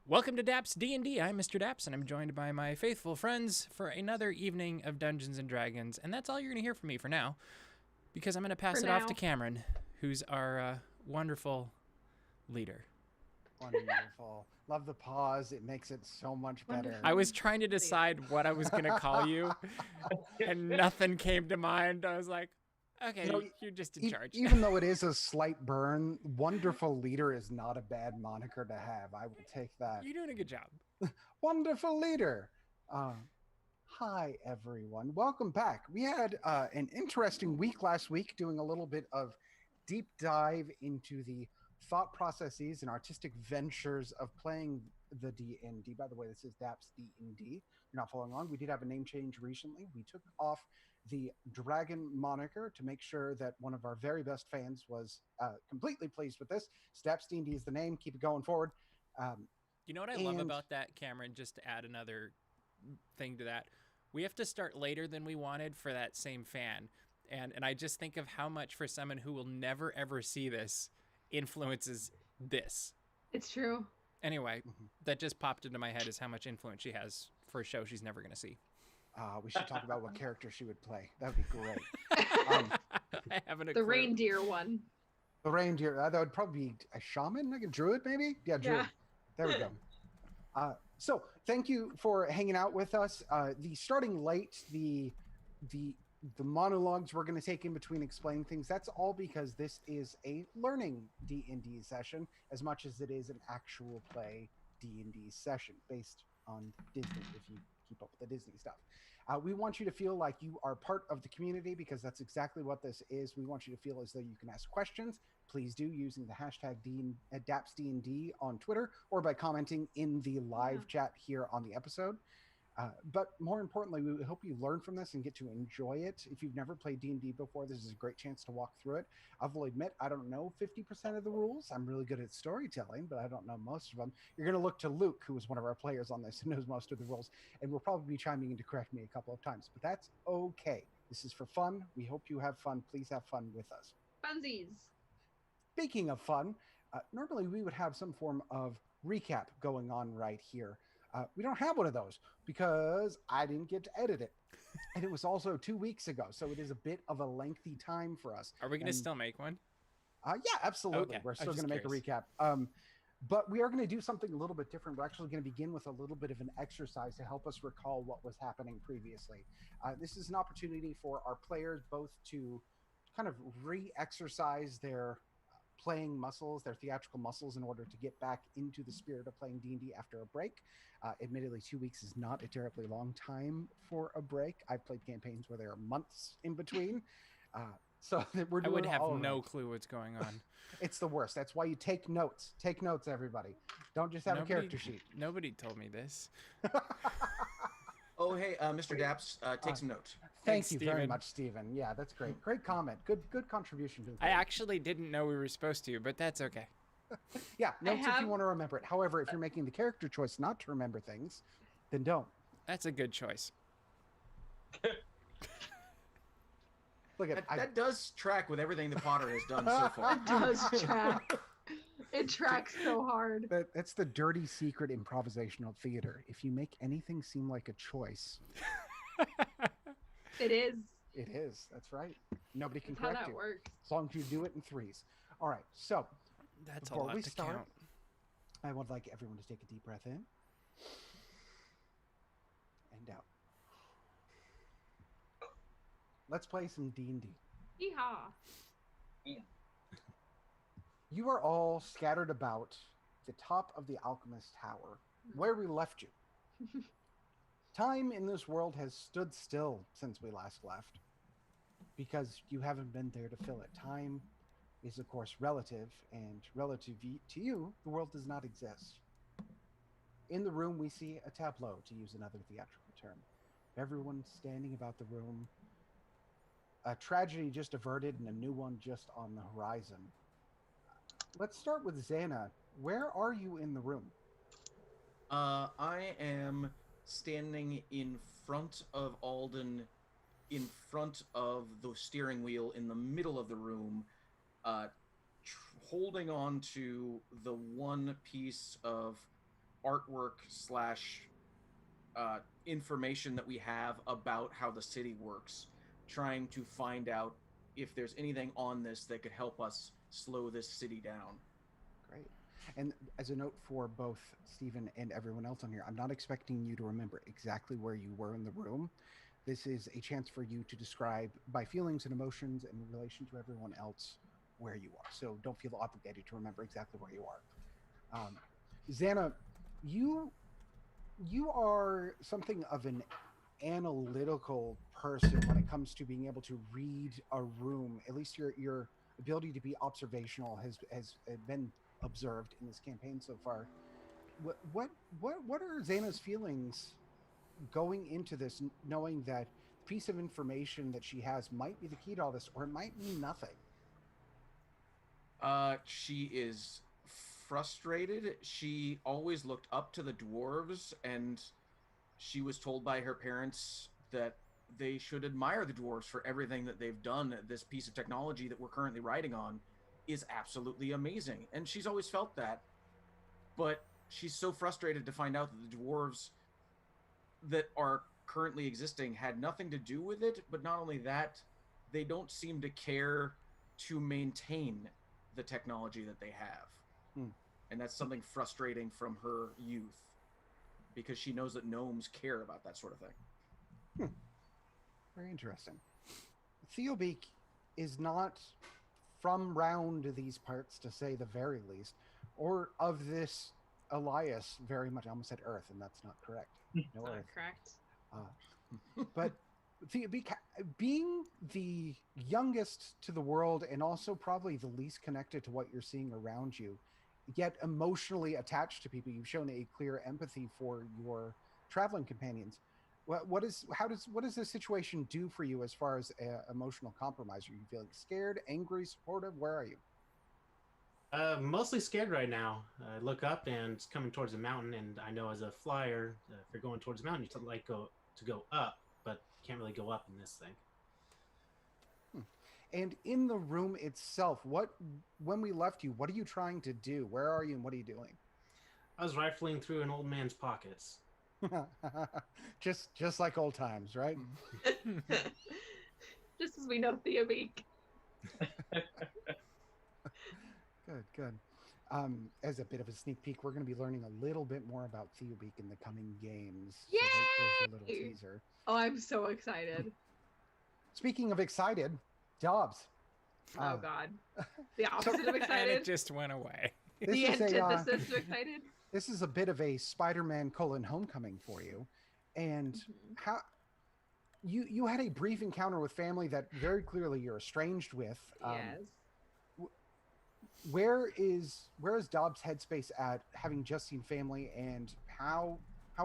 Welcome to DAPsDnD. I'm Mr. Daps, and I'm joined by my faithful friends for another evening of Dungeons & Dragons. And that's all you're going to hear from me for now, because I'm going to pass it off to Cameron, who's our wonderful leader. Wonderful. Love the pause. It makes it so much better. I was trying to decide what I was going to call you, and nothing came to mind. I was like, okay, you're just in charge. Even though it is a slight burn, wonderful leader is not a bad moniker to have. I will take that. You're doing a good job. Wonderful leader. Hi, everyone. Welcome back. We had an interesting week last week doing a little bit of deep dive into the thought processes and artistic ventures of playing the D&D. By the way, this is DAPsDnD. You're not following along. We did have a name change recently. We took off the dragon moniker to make sure that one of our very best fans was completely pleased with this. DAPsDnD is the name. Keep it going forward. You know what I love about that, Cameron, just to add another thing to that? We have to start later than we wanted for that same fan. And I just think of how much for someone who will never, ever see this influences this. It's true. Anyway, that just popped into my head is how much influence she has for a show she's never going to see. We should talk about what character she would play. That would be great. I haven't a clue. Reindeer one. The reindeer. That would probably be a shaman, like a druid, maybe? Yeah, druid. Yeah. There we go. So thank you for hanging out with us. The starting late, the monologues we're going to take in between explaining things, that's all because this is a learning D&D session as much as it is an actual play D&D session based on Disney, if you keep up with the Disney stuff. We want you to feel like you are part of the community because that's exactly what this is. We want you to feel as though you can ask questions. Please do using the hashtag DAPsDnD on Twitter or by commenting in the live chat here on the episode. But more importantly, we hope you learn from this and get to enjoy it. If you've never played D&D before, this is a great chance to walk through it. I will admit, I don't know 50% of the rules. I'm really good at storytelling, but I don't know most of them. You're going to look to Luke, who is one of our players on this, who knows most of the rules, and will probably be chiming in to correct me a couple of times. But that's okay. This is for fun. We hope you have fun. Please have fun with us. Funsies. Speaking of fun, normally we would have some form of recap going on right here. We don't have one of those because I didn't get to edit it. And it was also 2 weeks ago. So it is a bit of a lengthy time for us. Are we going to still make one? Yeah, absolutely. Okay. We're still going to make a recap. But we are going to do something a little bit different. We're actually going to begin with a little bit of an exercise to help us recall what was happening previously. This is an opportunity for our players both to kind of re-exercise their playing muscles, their theatrical muscles, in order to get back into the spirit of playing D&D after a break. Admittedly, 2 weeks is not a terribly long time for a break. I've played campaigns where there are months in between. So we're doing I would have no clue what's going on. It's the worst. That's why you take notes. Take notes, everybody. Don't just have a character sheet. Nobody told me this. Oh, hey, Mr. Daps, take some notes. Thank you very much, Stephen. Yeah, that's great. Great comment. Good contribution to the I actually didn't know we were supposed to, but that's okay. Yeah, notes if you want to remember it. However, if you're making the character choice not to remember things, then don't. That's a good choice. Look at that does track with everything the Potter has done so far. It does track. It tracks so hard. That's the dirty secret improvisational theater. If you make anything seem like a choice, it is. It is. That's right. Nobody can That's correct how that you. Works. As long as you do it in threes. All right. So that's before a lot we to start, count. I would like everyone to take a deep breath in and out. Let's play some D&D. Yeehaw. Yeah. You are all scattered about the top of the Alchemist Tower, where we left you. Time in this world has stood still since we last left, because you haven't been there to fill it. Time is, of course, relative, and relative to you, the world does not exist. In the room, we see a tableau, to use another theatrical term. Everyone standing about the room, a tragedy just averted and a new one just on the horizon. Let's start with Xana. Where are you in the room? I am standing in front of Alden, in front of the steering wheel in the middle of the room, holding on to the one piece of artwork slash information that we have about how the city works, trying to find out if there's anything on this that could help us slow this city down. Great. And as a note for both Stephen and everyone else on here, I'm not expecting you to remember exactly where you were in the room. This is a chance for you to describe by feelings and emotions in relation to everyone else where you are. So don't feel obligated to remember exactly where you are. Xana, you are something of an analytical person when it comes to being able to read a room. At least your ability to be observational has been observed in this campaign so far. What are Xana's feelings going into this, knowing that the piece of information that she has might be the key to all this, or it might mean nothing? She is frustrated. She always looked up to the dwarves, and she was told by her parents that they should admire the dwarves for everything that they've done. This piece of technology that we're currently riding on is absolutely amazing, and she's always felt that. But she's so frustrated to find out that the dwarves that are currently existing had nothing to do with it, but not only that, they don't seem to care to maintain the technology that they have. And that's something frustrating from her youth, because she knows that gnomes care about that sort of thing. Very interesting. Theobeak is not from round these parts, to say the very least, or of this Elias very much. I almost said Earth, and that's not correct. No Not Earth. correct. But being the youngest to the world, and also probably the least connected to what you're seeing around you, yet emotionally attached to people, you've shown a clear empathy for your traveling companions. What does this situation do for you as far as emotional compromise? Are you feeling scared, angry, supportive? Where are you? Mostly scared right now. I look up and it's coming towards the mountain, and I know as a flyer, if you're going towards the mountain, you go up, but can't really go up in this thing. And in the room itself, when we left you, what are you trying to do? Where are you, and what are you doing? I was rifling through an old man's pockets. just like old times, right? Just as we know Theobeak. Good. As a bit of a sneak peek, we're going to be learning a little bit more about Theobeak in the coming games. Yay! So there's a little teaser. Oh, I'm so excited. Speaking of excited, Dobbs. Oh God, the opposite of excited. And it just went away. The antithesis of excited. This is a bit of a Spider-Man : Homecoming for you, and how you had a brief encounter with family that very clearly you're estranged with. Yes. Where is Dobbs' headspace at, having just seen family, and how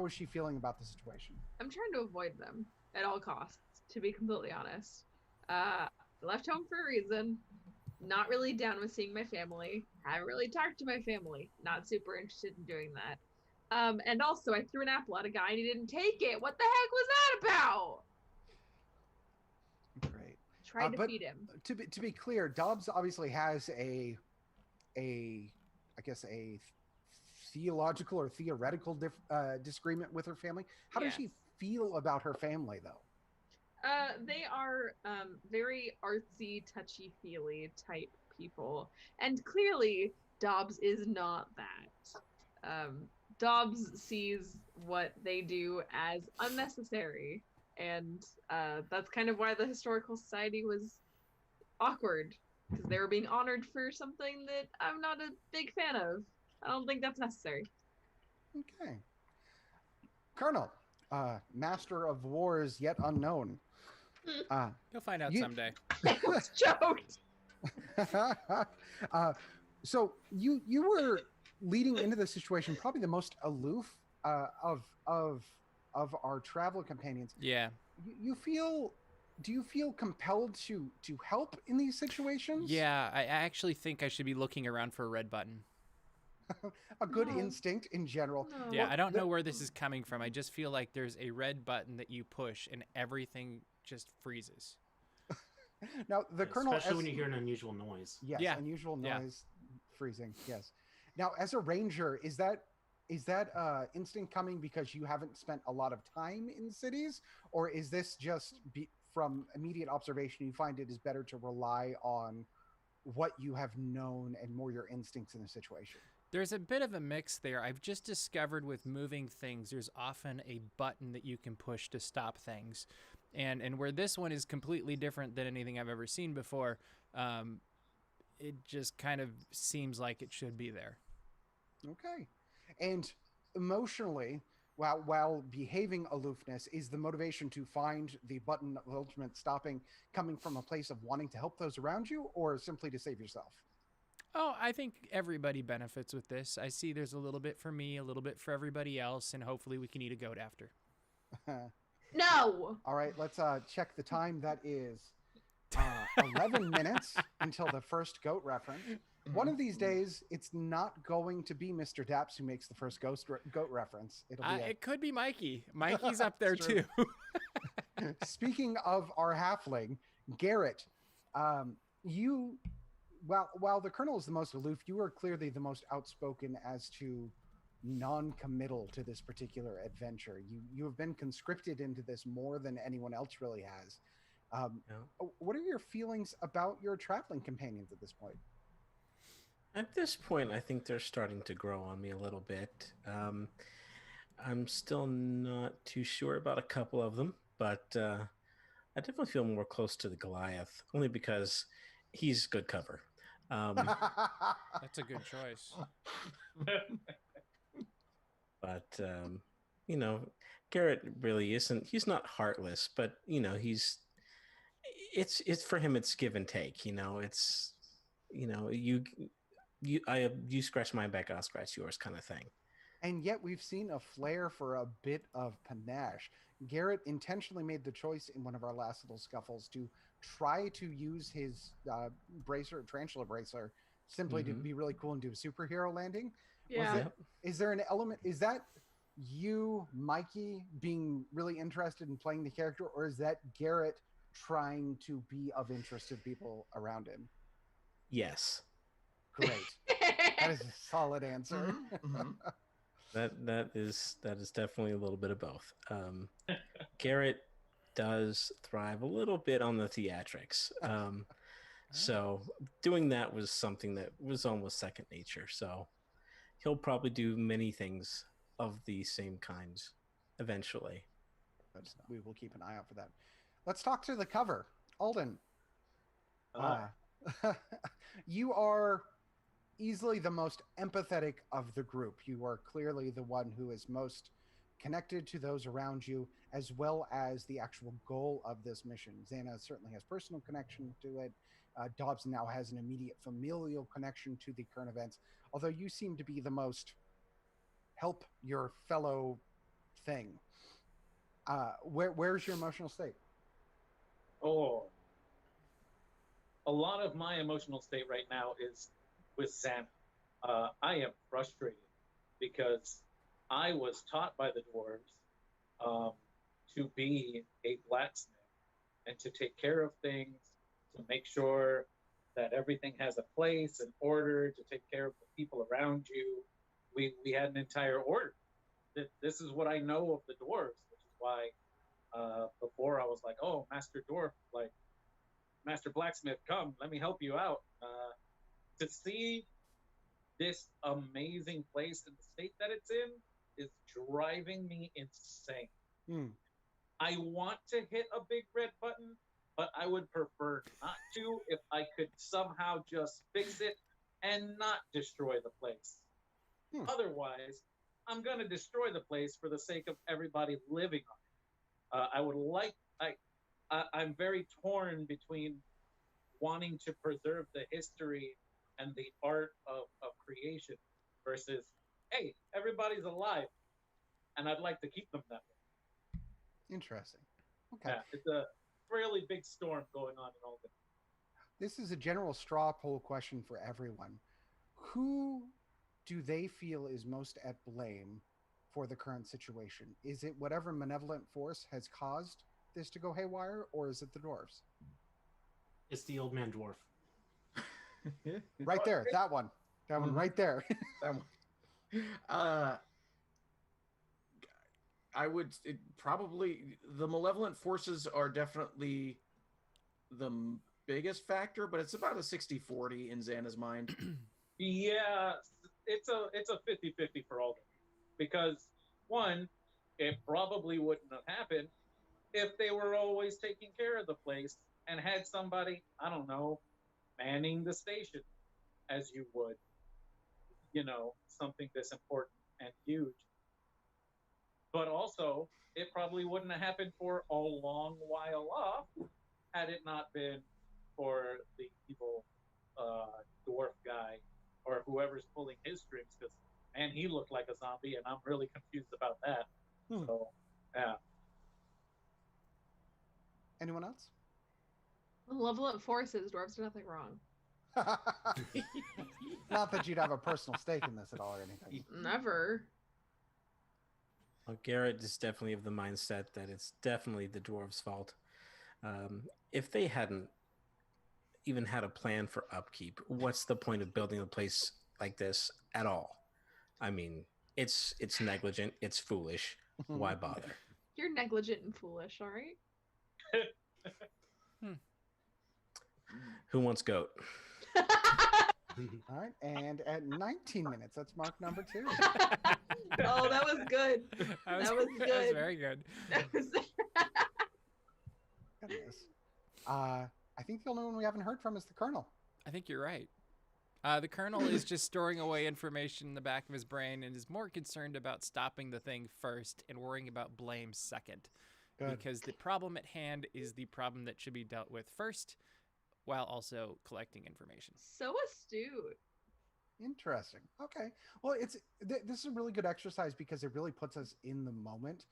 is she feeling about the situation? I'm trying to avoid them at all costs, to be completely honest. Left home for a reason. Not really down with seeing my family. Haven't really talked to my family. Not super interested in doing that. And also, I threw an apple at a guy and he didn't take it. What the heck was that about? Great. Tried to feed him. To be clear, Dobbs obviously has a theological or theoretical disagreement with her family. How does she feel about her family, though? They are very artsy, touchy-feely type people. And clearly, Dobbs is not that. Dobbs sees what they do as unnecessary. And that's kind of why the Historical Society was awkward. Because they were being honored for something that I'm not a big fan of. I don't think that's necessary. Okay. Colonel, Master of Wars yet unknown. You'll find out someday. I was choked. So you were leading into the situation probably the most aloof of our travel companions. Yeah. Do you feel compelled to help in these situations? Yeah, I actually think I should be looking around for a red button. A good instinct in general. No. Yeah, I don't know where this is coming from. I just feel like there's a red button that you push and everything just freezes. Now, the Colonel... Especially when you hear an unusual noise. Yes, yeah. Unusual noise, freezing, yes. Now, as a ranger, is that is that instinct coming because you haven't spent a lot of time in cities, or is this just from immediate observation you find it is better to rely on what you have known and more your instincts in a situation? There's a bit of a mix there. I've just discovered with moving things, there's often a button that you can push to stop things. And where this one is completely different than anything I've ever seen before, it just kind of seems like it should be there. Okay. And emotionally, while behaving aloofness, is the motivation to find the button of ultimate stopping coming from a place of wanting to help those around you, or simply to save yourself? Oh, I think everybody benefits with this. I see there's a little bit for me, a little bit for everybody else, and hopefully we can eat a goat after. No! All right, let's check the time. That is 11 minutes until the first goat reference. One of these days, it's not going to be Mr. Daps who makes the first goat reference. It could be Mikey. Mikey's up there too. Speaking of our halfling, Garrett, you, while the Colonel is the most aloof, you are clearly the most outspoken as to non-committal to this particular adventure. You have been conscripted into this more than anyone else really has. What are your feelings about your traveling companions at this point? At this point, I think they're starting to grow on me a little bit. I'm still not too sure about a couple of them, but I definitely feel more close to the Goliath, only because he's good cover. That's a good choice. But, you know, Garrett really isn't, he's not heartless, but, you know, it's for him, it's give and take, you know, it's, you know, you scratch my back, I'll scratch yours kind of thing. And yet we've seen a flair for a bit of panache. Garrett intentionally made the choice in one of our last little scuffles to try to use his tarantula bracer, simply to be really cool and do a superhero landing. Yeah. Is there an element, is that you, Mikey, being really interested in playing the character, or is that Garrett trying to be of interest to people around him? Yes. Great. That is a solid answer. That is definitely a little bit of both. Garrett does thrive a little bit on the theatrics. So doing that was something that was almost second nature. So he'll probably do many things of the same kinds eventually. We will keep an eye out for that. Let's talk to the cover. Alden. You are easily the most empathetic of the group. You are clearly the one who is most connected to those around you, as well as the actual goal of this mission. Xana certainly has personal connection to it. Dobbs now has an immediate familial connection to the current events, although you seem to be the most help your fellow thing. Where's your emotional state? Oh, a lot of my emotional state right now is with Sam. I am frustrated because I was taught by the dwarves to be a blacksmith and to take care of things, to make sure that everything has a place and order, to take care of the people around you. We had an entire order. This is what I know of the dwarves, which is why before I was like, oh, Master Dwarf, like, Master Blacksmith, come, let me help you out. To see this amazing place in the state that it's in is driving me insane. I want to hit a big red button, but I would prefer not to if I could somehow just fix it and not destroy the place. Otherwise, I'm going to destroy the place for the sake of everybody living on it. I'm very torn between wanting to preserve the history and the art of creation versus, hey, everybody's alive, and I'd like to keep them that way. Interesting. Okay. Yeah, it's a really big storm going on in Alden. This is a general straw poll question for everyone. Who do they feel is most at blame for the current situation? Is it whatever malevolent force has caused this to go haywire, or is it the dwarves? It's the old man dwarf. Right there, that one right there. That one. probably the malevolent forces are definitely the biggest factor, but it's about a 60-40 in Xana's mind. Yeah, it's a 50-50 for Alden. Because, one, it probably wouldn't have happened if they were always taking care of the place and had somebody, I don't know, manning the station as you would, something this important and huge. But also, it probably wouldn't have happened for a long while off had it not been for the evil dwarf guy or whoever's pulling his strings, because, man, he looked like a zombie, and I'm really confused about that. So, yeah. Anyone else? Malevolent forces, dwarves do nothing wrong. Not that you'd have a personal stake in this at all or anything. Never. Well, Garrett is definitely of the mindset that it's definitely the dwarves' fault. If they hadn't even had a plan for upkeep, what's the point of building a place like this at all? I mean, it's negligent, it's foolish. Why bother? You're negligent and foolish, all right? Who wants goat? All right, and at 19 minutes, that's mark number 2. Oh, that was good. That was good. That was very good. Goodness. I think the only one we haven't heard from is the Colonel. I think you're right. The Colonel is just storing away information in the back of his brain and is more concerned about stopping the thing first and worrying about blame second. Good. Because the problem at hand is the problem that should be dealt with first, while also collecting information. So astute. Interesting. Okay. Well, this is a really good exercise because it really puts us in the moment.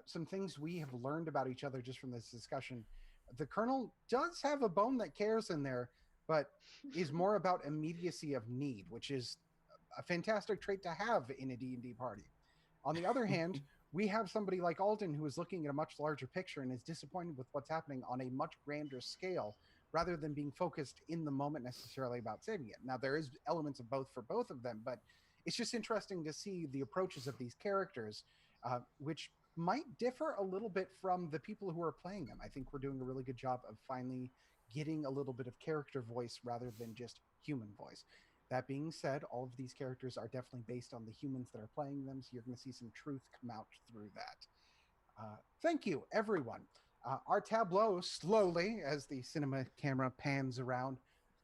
Some things we have learned about each other just from this discussion. The Colonel does have a bone that cares in there, but is more about immediacy of need, which is a fantastic trait to have in a D&D party. On the other hand, we have somebody like Alden who is looking at a much larger picture and is disappointed with what's happening on a much grander scale, rather than being focused in the moment necessarily about saving it. Now, there is elements of both for both of them, but it's just interesting to see the approaches of these characters, which might differ a little bit from the people who are playing them. I think we're doing a really good job of finally getting a little bit of character voice rather than just human voice. That being said, all of these characters are definitely based on the humans that are playing them, so you're going to see some truth come out through that. Thank you, everyone. Our tableau slowly, as the cinema camera pans around,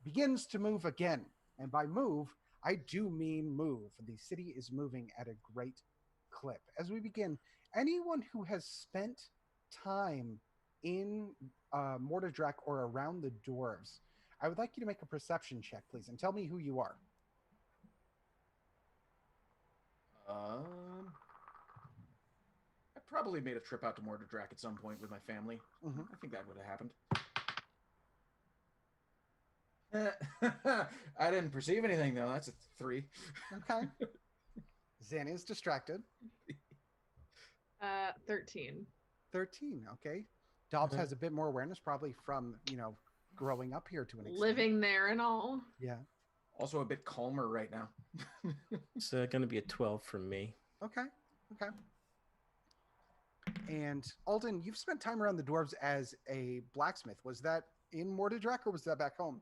begins to move again. And by move, I do mean move. The city is moving at a great clip. As we begin, anyone who has spent time in Morterdrak or around the dwarves, I would like you to make a perception check, please, and tell me who you are. I probably made a trip out to Morterdrak at some point with my family. Mm-hmm. I think that would have happened. I didn't perceive anything, though. That's a 3. Okay. Xana is distracted. 13. 13, okay. Dobbs has a bit more awareness, probably from, growing up here to an extent. Living there and all. Yeah. Also a bit calmer right now. It's going to be a 12 from me. Okay. And Alden, you've spent time around the dwarves as a blacksmith. Was that in Morterdrak or was that back home?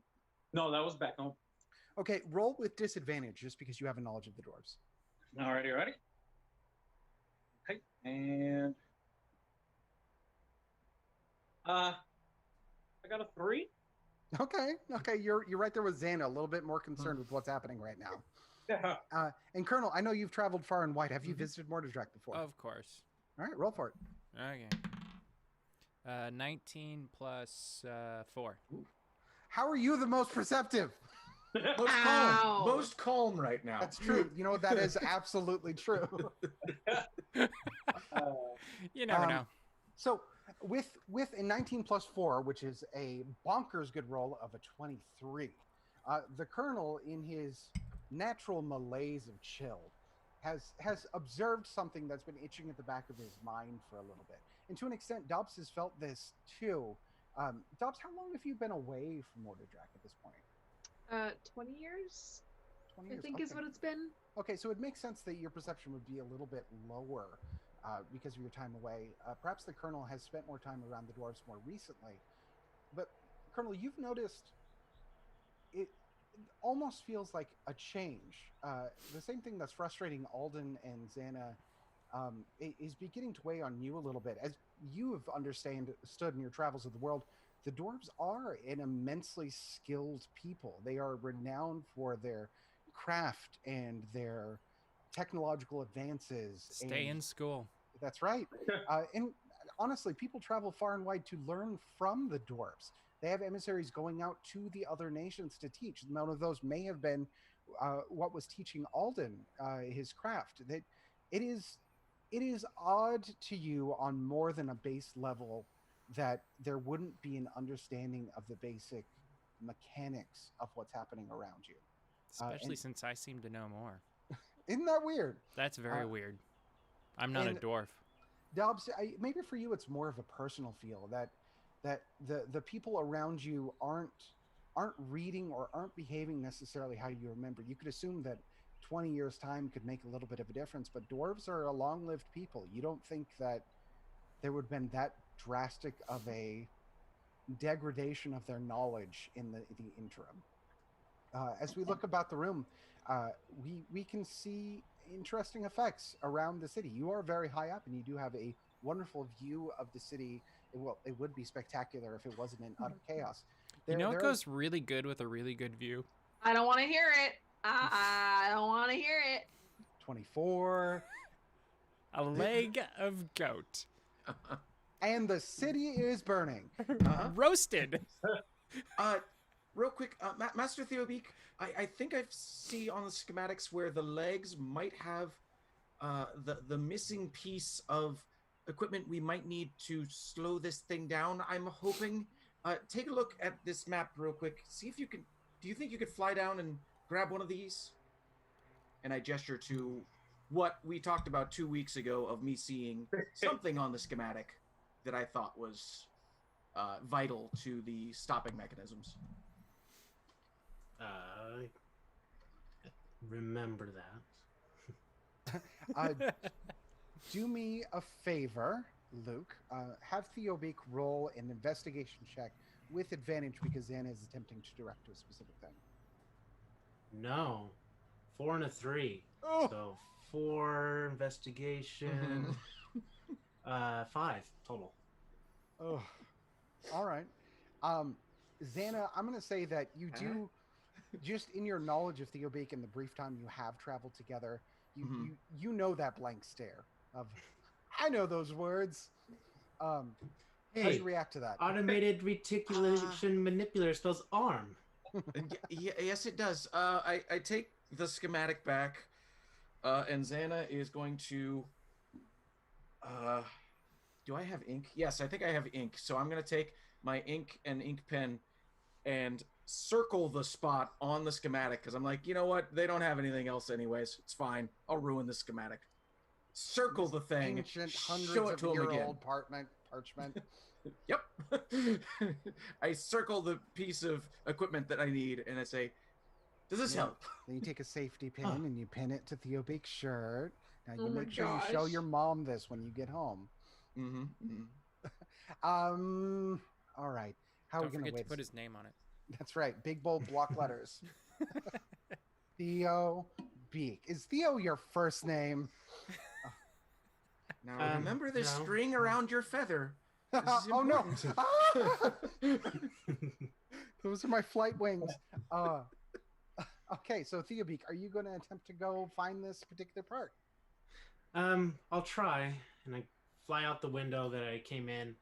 No, that was back home. Okay, roll with disadvantage just because you have a knowledge of the dwarves. Alrighty. Okay, and I got a 3. Okay, you're right there with Xana, a little bit more concerned with what's happening right now. Yeah. And Colonel, I know you've traveled far and wide. Have you visited Morterdrak before? Of course. All right, roll for it. Okay. 19 plus 4. How are you the most perceptive? Most calm right now. That's true. You know what? That is absolutely true. You never know. So with a 19 plus 4, which is a bonkers good roll of a 23, the Colonel, in his natural malaise of chill, has observed something that's been itching at the back of his mind for a little bit. And to an extent, Dobbs has felt this too. Dobbs, how long have you been away from Morterdrak at this point? 20 years? 20 years. I think is what it's been. Okay, so it makes sense that your perception would be a little bit lower because of your time away. Perhaps the Colonel has spent more time around the dwarves more recently. But, Colonel, you've noticed it almost feels like a change. The same thing that's frustrating Alden and Xana is beginning to weigh on you a little bit. As you have understood in your travels of the world, the dwarves are an immensely skilled people. They are renowned for their craft and their technological advances. Stay in school. That's right. And honestly, people travel far and wide to learn from the dwarves. They have emissaries going out to the other nations to teach. One of those may have been what was teaching Alden his craft. That it is odd to you on more than a base level that there wouldn't be an understanding of the basic mechanics of what's happening around you. Especially since I seem to know more. Isn't that weird? That's very weird. I'm not a dwarf. DAPS, maybe for you it's more of a personal feel that the people around you aren't reading or aren't behaving necessarily how you remember. You could assume that 20 years time could make a little bit of a difference, but dwarves are a long-lived people. You don't think that there would have been that drastic of a degradation of their knowledge in the interim. As we look about the room, we can see interesting effects around the city. You are very high up, and you do have a wonderful view of the city. It would be spectacular if it wasn't in utter chaos. It goes really good with a really good view. I don't want to hear it. I don't want to hear it. 24. A leg of goat. And the city is burning. Roasted. Real quick, Master Theobeak, I think I see on the schematics where the legs might have the missing piece of equipment we might need to slow this thing down. I'm hoping. Take a look at this map real quick. See if you can. Do you think you could fly down and grab one of these? And I gesture to what we talked about 2 weeks ago of me seeing something on the schematic that I thought was vital to the stopping mechanisms. Remember that. Do me a favor, Luke. Have Theobeak roll an investigation check with advantage because Xana is attempting to direct to a specific thing. No. 4 and a 3. Oh. So 4 investigation. 5 total. Oh. All right. Xana, I'm going to say that you do, just in your knowledge of Theobeak and the brief time you have traveled together, you know that blank stare of, I know those words. How do you react to that? Automated reticulation manipulator spells arm. Yes, it does. I take the schematic back, and Xana is going to... do I have ink? Yes, I think I have ink. So I'm going to take my ink and ink pen and circle the spot on the schematic because I'm like, you know what? They don't have anything else anyways. It's fine. I'll ruin the schematic. Circle the thing. Ancient, Show it to him again. hundreds-of-year-old parchment. Yep. I circle the piece of equipment that I need and I say, does this help? Then you take a safety pin and you pin it to Theobeak's shirt. Now you Oh my make sure you show gosh. your mom this when you get home. All right. How are Don't we going forget to to put his name on it. That's right. Big, bold block letters. Theobeak. Is Theo your first name? Now remember this no. string around your feather. This is Oh, no. important. Those are my flight wings. Okay, so Theobeak, are you going to attempt to go find this particular part? I'll try, and I fly out the window that I came in,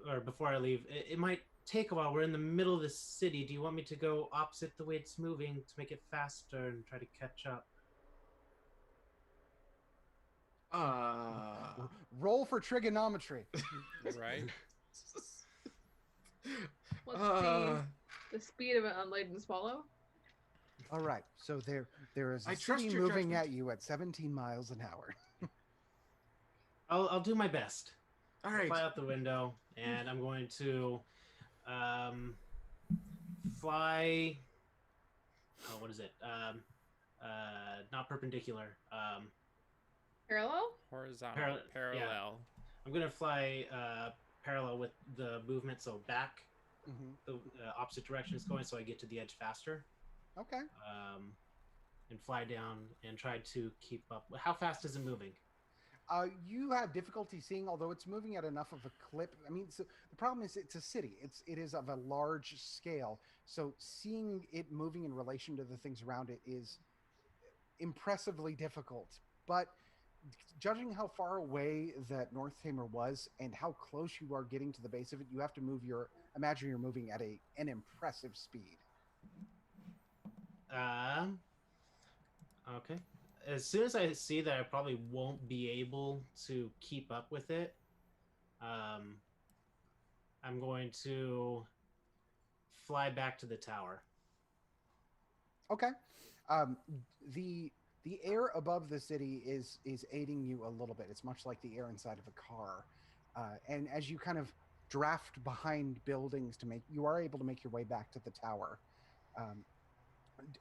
or before I leave. It might take a while. We're in the middle of the city. Do you want me to go opposite the way it's moving to make it faster and try to catch up? Roll for trigonometry. Right? What's the speed of an unladen swallow? All right, so there is I a trust city your moving judgment. at you at 17 miles an hour. I'll do my best. All right. Fly out the window, and I'm going to fly. Oh, what is it? Not perpendicular. Parallel? Horizontal, parallel. I'm gonna fly parallel with the movement, so back the opposite direction it's going, so I get to the edge faster. Okay. And fly down and try to keep up. How fast is it moving? You have difficulty seeing, although it's moving at enough of a clip. I mean, so the problem is it's a city. It is of a large scale, so seeing it moving in relation to the things around it is impressively difficult. But judging how far away that North Tamer was and how close you are getting to the base of it, you have to move imagine you're moving at an impressive speed. Okay. As soon as I see that I probably won't be able to keep up with it, I'm going to fly back to the tower. Okay. The air above the city is aiding you a little bit. It's much like the air inside of a car. And as you kind of draft behind buildings you are able to make your way back to the tower.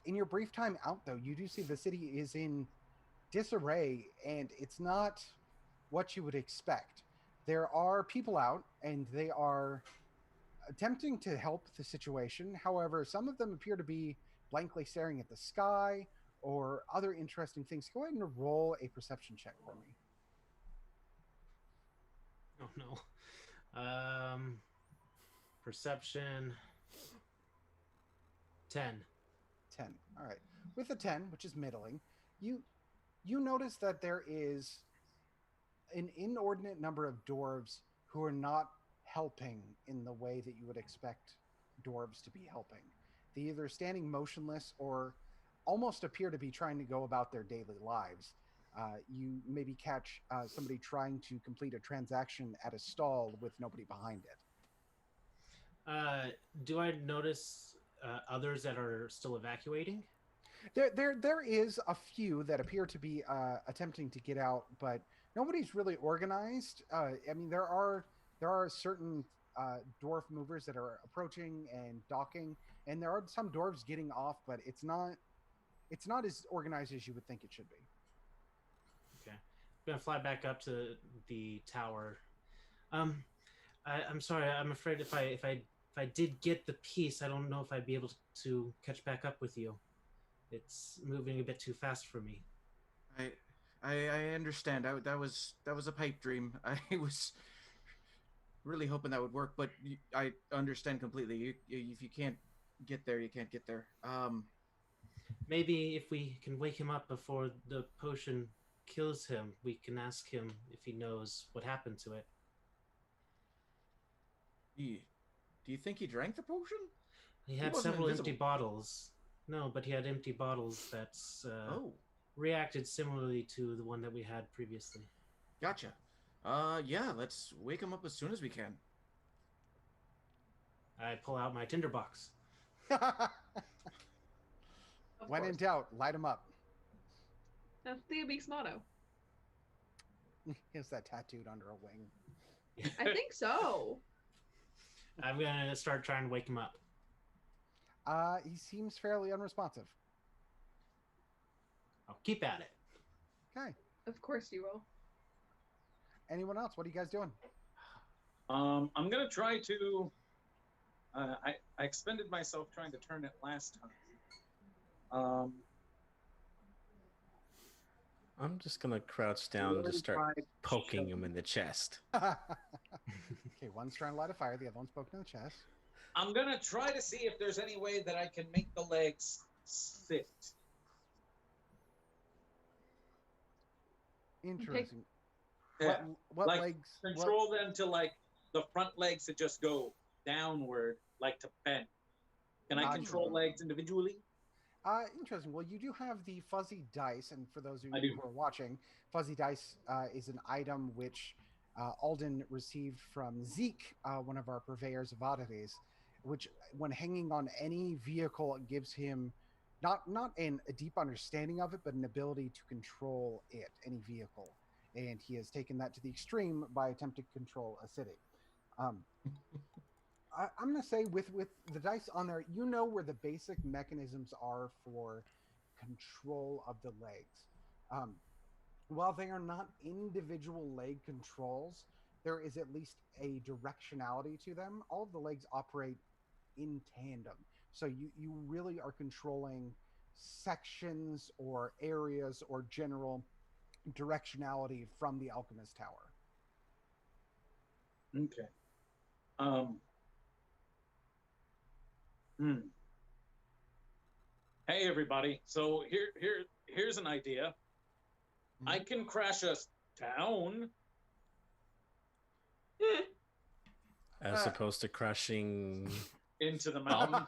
In your brief time out, though, you do see the city is in disarray, and it's not what you would expect. There are people out, and they are attempting to help the situation. However, some of them appear to be blankly staring at the sky or other interesting things. Go ahead and roll a perception check for me. Oh, no. Perception 10. 10. All right. With a 10, which is middling, you notice that there is an inordinate number of dwarves who are not helping in the way that you would expect dwarves to be helping. They either standing motionless or almost appear to be trying to go about their daily lives. You maybe catch somebody trying to complete a transaction at a stall with nobody behind it. Do I notice others that are still evacuating? There is a few that appear to be attempting to get out, but nobody's really organized. I mean, there are certain dwarf movers that are approaching and docking, and there are some dwarves getting off, but it's not as organized as you would think it should be. Okay, I'm gonna fly back up to the tower. I'm sorry. I'm afraid if I did get the piece, I don't know if I'd be able to catch back up with you. It's moving a bit too fast for me. I understand. That was a pipe dream. I was really hoping that would work, but I understand completely. If you can't get there, you can't get there. Maybe if we can wake him up before the potion kills him, we can ask him if he knows what happened to it. Do you think he drank the potion? He had several empty bottles. No, but he had empty bottles that's reacted similarly to the one that we had previously. Gotcha. Yeah, let's wake him up as soon as we can. I pull out my tinderbox. When in doubt, light him up. That's the Beast motto. Is that tattooed under a wing? I think so. I'm gonna start trying to wake him up. He seems fairly unresponsive. I'll keep at it. Okay. Of course you will. Anyone else? What are you guys doing? I'm gonna try to. I expended myself trying to turn it last time. I'm just gonna crouch down and just start poking him in the chest. Okay, one's trying to light a fire, the other one's poking in the chest. I'm gonna try to see if there's any way that I can make the legs sit. Interesting. Yeah. What like, legs? Control them to like the front legs to just go downward, like to bend. Can I control legs individually? Interesting. Well, you do have the fuzzy dice, and for those of you who are watching, fuzzy dice is an item which Alden received from Zeke, one of our purveyors of oddities, which, when hanging on any vehicle, gives him not a deep understanding of it, but an ability to control it, any vehicle. And he has taken that to the extreme by attempting to control a city. I'm going to say with the dice on there, you know where the basic mechanisms are for control of the legs. while they are not individual leg controls, there is at least a directionality to them. All of the legs operate in tandem. So you really are controlling sections or areas or general directionality from the Alchemist Tower. Okay. Hey everybody. So here's an idea. I can crash us down. As opposed to crashing into the mountain.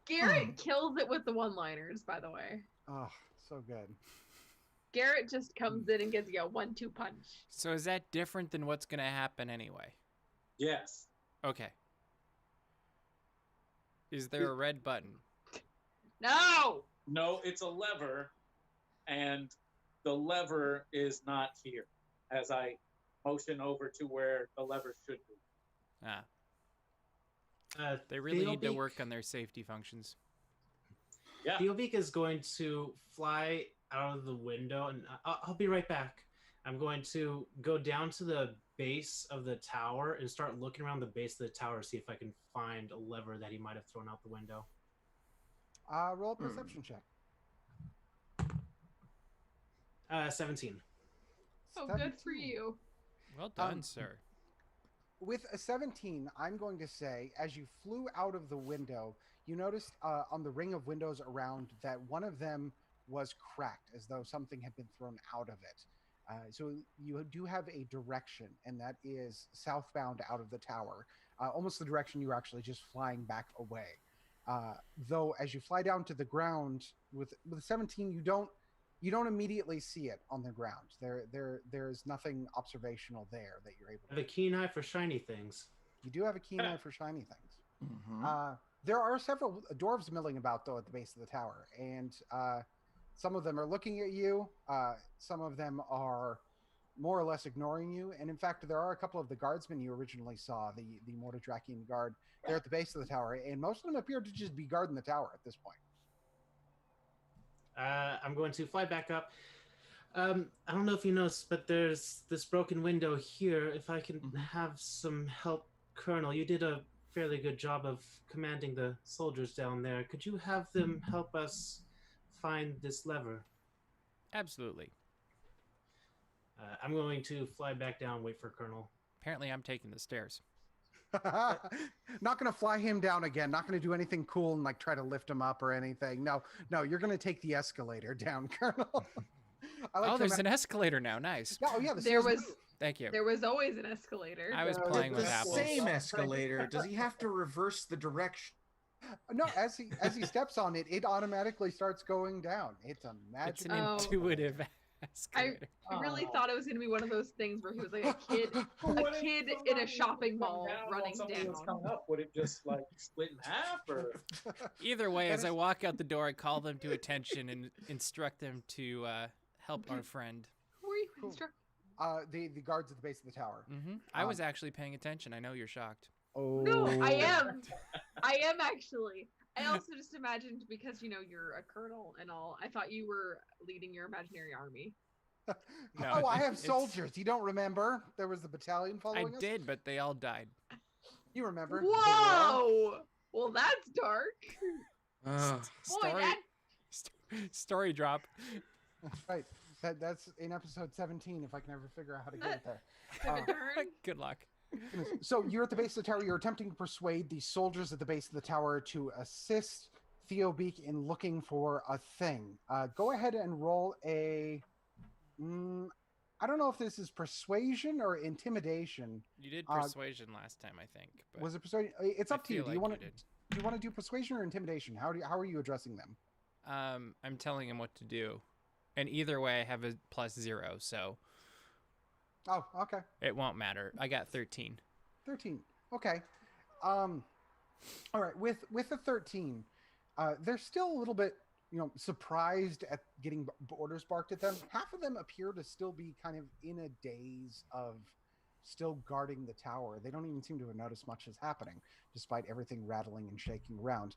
Garrett kills it with the one-liners, by the way. Oh, so good. Garrett just comes in and gives you a 1-2 punch. So is that different than what's going to happen anyway? Yes. Okay. Is there a red button? No! No, it's a lever, and the lever is not here, as I motion over to where the lever should be. Ah. They really need to Theobeak- work on their safety functions. Yeah. Theobeak is going to fly out of the window, and I'll be right back. I'm going to go down to the base of the tower and start looking around the base of the tower, see if I can find a lever that he might have thrown out the window. Roll a perception check. 17. Oh, good for you. Well done, sir. With a 17, I'm going to say, as you flew out of the window, you noticed on the ring of windows around that one of them was cracked, as though something had been thrown out of it. So you do have a direction, and that is southbound out of the tower, almost the direction you were actually just flying back away. Though, as you fly down to the ground with 17, you don't immediately see it on the ground. There's nothing observational there that you're able to. I have a keen eye for shiny things. You do have a keen eye for shiny things. Mm-hmm. There are several dwarves milling about, though, at the base of the tower, and some of them are looking at you. Some of them are more or less ignoring you, and in fact, there are a couple of the guardsmen you originally saw, the Mordodrakian guard. They're at the base of the tower, and most of them appear to just be guarding the tower at this point. I'm going to fly back up. I don't know if you noticed, but there's this broken window here. If I can have some help, Colonel, you did a fairly good job of commanding the soldiers down there. Could you have them help us find this lever? Absolutely. I'm going to fly back down, wait for Colonel. Apparently, I'm taking the stairs. Not going to fly him down again. Not going to do anything cool and like try to lift him up or anything. No, you're going to take the escalator down, Colonel. There's an escalator now. Nice. Yeah, oh yeah, Thank you. There was always an escalator. I was playing with the apples. same escalator. Does he have to reverse the direction? No, as he steps on it, it automatically starts going down. It's a magic. It's an intuitive escalator. I really thought it was going to be one of those things where he was like a kid in a shopping mall running down. Coming up, would it just like split in half, or? Either way, as I walk out the door, I call them to attention and instruct them to help our friend. Who are you instructing? The guards at the base of the tower. Mm-hmm. I was actually paying attention. I know you're shocked. Oh no, I am actually. I also just imagined, because you're a colonel and all, I thought you were leading your imaginary army. No, I have soldiers. You don't remember? There was the battalion following us? I did, but they all died. You remember? Whoa! Well, that's dark. Story drop. Right. That's in episode 17, if I can ever figure out how to get it there. Good luck. So you're at the base of the tower. You're attempting to persuade the soldiers at the base of the tower to assist Theobeak in looking for a thing. Go ahead and roll a... I don't know if this is persuasion or intimidation. You did persuasion last time, I think. But was it persuasion? It's up to you. Do you want to do persuasion or intimidation? How are you addressing them? I'm telling him what to do, and either way, I have a +0, so. Oh, okay. It won't matter. I got 13. 13. Okay. All right. With a 13, they're still a little bit, surprised at getting orders barked at them. Half of them appear to still be kind of in a daze of still guarding the tower. They don't even seem to have noticed much is happening, despite everything rattling and shaking around.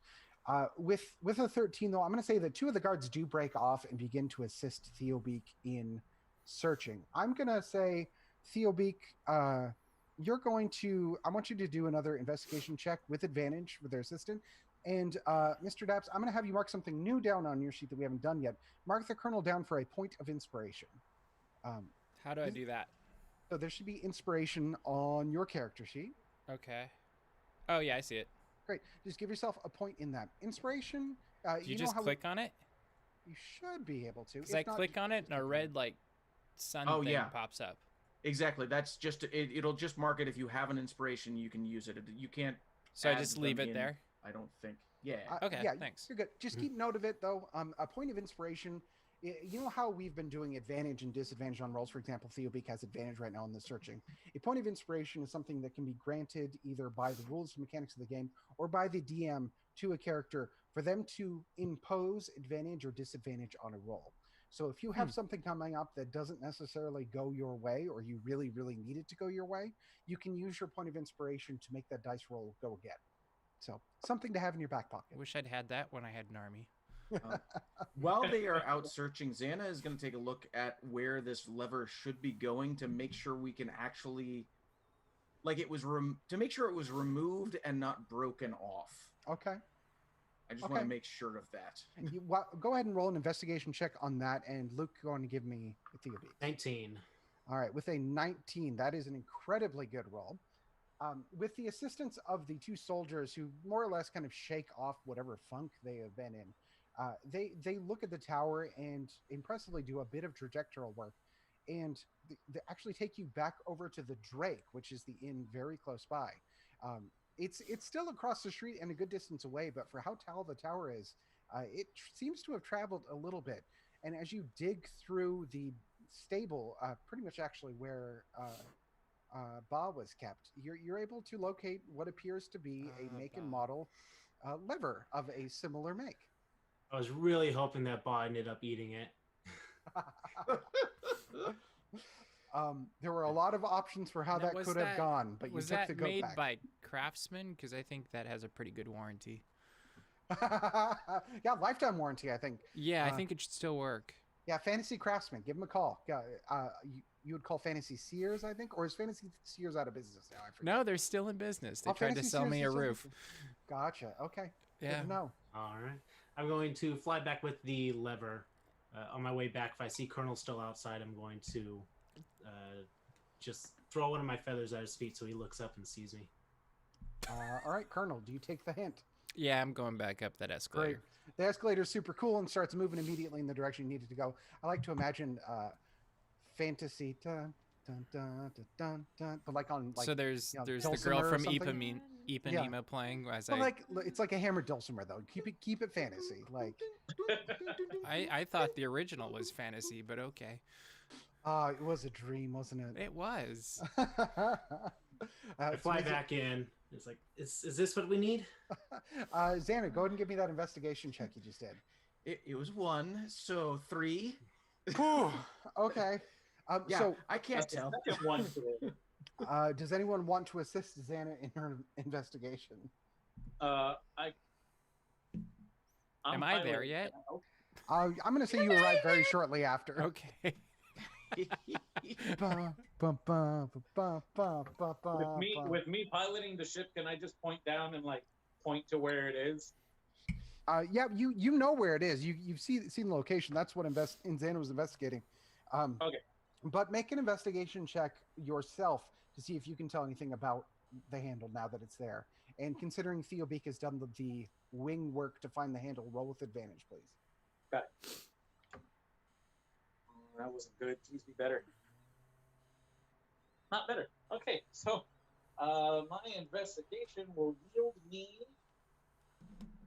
With a 13, though, I'm going to say that 2 of the guards do break off and begin to assist Theobeak in searching. I'm going to say, Theobeak, I want you to do another investigation check with advantage with their assistant. And Mr. Daps, I'm going to have you mark something new down on your sheet that we haven't done yet. Mark the colonel down for a point of inspiration. How do I do that? So there should be inspiration on your character sheet. Okay. Oh, yeah, I see it. Great. Just give yourself a point in that. Inspiration. Do you just click on it? You should be able to. Because I click on it and a red, sun thing pops up. Exactly. That's just it'll just mark it. If you have an inspiration, you can use it. You can't. So I just leave it there? I don't think. Yeah. Okay, yeah, thanks. You're good. Just keep note of it, though. A point of inspiration. You know how we've been doing advantage and disadvantage on rolls? For example, Theobeak has advantage right now in the searching. A point of inspiration is something that can be granted either by the rules and mechanics of the game or by the DM to a character for them to impose advantage or disadvantage on a roll. So if you have something coming up that doesn't necessarily go your way, or you really, really need it to go your way, you can use your point of inspiration to make that dice roll go again. So something to have in your back pocket. I wish I'd had that when I had an army. While they are out searching, Xana is going to take a look at where this lever should be going to make sure we can actually, to make sure it was removed and not broken off. Okay. I just want to make sure of that. Go ahead and roll an investigation check on that, and Luke, go on and give me a Theobeak. 19. All right, with a 19, that is an incredibly good roll. With the assistance of the 2 soldiers who more or less kind of shake off whatever funk they have been in, they look at the tower and impressively do a bit of trajectoral work, and they actually take you back over to the Drake, which is the inn very close by. It's still across the street and a good distance away, but for how tall the tower is, it seems to have traveled a little bit. And as you dig through the stable, pretty much actually where Ba was kept, you're able to locate what appears to be a make and model lever of a similar make. I was really hoping that Ba ended up eating it. There were a lot of options for how that could have gone, but you took the goat back. Was that made by Craftsman? Because I think that has a pretty good warranty. Yeah, lifetime warranty, I think. Yeah, I think it should still work. Yeah, Fantasy Craftsman. Give them a call. Yeah, you would call Fantasy Sears, I think, or is Fantasy Sears out of business now? I forget. No, they're still in business. They tried to sell me a roof. Gotcha. Okay. Yeah. Good to know. All right. I'm going to fly back with the lever. On my way back, if I see Colonel still outside, I'm going to just throw one of my feathers at his feet so he looks up and sees me. All right, Colonel, do you take the hint? Yeah, I'm going back up that escalator. Great. The escalator is super cool and starts moving immediately in the direction you needed to go. I like to imagine fantasy, dun, dun, dun, dun, dun, dun, but on so there's the Dulcimer girl from Ipanema playing as it's like a hammered dulcimer though. Keep it fantasy. I thought the original was fantasy, but okay. It was a dream, wasn't it? It was. I fly back in. It's like, is this what we need? Xander, go ahead and give me that investigation check you just did. It was 1, so 3. Okay. Yeah, so I can't tell. One today. Does anyone want to assist Xana in her investigation? Am I there yet? I'm going to say you arrived very shortly after. Okay. With me piloting the ship, can I just point down and point to where it is? Yeah, you know where it is. You've seen the location. That's what Xana was investigating. Okay. But make an investigation check yourself to see if you can tell anything about the handle now that it's there. And considering Theobeak has done the wing work to find the handle, roll with advantage, please. Got it. That wasn't good. Please be better. Not better. Okay, so my investigation will yield me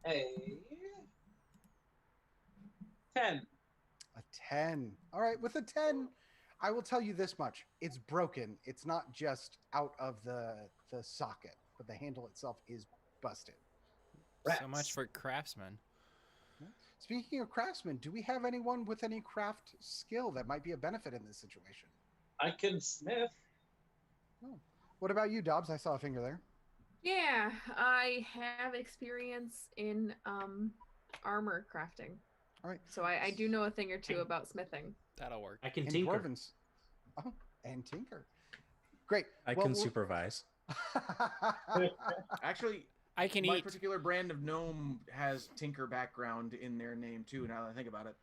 a 10. A 10. All right, with a 10, I will tell you this much. It's broken. It's not just out of the socket, but the handle itself is busted. So much for Craftsman. Speaking of craftsmen, do we have anyone with any craft skill that might be a benefit in this situation? I can smith. Oh. What about you, Dobbs? I saw a finger there. Yeah, I have experience in armor crafting. All right. So I do know a thing or two about smithing. That'll work. I can And tinker. dwarvens. Oh, and tinker. Great. I can supervise. Actually, I can my eat. particular brand of gnome has tinker background in their name too. Now that I think about it,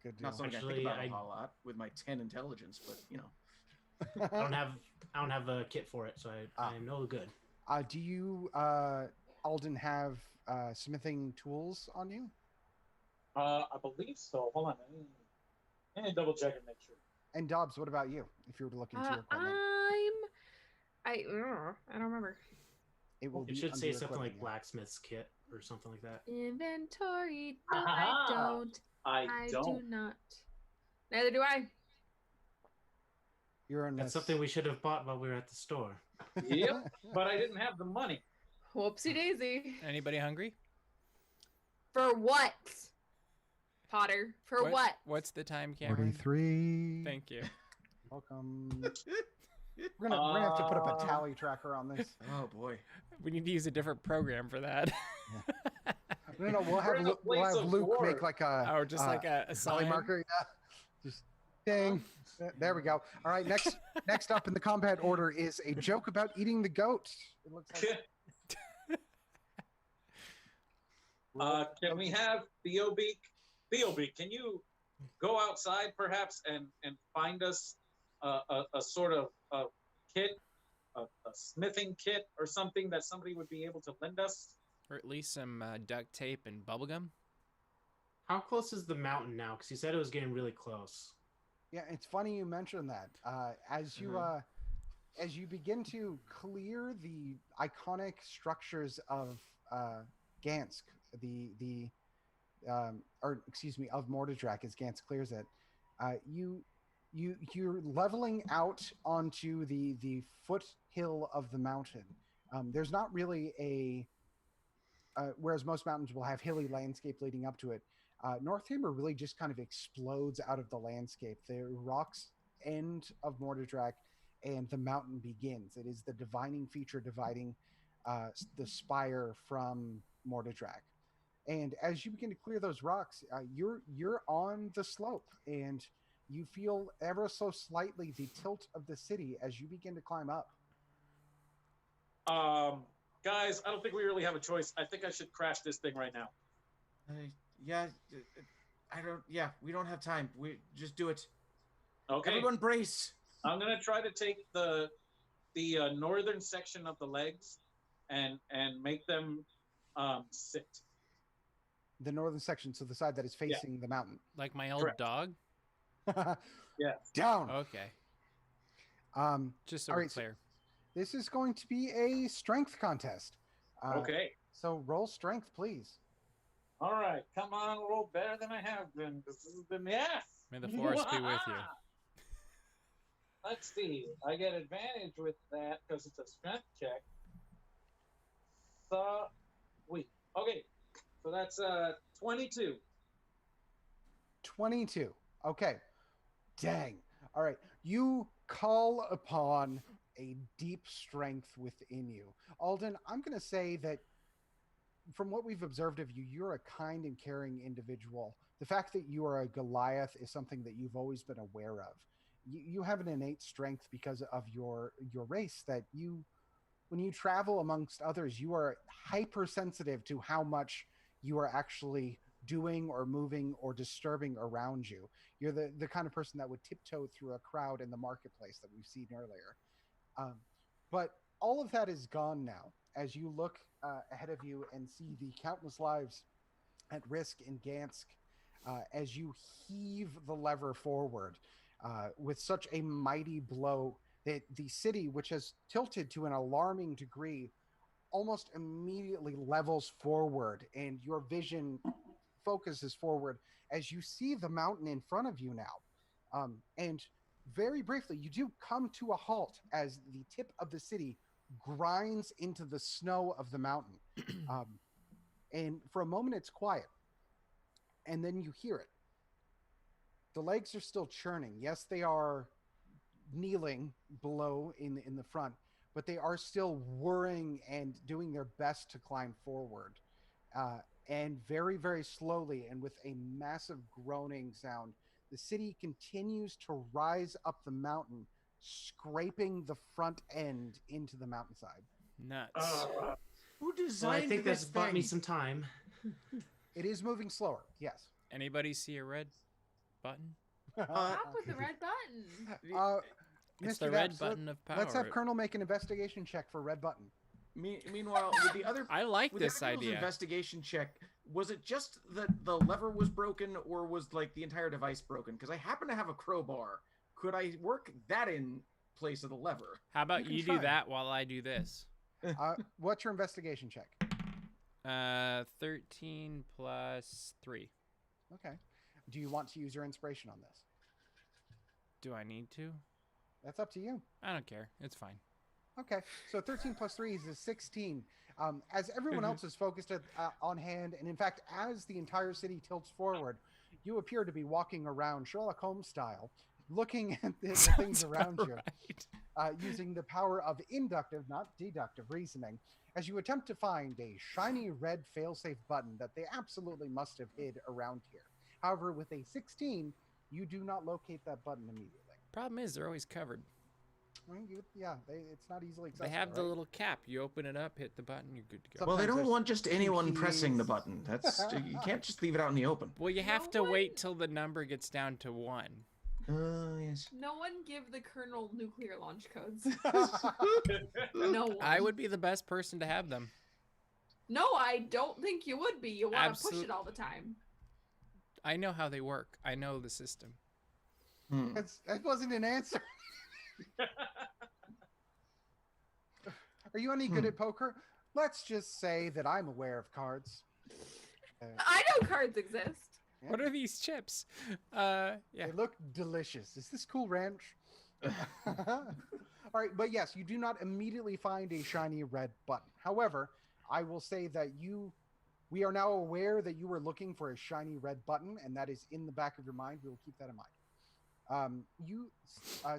Good deal. not something Actually, I think about I- a whole lot with my 10 intelligence, but you know. I don't have a kit for it, so I'm no good. Do you, Alden, have smithing tools on you? I believe so. Hold on. Let me double check and make sure. And Dobbs, what about you? If you were to look into your equipment, I don't remember. it will be. It should under say your something like equipment, blacksmith's kit or something like that. Inventory. No, I Aha! don't. I do don't. not. Neither do I. You're in That's this- something we should have bought while we were at the store. Yep, but I didn't have the money. Whoopsie daisy. Anybody hungry? For what? Potter. For what? What's the time, Cameron? 43. Thank you. Welcome. We're gonna have to put up a tally tracker on this. Oh boy. We need to use a different program for that. No, we'll have We're in a we'll place have of Luke war. make like a Oh, just like a tally sign. marker. Yeah. Just ding. There we go. All right. Next up in the combat order is a joke about eating the goat. It looks like. Can we have Theobeak? Theobeak, can you go outside perhaps and find us a sort of kit, a smithing kit or something that somebody would be able to lend us? Or at least some duct tape and bubblegum. How close is the mountain now? Because you said it was getting really close. Yeah, it's funny you mentioned that. As you begin to clear the iconic structures of Gansk, of Mordadrak, as Gantz clears it, you're leveling out onto the foothill of the mountain. There's not really a whereas most mountains will have hilly landscape leading up to it. Northamer really just kind of explodes out of the landscape. The rocks end of Mordadrak, and the mountain begins. It is the divining feature dividing the spire from Mordadrak. And as you begin to clear those rocks, you're on the slope, and you feel ever so slightly the tilt of the city as you begin to climb up. Guys, I don't think we really have a choice. I think I should crash this thing right now. Yeah, we don't have time. We just do it. Okay. Everyone brace. I'm gonna try to take the northern section of the legs and make them sit. The northern section, so the side that is facing the mountain. Like my old Correct. dog? Yeah. Down. Okay. Just so all we're right, so clear. this is going to be a strength contest. Okay. So roll strength, please. All right. Come on, roll better than I have been. This has been May the force be with you. Let's see. I get advantage with that because it's a strength check. Sweet. Okay. So that's 22. 22. Okay. Dang. All right. You call upon a deep strength within you. Alden, I'm going to say that from what we've observed of you, you're a kind and caring individual. The fact that you are a Goliath is something that you've always been aware of. You have an innate strength because of your race that when you travel amongst others, you are hypersensitive to how much you are actually doing or moving or disturbing around you. You're the kind of person that would tiptoe through a crowd in the marketplace that we've seen earlier. But all of that is gone now as you look ahead of you and see the countless lives at risk in Gansk as you heave the lever forward with such a mighty blow that the city, which has tilted to an alarming degree, almost immediately levels forward, and your vision focuses forward as you see the mountain in front of you now. And very briefly, you do come to a halt as the tip of the city grinds into the snow of the mountain. And for a moment, it's quiet. And then you hear it. The legs are still churning. Yes, they are kneeling below in the front, but they are still whirring and doing their best to climb forward. And very, very slowly and with a massive groaning sound, the city continues to rise up the mountain, scraping the front end into the mountainside. Nuts. Who So designed I think this that's bought me thing? some time. It is moving slower, yes. Anybody see a red button? Stop with the red button. It's Mr. the red Daps, button of power. Let's have Colonel make an investigation check for red button. Meanwhile, with the other, I like with this the other people's idea. investigation check, was it just that the lever was broken, or was like the entire device broken? Because I happen to have a crowbar. Could I work that in place of the lever? How about can you try. do that while I do this? What's your investigation check? 13 plus 3. Okay. Do you want to use your inspiration on this? Do I need to? That's up to you. I don't care. It's fine. Okay, so 13 plus 3 is a 16. As everyone else is focused on hand, and in fact, as the entire city tilts forward, you appear to be walking around Sherlock Holmes style, looking at the things around you, using the power of inductive, not deductive reasoning, as you attempt to find a shiny red failsafe button that they absolutely must have hid around here. However, with a 16, you do not locate that button immediately. Problem is, they're always covered. I mean, it's not easily accessible. They have the right? little cap. You open it up, hit the button, you're good to go. Well, they Sometimes don't there's want just anyone keys. pressing the button. That's you can't just leave it out in the open. Well, you have to No wait one- till the number gets down to 1. Yes. No one give the Colonel nuclear launch codes. No one. I would be the best person to have them. No, I don't think you would be. You want to push Absolute- it all the time. I know how they work. I know the system. That wasn't an answer. Are you any good at poker? Let's just say that I'm aware of cards. I know cards exist. Yeah. What are these chips? Yeah. They look delicious. Is this Cool Ranch? All right, but yes, you do not immediately find a shiny red button. However, I will say that we are now aware that you were looking for a shiny red button, and that is in the back of your mind. We will keep that in mind.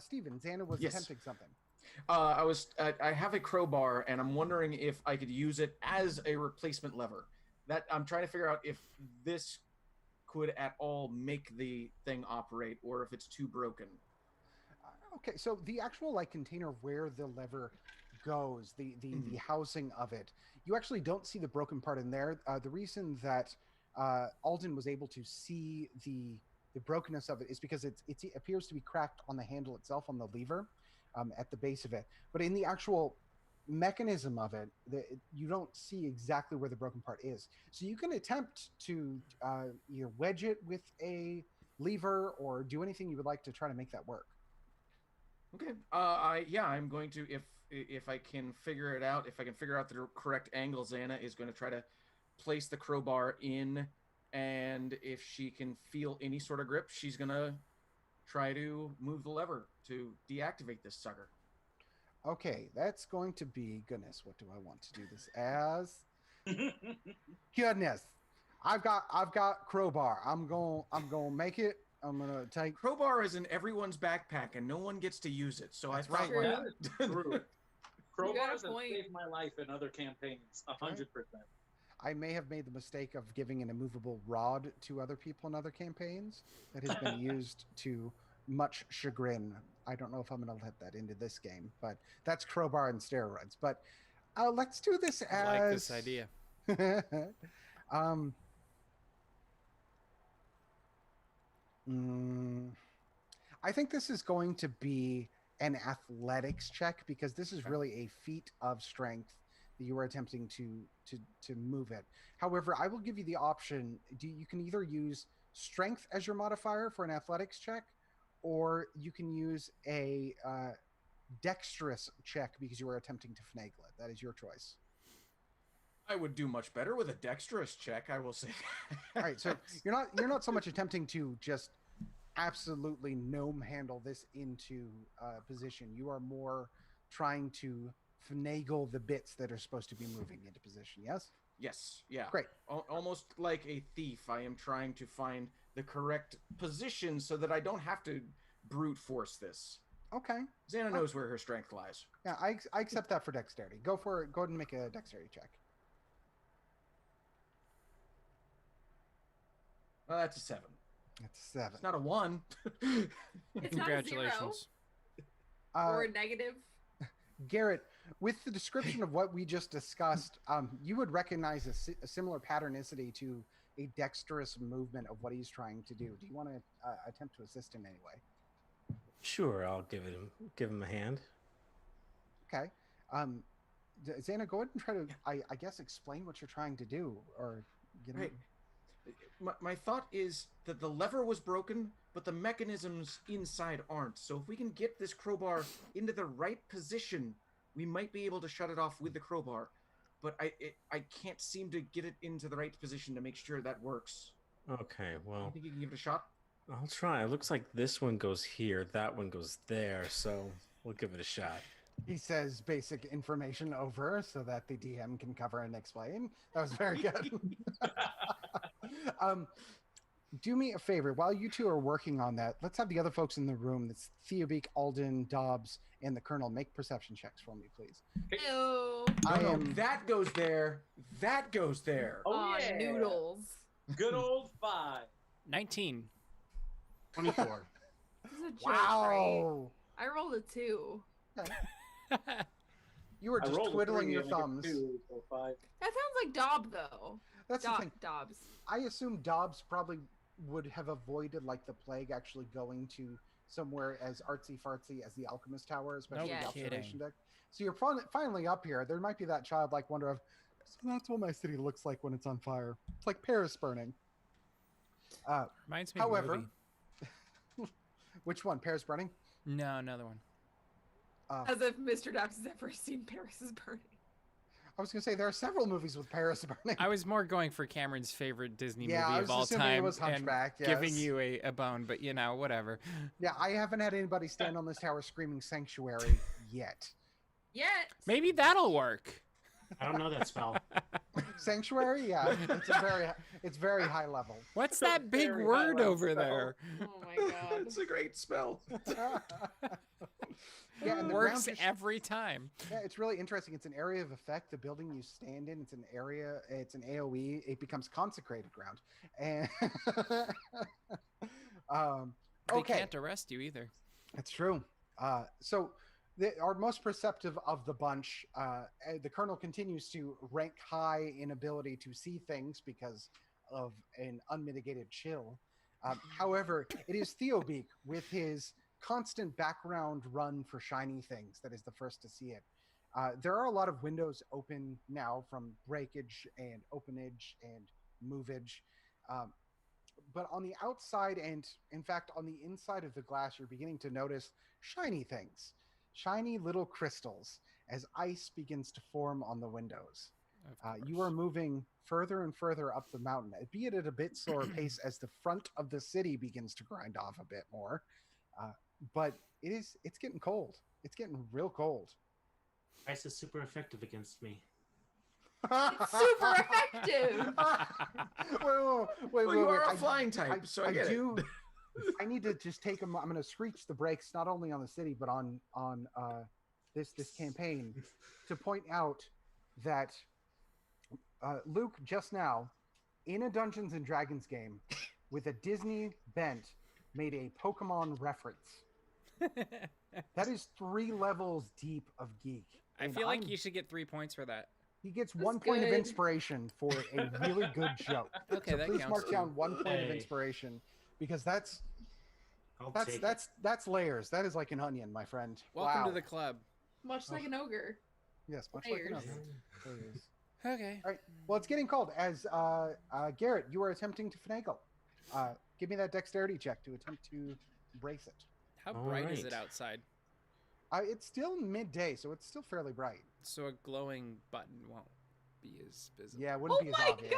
Steven, Xana was Yes. attempting something. I have a crowbar, and I'm wondering if I could use it as a replacement lever. That I'm trying to figure out if this could at all make the thing operate, or if it's too broken. Okay, so the actual container where the lever goes, the housing of it, you actually don't see the broken part in there. The reason that Alden was able to see the brokenness of it is because it appears to be cracked on the handle itself, on the lever, at the base of it. But in the actual mechanism of it, you don't see exactly where the broken part is. So you can attempt to either wedge it with a lever or do anything you would like to try to make that work. Okay. I'm going to if I can figure it out. If I can figure out the correct angle, Xana is going to try to place the crowbar in, and if she can feel any sort of grip, she's going to try to move the lever to deactivate this sucker. Okay, that's going to be goodness. What do I want to do this as? Goodness, I've got crowbar. I'm gonna make it. I'm gonna take. Crowbar is in everyone's backpack, and no one gets to use it. So That's I thought, right. why True. not? Crowbars have point. saved my life in other campaigns, 100%. I may have made the mistake of giving an immovable rod to other people in other campaigns that has been used to much chagrin. I don't know if I'm going to let that into this game, but that's crowbar and steroids. But let's do this I as. like this idea. I think this is going to be an athletics check because this is really a feat of strength that you are attempting to move it. However, I will give you the option. You can either use strength as your modifier for an athletics check, or you can use a dexterous check because you are attempting to finagle it. That is your choice. I would do much better with a dexterous check, I will say. All right, so you're not so much attempting to just absolutely gnome handle this into position. You are more trying to finagle the bits that are supposed to be moving into position. Yes. Yes, yeah. Great. Almost like a thief, I am trying to find the correct position so that I don't have to brute force this. Okay. Xana knows where her strength lies. Yeah, I accept that for dexterity. Go for it. Go ahead and make a dexterity check. Well, that's a 7. That's 7. It's not a 1. It's not a zero Congratulations. or a negative. Garrett, with the description of what we just discussed, you would recognize a similar patternicity to a dexterous movement of what he's trying to do. Do you want to attempt to assist him anyway? Sure, I'll give him a hand. Okay. Xana, go ahead and try to, I guess, explain what you're trying to do, or get him. Right. My thought is that the lever was broken, but the mechanisms inside aren't. So if we can get this crowbar into the right position, we might be able to shut it off with the crowbar. But I can't seem to get it into the right position to make sure that works. Okay, well, I think you can give it a shot. I'll try. It looks like this one goes here, that one goes there, so we'll give it a shot. He says basic information over so that the DM can cover and explain. That was very good. Do me a favor. While you two are working on that, let's have the other folks in the room. That's Theobeak, Alden, Dobbs, and the Colonel make perception checks for me, please. Ew. That goes there. That goes there. Oh, yeah. Noodles. Good old 5. 19. 24. This is a joke, Wow. right? I rolled a 2. You were I just rolled a twiddling 3 your and I get thumbs. 2, so 5. That sounds like Dob though. That's the thing. Dobbs. I assume Dobbs probably would have avoided like the plague actually going to somewhere as artsy fartsy as the Alchemist Tower, especially No the kidding. observation deck. So you're finally up here. There might be that childlike wonder of, so that's what my city looks like when it's on fire. It's like Paris burning. Reminds me of a However, movie. which one? Paris burning? No, another one. As if Mr. Daps has ever seen Paris is Burning. I was going to say there are several movies with Paris burning. I was more going for Cameron's favorite Disney Yeah, I movie was of all assuming it time was and Hunchback, giving yes. you a bone, but whatever. Yeah, I haven't had anybody stand on this tower screaming sanctuary yet. Yet. Maybe that'll work. I don't know that spell. Sanctuary? Yeah, it's very high level. What's that big Very word high over level there? Oh my god. It's a great spell. Yeah, and the Works ground just- every time. Yeah, it's really interesting. It's an area of effect. The building you stand in, it's an AoE. It becomes consecrated ground. And They okay, can't arrest you either. that's true. So our most perceptive of the bunch, the Colonel continues to rank high in ability to see things because of an unmitigated chill. However, it is Theobeak with his constant background run for shiny things that is the first to see it. There are a lot of windows open now from breakage and openage and movage. But on the outside and, in fact, on the inside of the glass, you're beginning to notice shiny things. Shiny little crystals as ice begins to form on the windows. You are moving further and further up the mountain, be it at a bit slower pace as the front of the city begins to grind off a bit more. But it's getting cold. It's getting real cold. Ice is super effective against me. It's super effective. Wait, Well, you are a flying type, so I get do. it. I need to just take them. I'm going to screech the brakes not only on the city but on this campaign to point out that Luke just now in a Dungeons and Dragons game with a Disney bent made a Pokemon reference. That is 3 levels deep of geek. I And feel like you should get 3 points for that. He gets That's 1 point of good. inspiration for a really good joke. Okay, So that please counts. mark down 1 point of Hey. inspiration because that's I'll take that's layers. That is like an onion, my friend. Welcome Wow. to the club. Much like an ogre. Yes, much like an Layers. onion. Layers. Okay. All right. Well, it's getting cold. As Garrett, you are attempting to finagle. Give me that dexterity check to attempt to brace it. How All bright is it right. outside? It's still midday, so it's still fairly bright. So a glowing button won't be as visible. Yeah, it wouldn't Oh be as my obvious.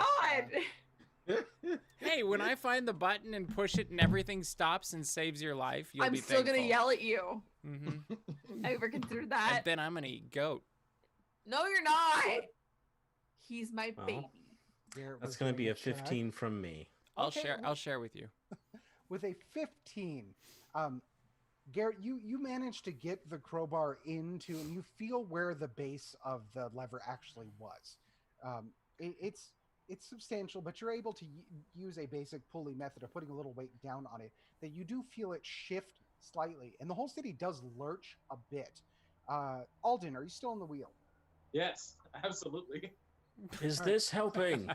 god! Hey, when I find the button and push it and everything stops and saves your life, you'll I'm be still gonna thankful. yell at you. Mm-hmm. Ever considered that? And then I'm gonna eat goat. No, you're not. He's my Well, baby. Garrett That's was going to be doing a check. 15 from me. I'll Okay, share. well- I'll share with you. With a 15, Garrett, you managed to get the crowbar into, and you feel where the base of the lever actually was. It's substantial, but you're able to use a basic pulley method of putting a little weight down on it. That you do feel it shift slightly, and the whole city does lurch a bit. Alden, are you still on the wheel? Yes, absolutely. Is this helping?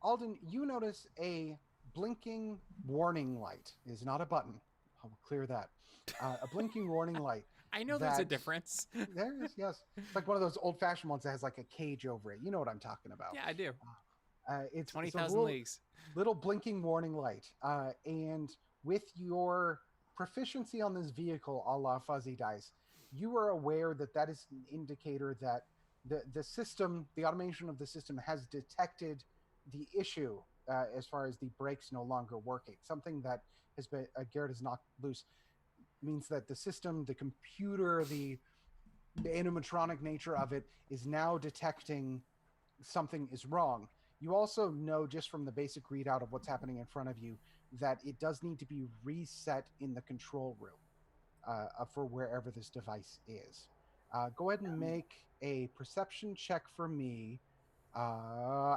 Alden, you notice a blinking warning light. It is not a button. I'll clear that. A blinking warning light. I know there's a difference. There is, yes. It's like one of those old-fashioned ones that has like a cage over it. You know what I'm talking about. Yeah, I do. It's 20,000 leagues. Little blinking warning light. And with your proficiency on this vehicle, a la Fuzzy Dice, you are aware that that is an indicator that the system, the automation of the system has detected the issue as far as the brakes no longer working. Something that has been, Garrett has knocked loose, means that the system, the computer, the animatronic nature of it is now detecting something is wrong. You also know just from the basic readout of what's happening in front of you that it does need to be reset in the control room for wherever this device is. Go ahead and make a perception check for me.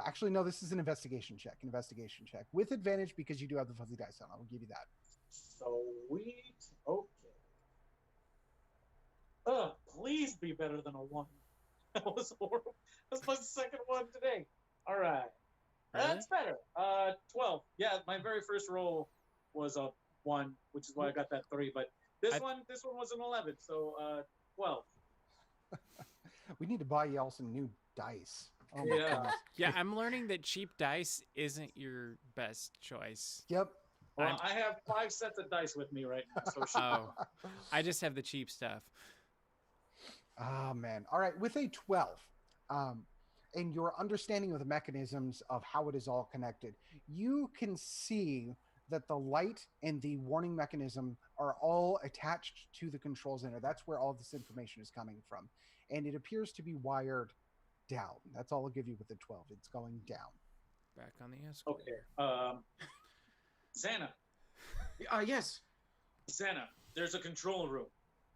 Actually, no, this is an investigation check. Investigation check with advantage because you do have the fuzzy dice on. I will give you that. Sweet. Okay. Please be better than a 1. That was horrible. That's my second one today. All right. Really? That's better. 12. Yeah, my very first roll was a 1, which is why I got that 3. But this one was an 11. So 12. We need to buy y'all some new dice. Oh my Yeah. goodness. Yeah, I'm learning that cheap dice isn't your best choice. Yep. Well, I have 5 sets of dice with me right now. So Oh, I just have the cheap stuff. Oh man. All right. With a 12, and your understanding of the mechanisms of how it is all connected, you can see that the light and the warning mechanism are all attached to the control center. That's where all this information is coming from. And it appears to be wired down. That's all I'll give you with the 12. It's going down. Back on the escalator. okay. Xana. Yes. Xana, there's a control room.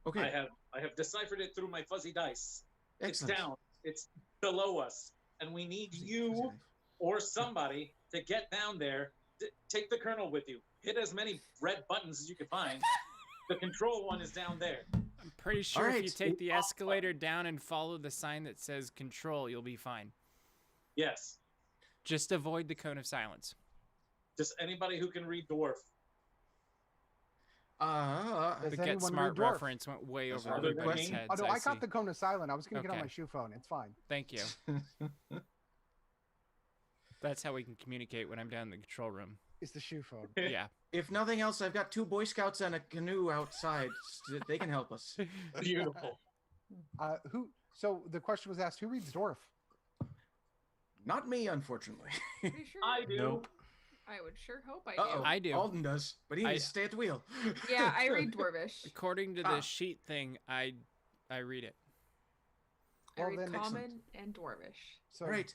Okay. I have deciphered it through my fuzzy dice. Excellent. It's down. It's below us, and we need you or somebody to get down there. Take the colonel with you. Hit as many red buttons as you can find. The control one is down there. I'm pretty sure if you Alright. take the escalator down and follow the sign that says control, you'll be fine. Yes. Just avoid the cone of silence. Just anybody who can read dwarf. Does The Get anyone Smart read dwarf? reference went way That's over a good everybody's question. heads. Oh no, I see. caught the cone of silent. I was going to get on Okay. my shoe phone. It's fine. Thank you. That's how we can communicate when I'm down in the control room. It's the shoe phone. Yeah. If nothing else, I've got 2 Boy Scouts and a canoe outside. They can help us. Beautiful. Who? So the question was asked: who reads dwarf? Not me, unfortunately. Pretty sure. I do. Nope. I would sure hope I do. Uh-oh. I do. Alden does, but he needs to stay at the wheel. Yeah, I read Dwarvish. According to the Ah. sheet thing, I read it. I Well, read then- Common and Dwarvish. So Right.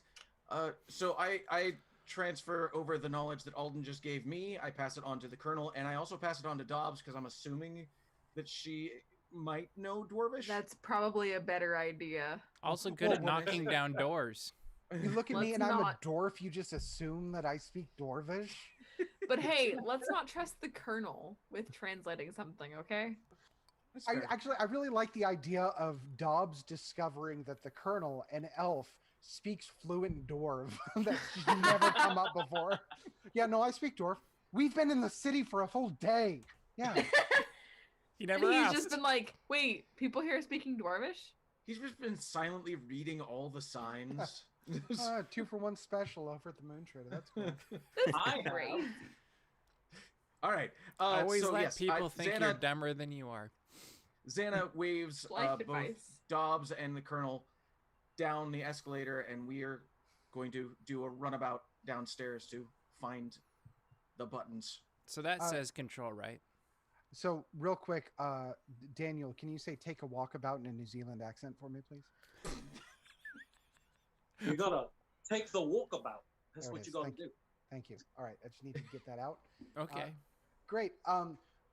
So I transfer over the knowledge that Alden just gave me. I pass it on to the Colonel, and I also pass it on to Dobbs because I'm assuming that she might know Dwarvish. That's probably a better idea. Also good Well, at well, knocking down doors. you look at me Let's and I'm a not. dwarf. You just assume that I speak dwarvish. But hey, let's not trust the Colonel with translating something, okay? That's I fair. really like the idea of Dobbs discovering that the Colonel, an elf, speaks fluent dwarf. That's never come up before. Yeah, no, I speak dwarf. We've been in the city for a full day. Yeah. He And never he's asked. just been like, wait, people here are speaking Dwarvish? He's just been silently reading all the signs. 2-for-1 special over at the Moon Trader. That's cool. That's I have. great. All right. Always so let yes, people think Xana, you're dumber than you are. Xana waves Life both advice. Dobbs and the Colonel down the escalator, and we are going to do a runabout downstairs to find the buttons. So that Uh, says control, right? So, real quick, Daniel, can you say take a walkabout in a New Zealand accent for me, please? You gotta take the walkabout. That's There it what is. you gotta Thank do. Thank you. All right, I just need to get that out. Okay. Great.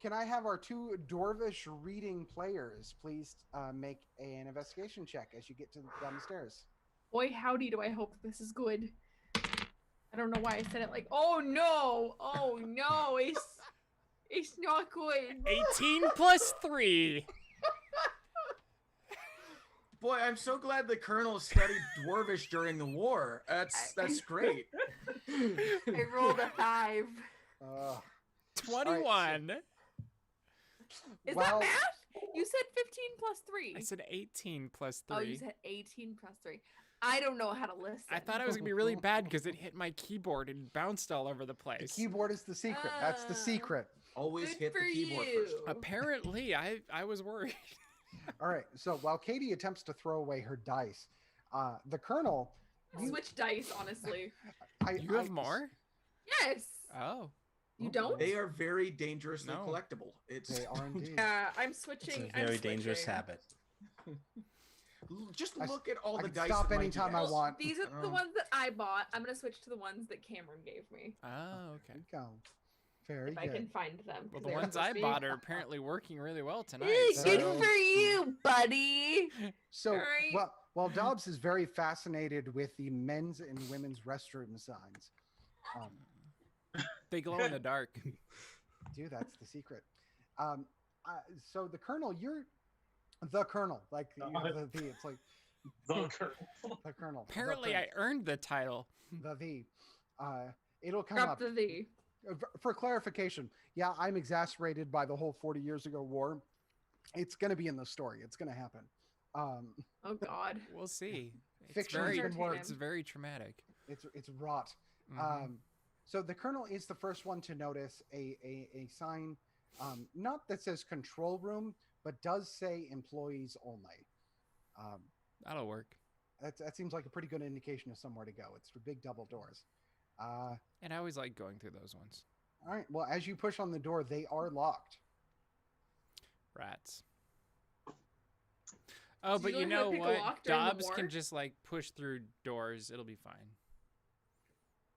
can I have our two dwarvish reading players please make an investigation check as you get down the stairs? Boy, howdy, do I hope this is good. I don't know why I said it like, oh no, it's not good. 18 plus 3. Boy, I'm so glad the Colonel studied Dwarvish during the war. That's great. I rolled a 5. 21. Right, Is that math? You said 15 plus 3. I said 18 plus 3. Oh, you said 18 plus 3. I don't know how to listen. I thought I was going to be really bad because it hit my keyboard and bounced all over the place. The keyboard is the secret. That's the secret. Always Good hit the for keyboard you. first. Apparently, I was worried. All right. So while Katie attempts to throw away her dice, the Colonel. Switch dice, honestly. You have more? Yes. Oh. You don't? They are very dangerously No. collectible. They are indeed. I'm switching. It's a very dangerous habit. Just look at all I the can dice. stop that might anytime be I dice. want. These are the ones that I bought. I'm going to switch to the ones that Cameron gave me. Oh, okay. Go. Very If good. I can find them. Well, 'cause the they're ones I supposed to be- bought are apparently working really well tonight. Good so- for you, buddy. So, Alright. while Dobbs is very fascinated with the men's and women's restroom signs, They glow in the dark. dude, that's the secret. So the Colonel, you're the Colonel, like it's like The Colonel. the Colonel. the Apparently, Colonel, I earned the title. the. It'll come Drop up the V. For clarification. Yeah, I'm exasperated by the whole 40 years ago war. It's going to be in the story. It's going to happen. Oh, God. We'll see. It's Fiction very, has been worked. it's very traumatic. It's wrought. Mhm. So the Colonel is the first one to notice a sign, not that says control room, but does say employees only. That'll work. That seems like a pretty good indication of somewhere to go. It's for big double doors. And I always like going through those ones. All right. Well, as you push on the door, they are locked. Rats. Oh, So but you you learn how to know pick a what? lock during the Dobbs war? can just like push through doors. It'll be fine.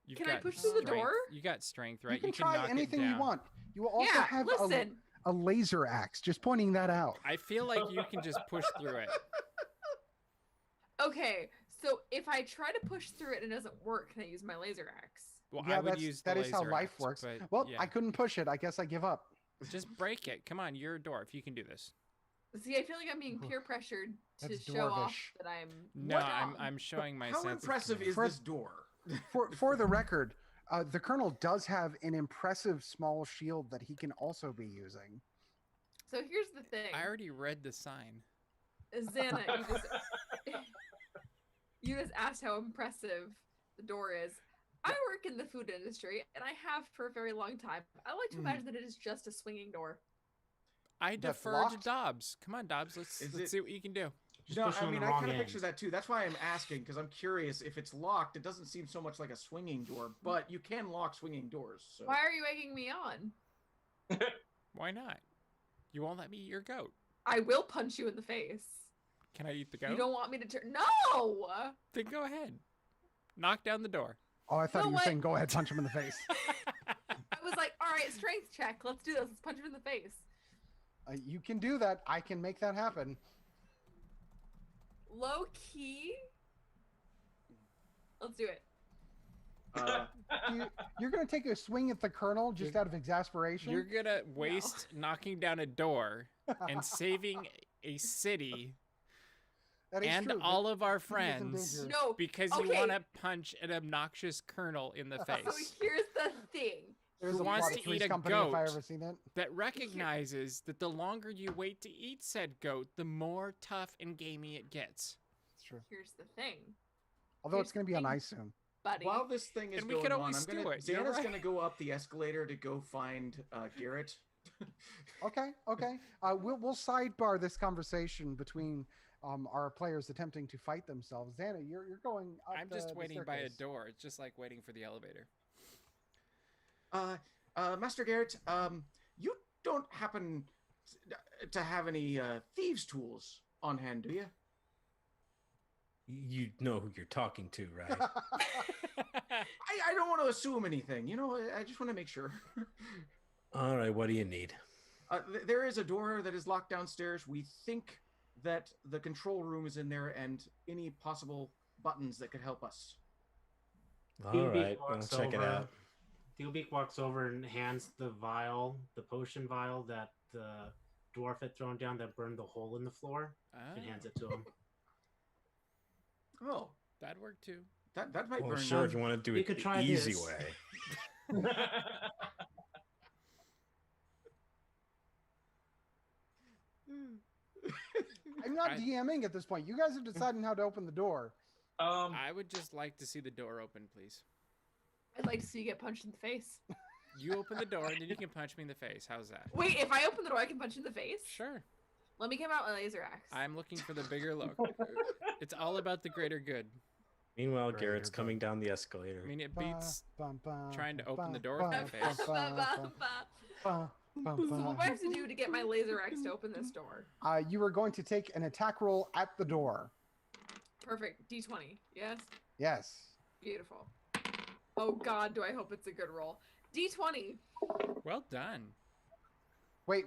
You've Can I got push through the strength. door? You got strength, right? You can try knock it anything you down. want. You will also Yeah, have listen. a laser axe. Just pointing that out. I feel like you can just push through it. Okay, so if I try to push through it and it doesn't work, can I use my laser axe? Well, Yeah, I would that's- use that the is how laser life axe, works. but Well, yeah. I couldn't push it. I guess I give up. Just break it. Come on, you're a dwarf. You can do this. See, I feel like I'm being peer pressured to That's show off dwarvish. that I'm. No, strong. I'm showing my How sense of impressive command. is For- this door? For the record, the Colonel does have an impressive small shield that he can also be using. So here's the thing. I already read the sign. Xana, you just asked how impressive the door is. I work in the food industry, and I have for a very long time. I like to imagine that it is just a swinging door. I That's defer to locked? Dobbs. Come on, Dobbs. Let's Is see what you can do. Just No, push it I on mean, the I wrong kind of end. picture that too. That's why I'm asking, because I'm curious. If it's locked, it doesn't seem so much like a swinging door, but you can lock swinging doors. So. Why are you egging me on? Why not? You won't let me eat your goat. I will punch you in the face. Can I eat the goat? You don't want me to turn? No! Then go ahead. Knock down the door. Oh, I thought know you were what? saying go ahead, punch him in the face. I was like, all right, strength check. Let's do this. Let's punch him in the face. You can do that. I can make that happen. Low key. Let's do it. You're going to take a swing at the Colonel just out of exasperation? You're gonna waste knocking down a door and saving a city That is and true. all of our in friends danger. No. because you Okay. want to punch an obnoxious colonel in the So face here's the thing. There's who a wants plot to twist eat a company if I goat? ever seen it. that recognizes that the longer you wait to eat said goat, the more tough and gamey it gets. It's true. Here's the thing, Although Here's it's going to the be on thing. ice soon. buddy. While this thing is And we going could on, always I'm gonna do it, you're Xana's right. gonna go up the escalator to go find Garrett. Okay. We'll sidebar this conversation between our players attempting to fight themselves. Xana, you're going up I'm just the waiting by a staircase. door. It's just like waiting for the elevator. Master Garrett, you don't happen to have any thieves' tools on hand, do you? You know who you're talking to, right? I don't want to assume anything. You know, I just want to make sure. All right, what do you need? There is a door that is locked downstairs. We think that the control room is in there and any possible buttons that could help us. All right, I'll check it out. Theelbeak walks over and hands the vial, the potion vial that the dwarf had thrown down that burned the hole in the floor, and hands it to him. Oh, that'd work too. That might Well, burn. sure, if you want to do it could the try easy this. way. I'm not DMing at this point. You guys are deciding how to open the door. I would just like to see the door open, please. I'd like to see you get punched in the face. You open the door, and then you can punch me in the face. How's that? Wait, if I open the door, I can punch you in the face? Sure. Let me come out my laser axe. I'm looking for the bigger look. It's all about the greater good. Meanwhile, Greater Garrett's good. coming down the escalator. I mean, it beats trying to open the door with my face. So what do I have to do to get my laser axe to open this door? You are going to take an attack roll at the door. Perfect. D20. Yes? Yes. Beautiful. Oh god, do I hope it's a good roll. D20. Well done. Wait,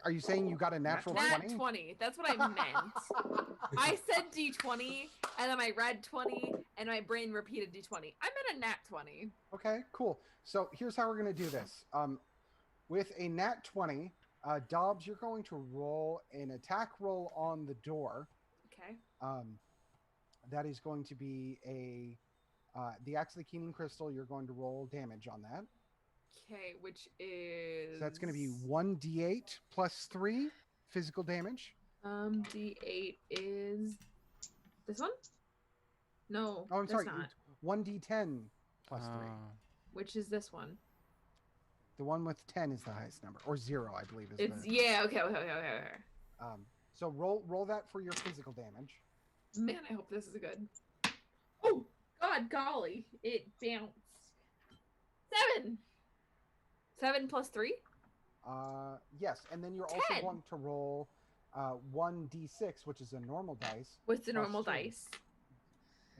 are you saying you got a natural Nat 20? 20. That's what I meant. I said D20, and then I read 20, and my brain repeated D20. I meant a nat 20. Okay, cool. So here's how we're going to do this. With a nat 20, Dobbs, you're going to roll an attack roll on the door. Okay. That is going to be the Axe of the Keening Crystal. You're going to roll damage on that. Okay, which is... So that's going to be 1d8 plus 3 physical damage. D8 is... This one? No, Oh, I'm that's sorry. not. 1d10 plus 3. Which is this one? The one with 10 is the highest number. Or 0, I believe. It's... Yeah, okay. So roll that for your physical damage. Man, I hope this is good. Oh, God, golly. It bounced. 7! 7 plus 3? Yes, and then you're 10. also going to roll 1d6, which is a normal dice. What's the plus normal 3. dice?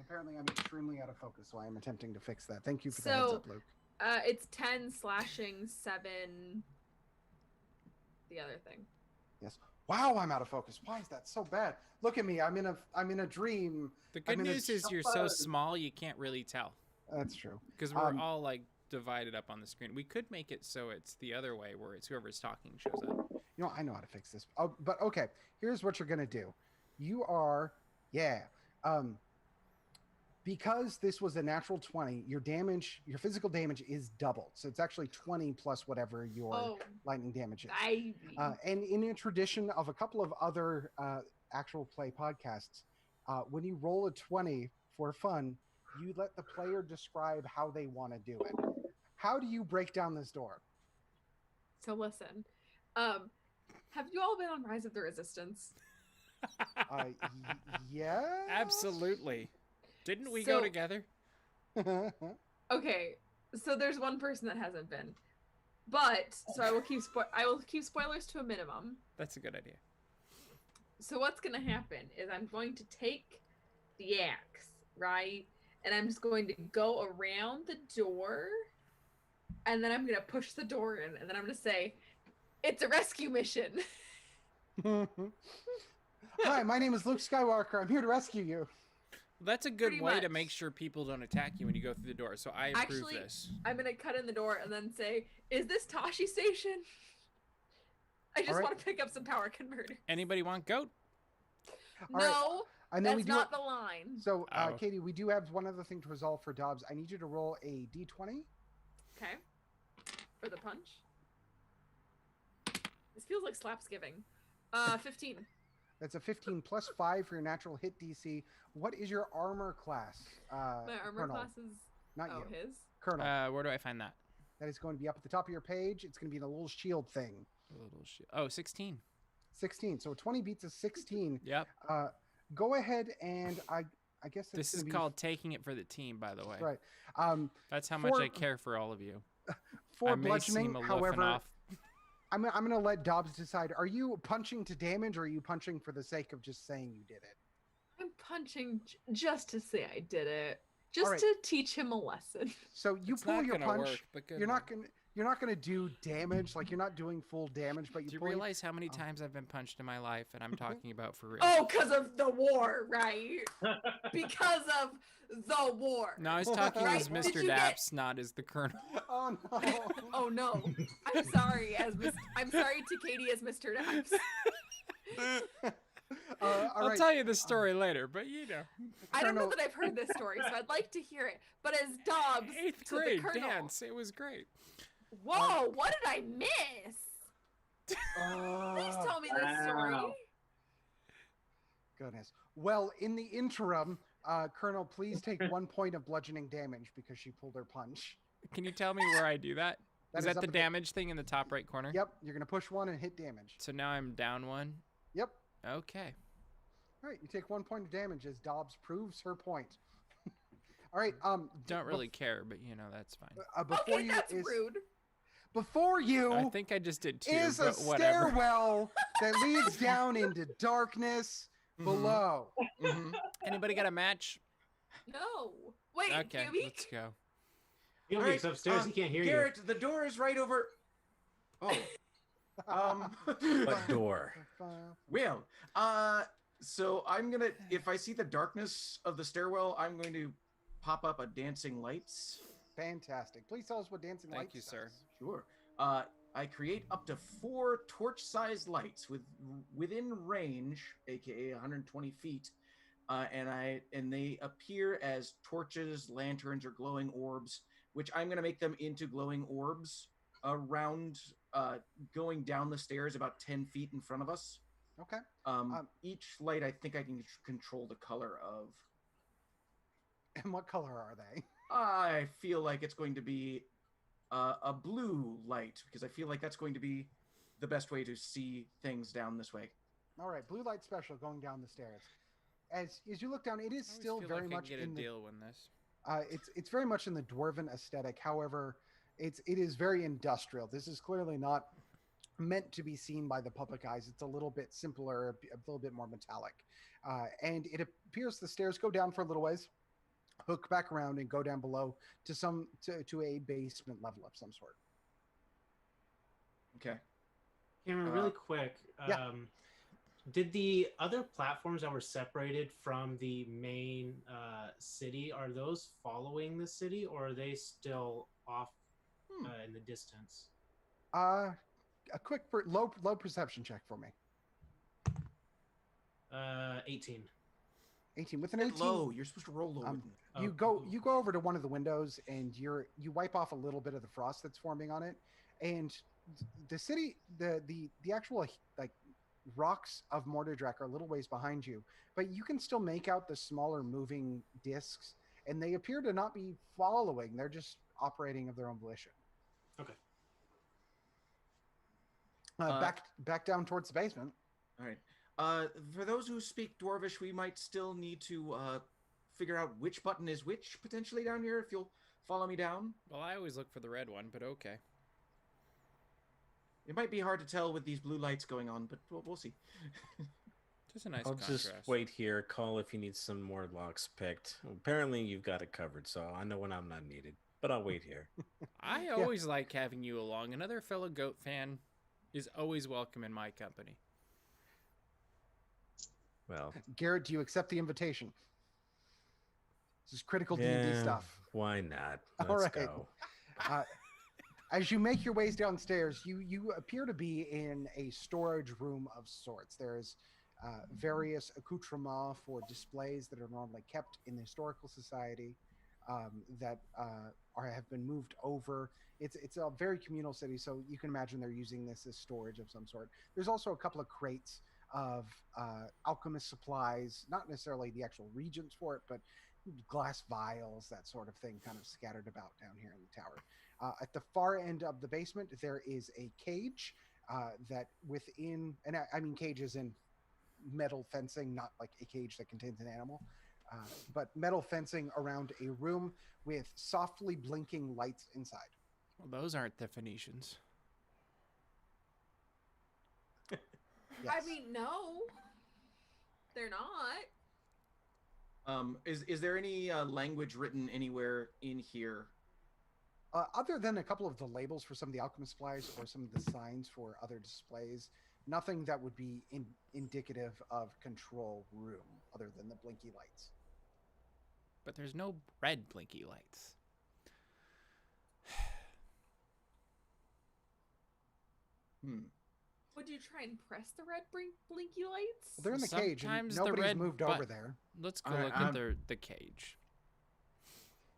Apparently, I'm extremely out of focus, so I am attempting to fix that. Thank you for the heads up, Luke. It's 10 slashing, 7... The other thing. Yes. Wow, I'm out of focus. Why is that so bad? Look at me. I'm in a dream. The good news is you're so small you can't really tell. That's true. Because we're all like divided up on the screen. We could make it so it's the other way, where it's whoever's talking shows up. You know, I know how to fix this. Oh, but okay. Here's what you're gonna do. You are, because this was a natural 20, your physical damage is doubled. So it's actually 20 plus whatever your lightning damage is. And in a tradition of a couple of other actual play podcasts, when you roll a 20 for fun, you let the player describe how they want to do it. How do you break down this door? So listen, have you all been on Rise of the Resistance? Yeah. Absolutely. Didn't we go together? Okay, so there's one person that hasn't been, but so I will keep spoilers to a minimum. That's a good idea. So what's gonna happen is I'm going to take the axe, right, and I'm just going to go around the door, and then I'm gonna push the door in, and then I'm gonna say, "It's a rescue mission." Hi, my name is Luke Skywalker. I'm here to rescue you. That's a good Pretty way to much. make sure people don't attack you when you go through the door. So I approve this. I'm gonna cut in the door and then say, "Is this Tashi Station?" I just want to pick up some power converter. Anybody want goat? No, And then that's not the line. So, Katie, we do have one other thing to resolve for Dobbs. I need you to roll a d20. Okay. For the punch. This feels like Slapsgiving. 15. That's a 15 plus 5 for your natural hit DC. What is your armor class? My armor Colonel? class is... Not you. his? Colonel. Where do I find that? That is going to be up at the top of your page. It's going to be the little shield thing. Oh, 16. 16. So a 20 beats a 16. Yep. Go ahead and I guess this is called taking it for the team, by the way. Right. That's how much I care for all of you. For bludgeoning, however, off. I'm going to let Dobbs decide. Are you punching to damage, or are you punching for the sake of just saying you did it? I'm punching just to say I did it. Just to teach him a lesson. So you pull your punch. Work, but you're not going to... you're not going to do damage. Like, you're not doing full damage, but Do you realize how many times I've been punched in my life, and I'm talking about for real? Oh, because of the war, right? Because of the war. No, I was talking Right? as Mr. Did you Daps, not as the Colonel. Oh no. Oh no. I'm sorry I'm sorry to Katie as Mr. Daps. I'll tell you the story later, but you know. I don't know that I've heard this story, so I'd like to hear it. But as Dobbs, 8th to grade the Colonel. dance, it was great. Whoa, what did I miss? Please tell me this story. Wow. Goodness. Well, in the interim, Colonel, please take 1 point of bludgeoning damage because she pulled her punch. Can you tell me where I do that? Is that up the at damage thing in the top right corner? Yep, you're going to push 1 and hit damage. So now I'm down 1? Yep. Okay. All right, you take 1 point of damage as Dobbs proves her point. All right. Don't really care, but you know, that's fine. Before Okay, you that's is, rude. Before you I think I just did 2, is a but whatever. stairwell that leads down into darkness below. Anybody got a match? No. Wait, Okay, Cubic? let's go. Cubic upstairs. He can't hear Garrett, the door is right over. Oh. What door? Well, so I'm gonna, if I see the darkness of the stairwell, I'm going to pop up a dancing lights. Fantastic. Please tell us what dancing lights Thank you, sir. does. Sure. I create up to 4 torch-sized lights within range, aka 120 feet, and they appear as torches, lanterns, or glowing orbs, which I'm gonna make them into glowing orbs around, going down the stairs about 10 feet in front of us. Okay. Each light, I think I can control the color of. And what color are they? I feel like it's going to be a blue light because I feel like that's going to be the best way to see things down this way. All right, blue light special going down the stairs. As you look down, it is I still always feel very like I much can get in a the deal win this. it's very much in the dwarven aesthetic. However, it is very industrial. This is clearly not meant to be seen by the public eyes. It's a little bit simpler, a little bit more metallic, and it appears the stairs go down for a little ways, hook back around, and go down below to a basement level of some sort. Okay. Cameron, really quick. Yeah. Did the other platforms that were separated from the main city, are those following the city, or are they still off in the distance? A quick low perception check for me. 18. 18 with an 18. Low. You're supposed to roll low. You go over to one of the windows and you wipe off a little bit of the frost that's forming on it, and the city, the actual like rocks of Mordredrak are a little ways behind you, but you can still make out the smaller moving discs, and they appear to not be following. They're just operating of their own volition. Okay. Back down towards the basement. All right. For those who speak Dwarvish, we might still need to figure out which button is which potentially down here. If you'll follow me down. Well, I always look for the red one, but okay. It might be hard to tell with these blue lights going on, but we'll see. Just a nice I'll contrast. just wait here. Call if you need some more locks picked. Apparently, you've got it covered, so I know when I'm not needed. But I'll wait here. I always like having you along. Another fellow goat fan is always welcome in my company. Well, Garrett, do you accept the invitation? This is critical D&D stuff. Why not? All Let's right. go. As you make your ways downstairs, you appear to be in a storage room of sorts. There's various accoutrements for displays that are normally kept in the historical society that have been moved over. It's a very communal city, so you can imagine they're using this as storage of some sort. There's also a couple of crates of alchemist supplies, not necessarily the actual regents for it, but glass vials, that sort of thing, kind of scattered about down here in the tower. At the far end of the basement, there is a cage that within, and I mean cages in metal fencing, not like a cage that contains an animal, but metal fencing around a room with softly blinking lights inside. Well, those aren't the Phoenicians. Yes. I mean, no, they're not. Is there any language written anywhere in here Other than a couple of the labels for some of the alchemist supplies or some of the signs for other displays, nothing that would be indicative of control room other than the blinky lights. But there's no red blinky lights. Would you try and press the red blinky lights? Well, they're in the cage, and Sometimes the nobody's red moved over there. Let's go All right, look at the cage.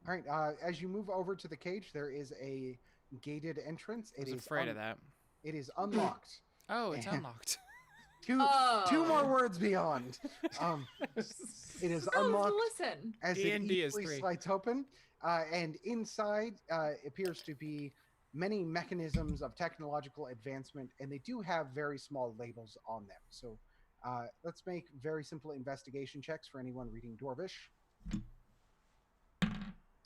All right. As you move over to the cage, there is a gated entrance. I was afraid of that. It is unlocked. Oh, it's unlocked. Two more words beyond. It is unlocked. Listen. As it D&D is easily 3. slides open, and inside appears to be many mechanisms of technological advancement, and they do have very small labels on them. So let's make very simple investigation checks for anyone reading Dwarvish.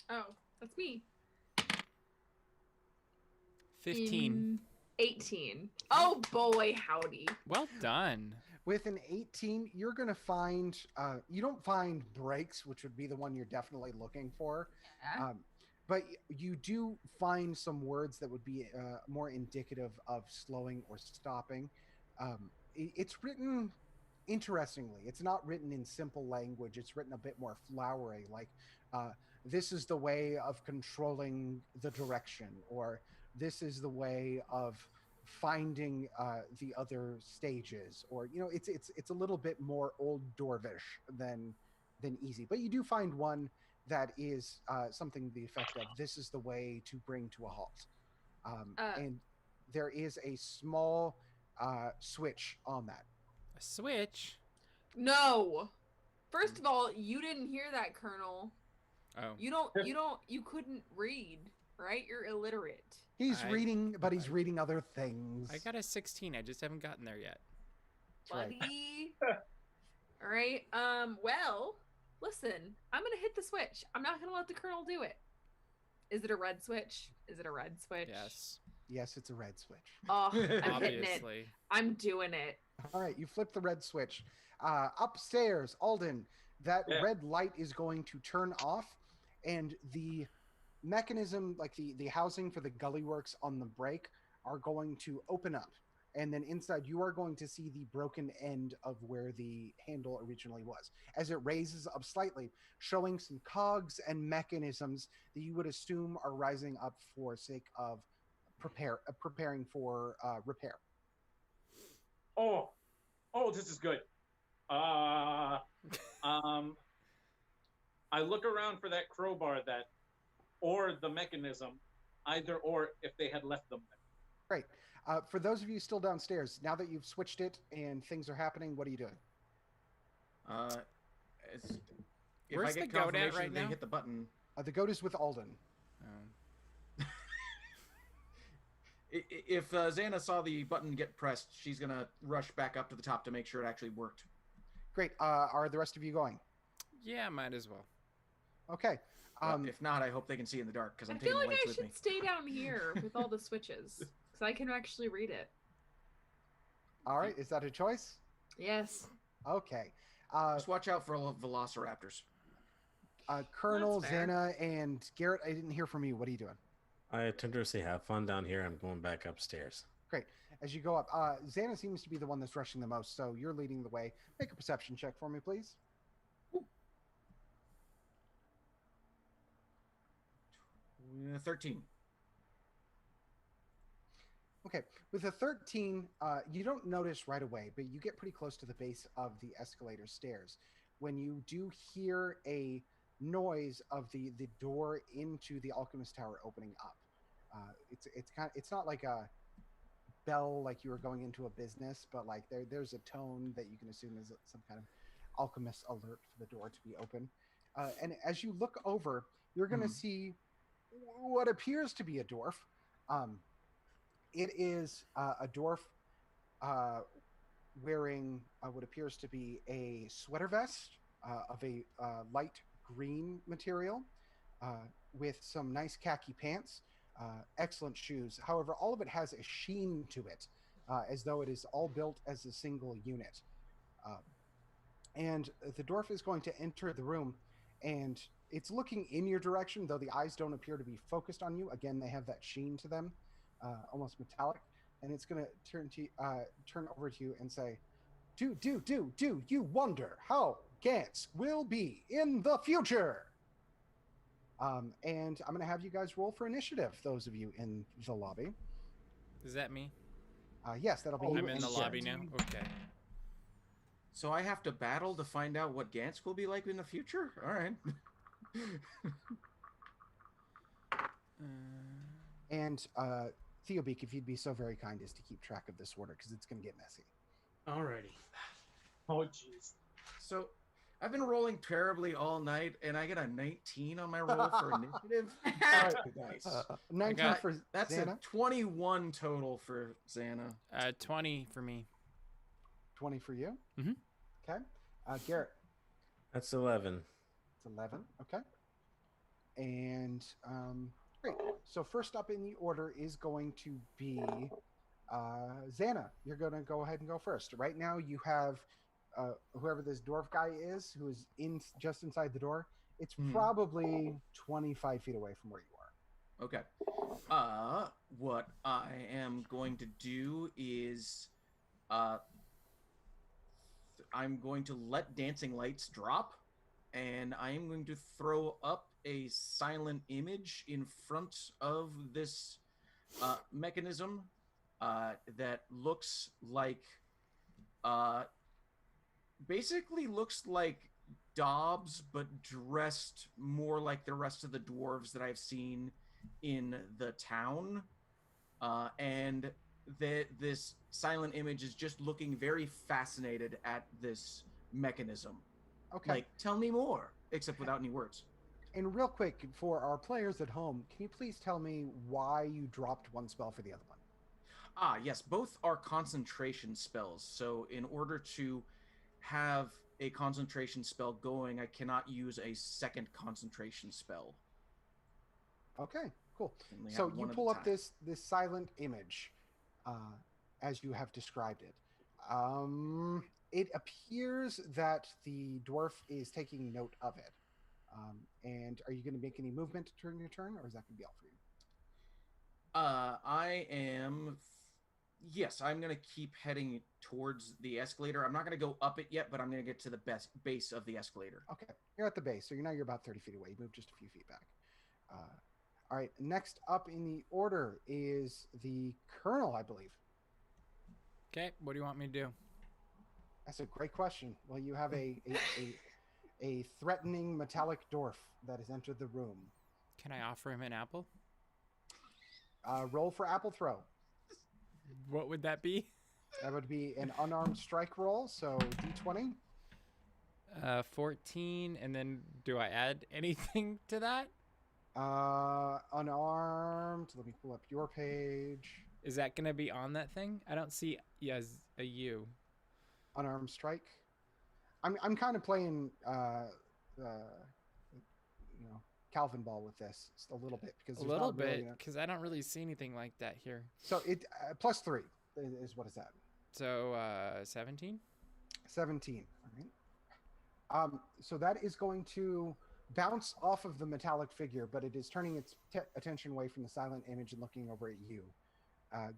Oh, that's me. 15. 18. Oh boy, howdy. Well done. With an 18, you're going to find, you don't find breaks, which would be the one you're definitely looking for. Yeah. But you do find some words that would be more indicative of slowing or stopping. It's written interestingly. It's not written in simple language. It's written a bit more flowery, like this is the way of controlling the direction, or this is the way of finding the other stages, or it's a little bit more old Dwarvish than easy. But you do find one that is something to the effect of this is the way to bring to a halt, and there is a small switch on that. A switch? No. First of all, you didn't hear that, Colonel. Oh. You couldn't read, right? You're illiterate. He's reading, but he's reading other things. I got a 16. I just haven't gotten there yet. Buddy. All right. Well, listen, I'm going to hit the switch. I'm not going to let the Colonel do it. Is it a red switch? Is it a red switch? Yes. Yes, it's a red switch. Oh, I'm hitting it. Obviously. I'm doing it. All right, you flip the red switch. Upstairs, Alden, that red light is going to turn off, and the mechanism, like the housing for the gully works on the break, are going to open up. And then inside, you are going to see the broken end of where the handle originally was, as it raises up slightly, showing some cogs and mechanisms that you would assume are rising up for sake of preparing for repair. Oh, this is good. I look around for that crowbar or the mechanism, either or, if they had left them there. Great. For those of you still downstairs, now that you've switched it and things are happening, what are you doing? If Where's I get the goat at confirmation right they now? hit the button. The goat is with Alden. If Xana saw the button get pressed, she's gonna rush back up to the top to make sure it actually worked. Great. Are the rest of you going? Yeah, might as well. Okay. If not, I hope they can see in the dark because I'm I taking feel the like lights I with should me. stay down here with all the switches, because I can actually read it. All right. Is that a choice? Yes. Okay. Just watch out for velociraptors. Colonel, That's fair. Xana, and Garrett, I didn't hear from you. What are you doing? I tend to say have fun down here. I'm going back upstairs. Great. As you go up, Xana seems to be the one that's rushing the most, so you're leading the way. Make a perception check for me, please. 13. Okay, with a 13, you don't notice right away, but you get pretty close to the base of the escalator stairs when you do hear a noise of the door into the alchemist tower opening up. It's not like a bell like you were going into a business, but like there's a tone that you can assume is some kind of alchemist alert for the door to be open. And as you look over, you're going to see what appears to be a dwarf. It is a dwarf wearing what appears to be a sweater vest of a light green material with some nice khaki pants, excellent shoes. However, all of it has a sheen to it, as though it is all built as a single unit. And the dwarf is going to enter the room, and it's looking in your direction, though the eyes don't appear to be focused on you. Again, they have that sheen to them, almost metallic, and it's going to turn over to you and say, Do you wonder how Gantz will be in the future? And I'm going to have you guys roll for initiative, those of you in the lobby. Is that me? Yes, that'll be you. I'm in the lobby now. Okay. So I have to battle to find out what Gantz will be like in the future? All right. And Theobeak, if you'd be so very kind as to keep track of this order, because it's going to get messy. Alrighty. Oh, jeez. So I've been rolling terribly all night, and I get a 19 on my roll for initiative. Nice. 19 for That's Xana. a 21 total for Xana. 20 for me. 20 for you. Mhm. Okay. Garrett. That's 11. It's 11. Okay. And great. So first up in the order is going to be Xana. You're going to go ahead and go first. Right now you have whoever this dwarf guy is, who is just inside the door. It's probably 25 feet away from where you are. Okay. What I am going to do is I'm going to let dancing lights drop, and I am going to throw up a silent image in front of this mechanism that looks like basically looks like Dobbs, but dressed more like the rest of the dwarves that I've seen in the town. And this silent image is just looking very fascinated at this mechanism. Okay. Like, tell me more, except without any words. And real quick, for our players at home, can you please tell me why you dropped one spell for the other one? Yes, both are concentration spells. So in order to have a concentration spell going, I cannot use a second concentration spell. Okay, cool. Only So have you one at pull a up time. this silent image as you have described it. It appears that the dwarf is taking note of it. And are you going to make any movement during your turn, or is that going to be all for you? I am. Yes, I'm going to keep heading towards the escalator. I'm not going to go up it yet, but I'm going to get to the base of the escalator. Okay, you're at the base, so you're about 30 feet away. You moved just a few feet back. All right, next up in the order is the Colonel, I believe. Okay, what do you want me to do? That's a great question. Well, you have a threatening metallic dwarf that has entered the room. Can I offer him an apple? Roll for apple throw. What would that be? That would be an unarmed strike roll, so D20. 14, and then do I add anything to that? Unarmed. Let me pull up your page. Is that going to be on that thing? I don't see a U. Unarmed strike. I'm kind of playing Calvin ball with this just a little bit because A little bit, because I don't really see anything like that here. So it +3 is what is that? So 17. 17. All right. So that is going to bounce off of the metallic figure, but it is turning its attention away from the silent image and looking over at you.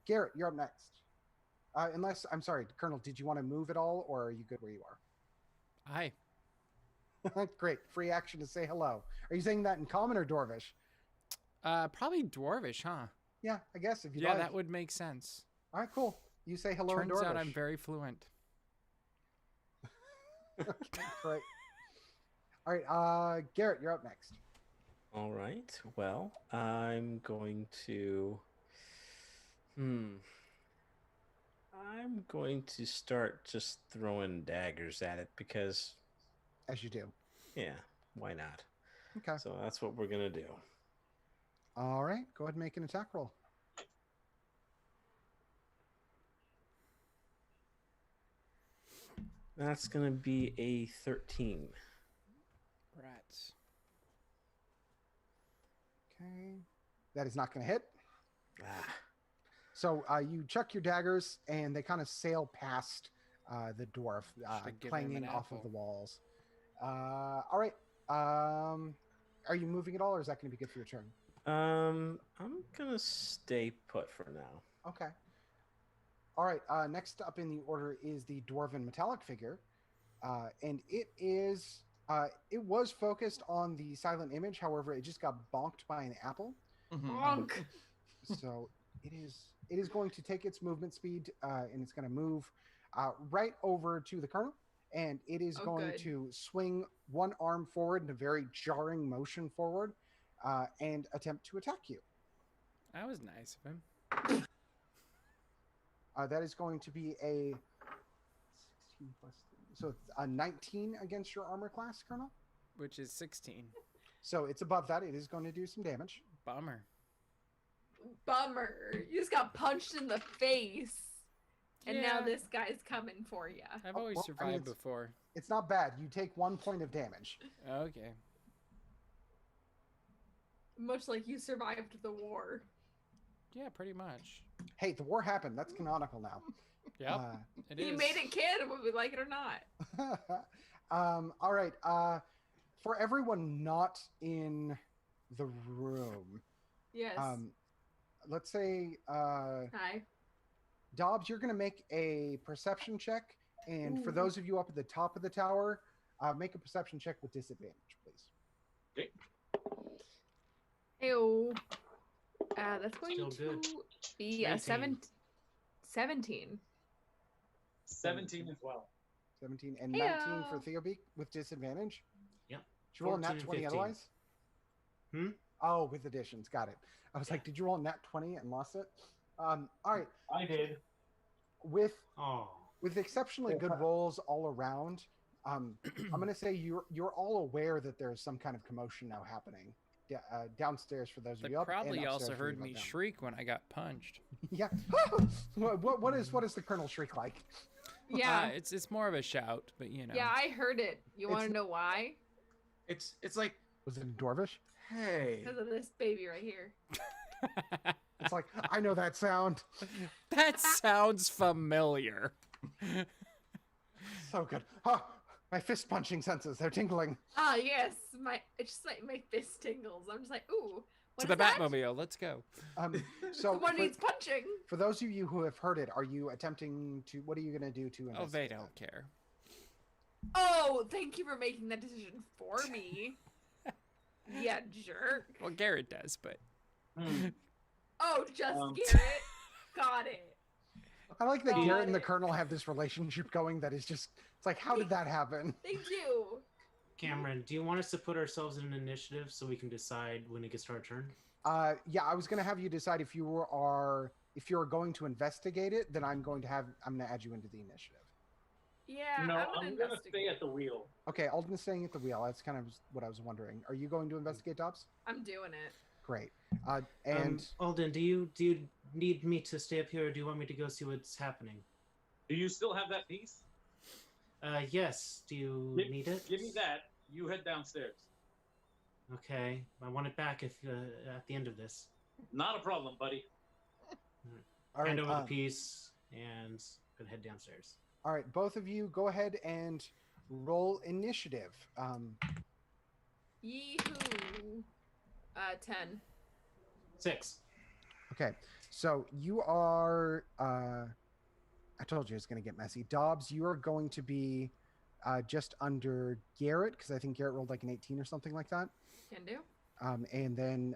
Garrett, you're up next. Unless, I'm sorry, Colonel, did you want to move at all, or are you good where you are? Hi. Great. Free action to say hello. Are you saying that in common or Dwarvish? Probably Dwarvish, huh? Yeah, I guess if you Yeah, like. that would make sense. All right, cool. You say hello in Dwarvish. Turns out I'm very fluent. Okay, great. All right, Garrett, you're up next. All right. Well, I'm going to. I'm going to start just throwing daggers at it because. As you do. Yeah, why not? Okay. So that's what we're gonna do. All right, go ahead and make an attack roll. That's gonna be a 13. Rats. Okay. That is not going to hit. Ah. So you chuck your daggers, and they kind of sail past the dwarf, Should've given him clanging an off of apple. the walls. All right, Are you moving at all, or is that going to be good for your turn? I'm gonna stay put for now. Okay. All right. Next up in the order is the dwarven metallic figure, and it is. It was focused on the silent image. However, it just got bonked by an apple. Bonk. So it is going to take its movement speed, and it's going to move right over to the colonel, and it is going to swing one arm forward in a very jarring motion forward, and attempt to attack you. That was nice of him. That is going to be a 16 plus 3. So it's a 19 against your armor class, Colonel. Which is 16. So it's above that. It is going to do some damage. Bummer. Bummer. You just got punched in the face. And now Yeah. this guy's coming for you. I've always well, I survived mean, before. It's not bad. You take 1 point of damage. Okay. Much like you survived the war. Yeah, pretty much. Hey, the war happened. That's canonical now. Yep. It He is. made it canon, whether we like it or not. All right. For everyone not in the room, Yes. let's say Hi. Dobbs, you're going to make a perception check, and for Ooh. those of you up at the top of the tower, make a perception check with disadvantage, please. Ew. That's going Still to good. be a 19. 17. 17 as well. 17 and Heyo. 19 for Theobeak with disadvantage. Yep. Did you roll a 14 nat and 20 15. otherwise? Hmm? Oh, with additions. Got it. I was Yeah. like, did you roll a nat 20 and lost it? All right. I did. With Oh. exceptionally good rolls all around, I'm going to say you're all aware that there's some kind of commotion now happening downstairs for those of They you up. probably and also upstairs for heard you me up down. shriek when I got punched. Yeah. what is the Colonel shriek like? Yeah. It's more of a shout, but you know. Yeah, I heard it. You want It's- to know why? It's like, Was it in Dwarvish? hey, Because of this baby right here. It's like, I know that sound. That sounds familiar. So good. Oh, my fist punching senses, they're tingling. Ah, yes. It's just like my fist tingles. I'm just like, ooh. What To the is that? Batmobile, let's go. So The one for, needs punching. for those of you who have heard it, are you attempting to, what are you going to do to Oh, investigate they don't that? care. Oh, thank you for making that decision for me. Yeah, jerk. Well, Garrett does, but Oh, just Um, Garrett. Got it. I like that Got Garrett and the it. Colonel have this relationship going that is just, it's like, how did that happen? They do. Cameron, do you want us to put ourselves in an initiative so we can decide when it gets to our turn? Yeah, I was going to have you decide if you are going to investigate it, then I'm going to add you into the initiative. Yeah, No, I'm I'm gonna going to investigate. stay at the wheel. Okay, Alden's staying at the wheel. That's kind of what I was wondering. Are you going to investigate, Dobbs? I'm doing it. Great. And Alden, do you need me to stay up here, or do you want me to go see what's happening? Do you still have that piece? Yes. Do you Give- need it? Give me that. You head downstairs. Okay, I want it back if at the end of this. Not a problem, buddy. all Hand right, over the piece and gonna head downstairs. all right, both of you go ahead and roll initiative. Yee-hoo. 10. 6. Okay, so you are. I told you it's going to get messy. Dobbs, you are going to be just under Garrett because I think Garrett rolled like an 18 or something like that. Can do. And then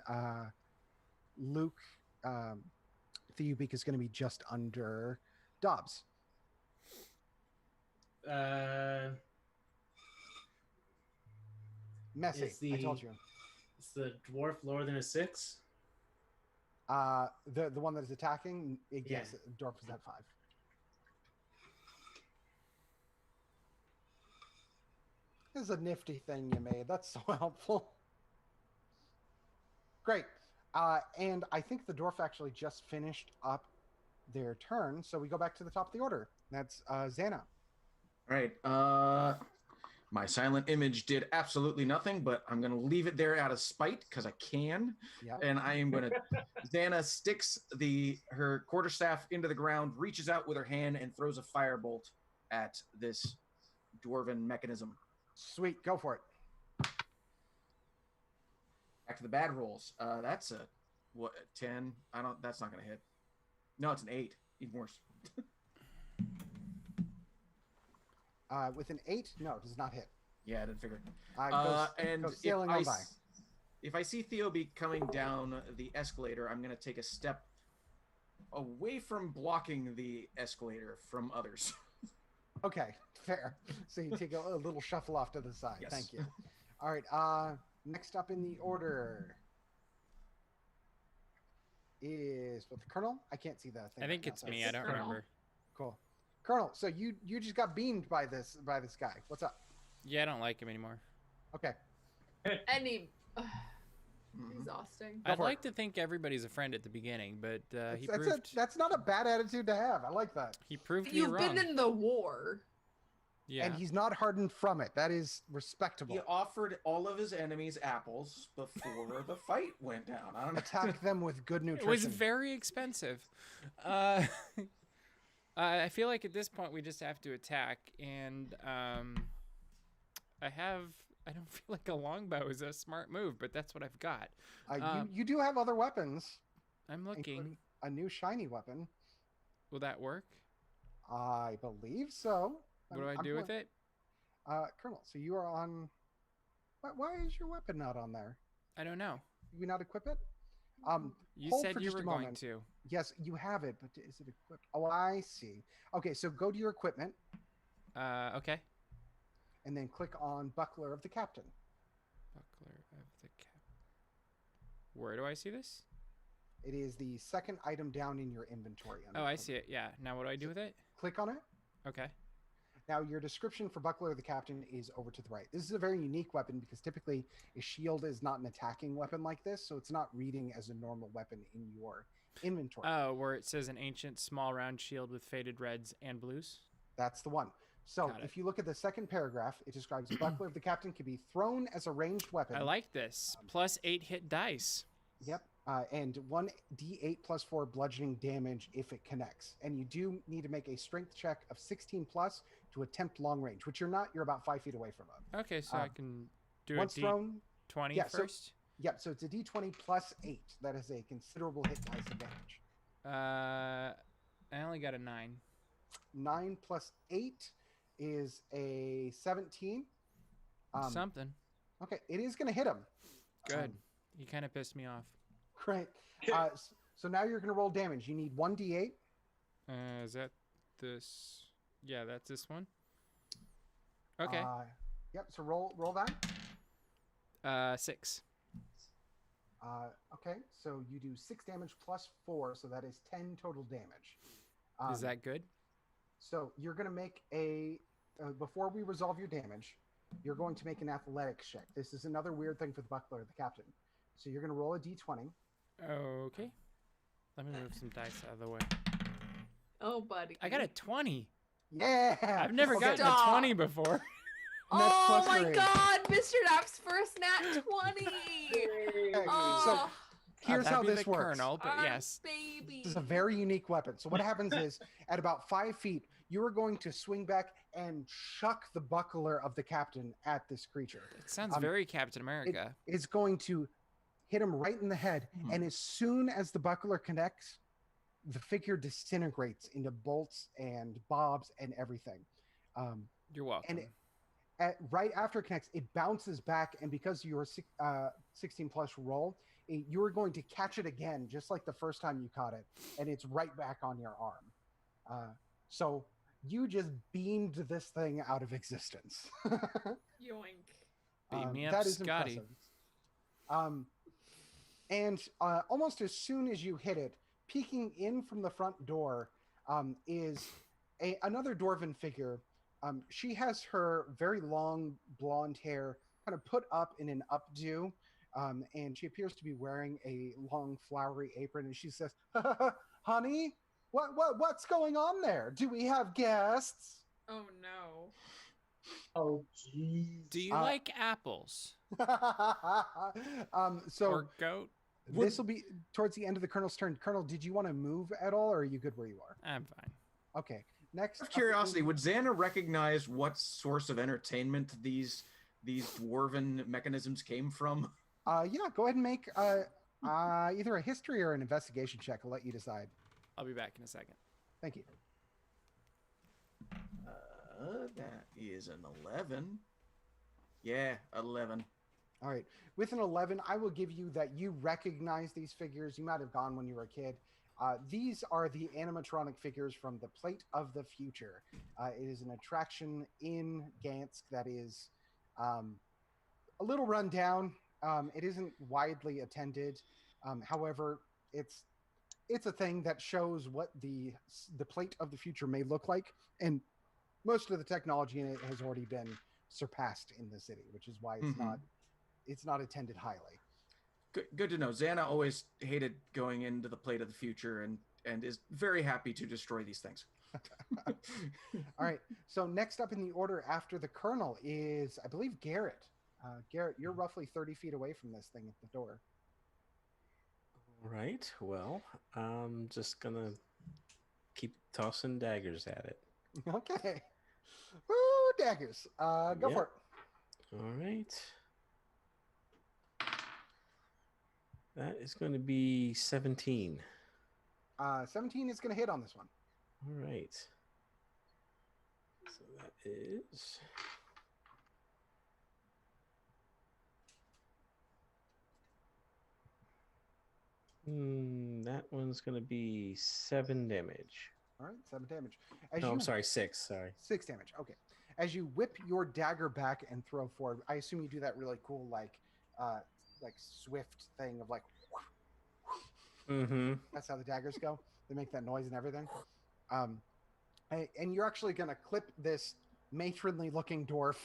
Luke Theobeak is going to be just under Dobbs. Messy. Is I told you. Is the dwarf lower than a 6? The one that is attacking, yes, Yeah. Dwarf is at 5. This is a nifty thing you made. That's so helpful. Great. And I think the dwarf actually just finished up their turn, so we go back to the top of the order. That's Xana. all right. My silent image did absolutely nothing, but I'm going to leave it there out of spite because I can. Yeah. And I am going to. Xana sticks her quarterstaff into the ground, reaches out with her hand, and throws a firebolt at this dwarven mechanism. Sweet. Go for it. to the bad rolls. That's a 10. That's not gonna hit. No, it's an 8. Even worse. With an 8, no, it does not hit. Yeah, I didn't figure. And goes sailing on by. If I see Theobe coming down the escalator, I'm gonna take a step away from blocking the escalator from others. Okay, fair. So you take a little shuffle off to the side. Yes. Thank you. All right. Next up in the order is what, the Colonel? I can't see that thing. I think right it's now, so me. I don't Colonel. remember. Cool. Colonel, so you just got beamed by this guy. What's up? Yeah, I don't like him anymore. Okay. Any Mhm. exhausting. I'd for it. like to think everybody's a friend at the beginning, but he That's, proved that's not a bad attitude to have. I like that. he proved me You've wrong. been in the war. Yeah. And he's not hardened from it. That is respectable. He offered all of his enemies apples before the fight went down. I don't know. Attack them with good It was nutrition. very expensive. I feel like at this point we just have to attack, and I don't feel like a longbow is a smart move, but that's what I've got. You do have other weapons, I'm looking. including a new shiny weapon. Will that work? I believe so. What do I do with it? Colonel, so you are on... Why is your weapon not on there? I don't know. Did we not equip it? You Hold said for you just were a going moment. to. Yes, you have it, but is it equipped? Oh, I see. Okay, so go to your equipment Okay. and then click on Buckler of the Captain. Buckler of the cap. Where do I see this? It is the second item down in your inventory. Oh, I see it. Yeah. Now what do I do with it? Click on it. Okay. Now, your description for Buckler of the Captain is over to the right. This is a very unique weapon because typically a shield is not an attacking weapon like this, so it's not reading as a normal weapon in your inventory. Oh, where it says an ancient small round shield with faded reds and blues? That's the one. So Got it. if you look at the second paragraph, it describes Buckler of the Captain can be thrown as a ranged weapon. I like this. Plus 8 hit dice. Yep. And 1d8 plus 4 bludgeoning damage if it connects. And you do need to make a strength check of 16 plus to attempt long range, which you're not. You're about 5 feet away from it. Okay, so I can do a Once thrown, D20 yeah, so- first. yep. So it's a d20 plus 8. That is a considerable hit dice advantage. I only got a 9. 9 plus 8 is a 17. Something. Okay, it is going to hit him. Good. He kind of pissed me off. Great. So now you're going to roll damage. You need 1d8. Is that this? Yeah, that's this one. Okay. Yep. So roll that. 6. Okay. So you do 6 damage plus 4, so that is 10 total damage. Is that good? So you're going to make a before we resolve your damage, you're going to make an athletics check. This is another weird thing for the Buckler, the Captain. So you're going to roll a d20. Okay. Let me move some dice out of the way. Oh, buddy. I got a 20. Yeah. I've never Okay, gotten Stop. a 20 before. Oh plus my 3. God, Mr. Daps first nat 20. Okay, Oh, so here's That'd how be this the works. Colonel, but our yes. baby. This is a very unique weapon. So what happens is, at about 5 feet, you are going to swing back and chuck the Buckler of the Captain at this creature. It sounds very Captain America. It's going to hit him right in the head, and as soon as the Buckler connects, the figure disintegrates into bolts and bobs and everything. You're welcome. And right after it connects, it bounces back, and because you're 16 plus roll, you're going to catch it again, just like the first time you caught it, and it's right back on your arm. So you just beamed this thing out of existence. Yoink. Beam me up, that is Scotty. impressive. And almost as soon as you hit it, peeking in from the front door is another dwarven figure. She has her very long blonde hair kind of put up in an updo, and she appears to be wearing a long flowery apron. And she says, "Honey, what's going on there? Do we have guests?" Oh no. Oh, jeez. Do you like apples? So Or goat? this will be towards the end of the Colonel's turn. Colonel, did you want to move at all, or are you good where you are? I'm fine. Okay. Next. Out of curiosity, would Xana recognize what source of entertainment these dwarven mechanisms came from? Yeah, go ahead and make either a history or an investigation check. I'll let you decide. I'll be back in a second. Thank you. That is an 11. Yeah, 11. All right. With an 11, I will give you that you recognize these figures. You might have gone when you were a kid. These are the animatronic figures from the Plate of the Future. It is an attraction in Gansk that is a little run down. It isn't widely attended. However, it's a thing that shows what the Plate of the Future may look like, and most of the technology in it has already been surpassed in the city, which is why it's not attended highly. Good to know. Xana always hated going into the Plate of the Future and is very happy to destroy these things. All right. So next up in the order after the Colonel is, I believe, Garrett. Garrett, you're roughly 30 feet away from this thing at the door. All right. Well, I'm just gonna keep tossing daggers at it. Okay. Woo, daggers. Go for it. All right. That is going to be 17. 17 is going to hit on this one. All right. So that is... that one's going to be 7 damage. All right, 7 damage. I'm sorry, 6. Sorry. 6 damage. Okay. As you whip your dagger back and throw forward, I assume you do that really cool, like swift thing of like. That's how the daggers go. They make that noise and everything. And you're actually going to clip this matronly-looking dwarf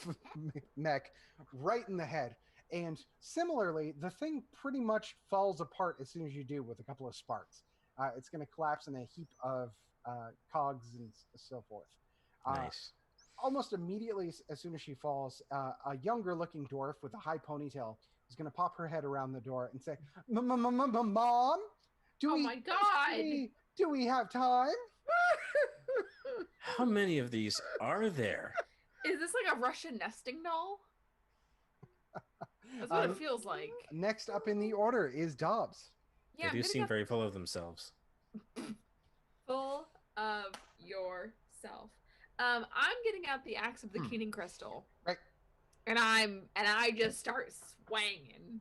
mech right in the head. And similarly, the thing pretty much falls apart as soon as you do with a couple of sparks. It's going to collapse in a heap of cogs and so forth. Nice. Almost immediately, as soon as she falls, a younger-looking dwarf with a high ponytail is going to pop her head around the door and say, "Mom, do we have time?" How many of these are there? Is this like a Russian nesting doll? That's what it feels like. Next up in the order is Dobbs. Yeah, they do seem very full of themselves. Full of yourself. I'm getting out the axe of the keening crystal. Right. And I just start swanging.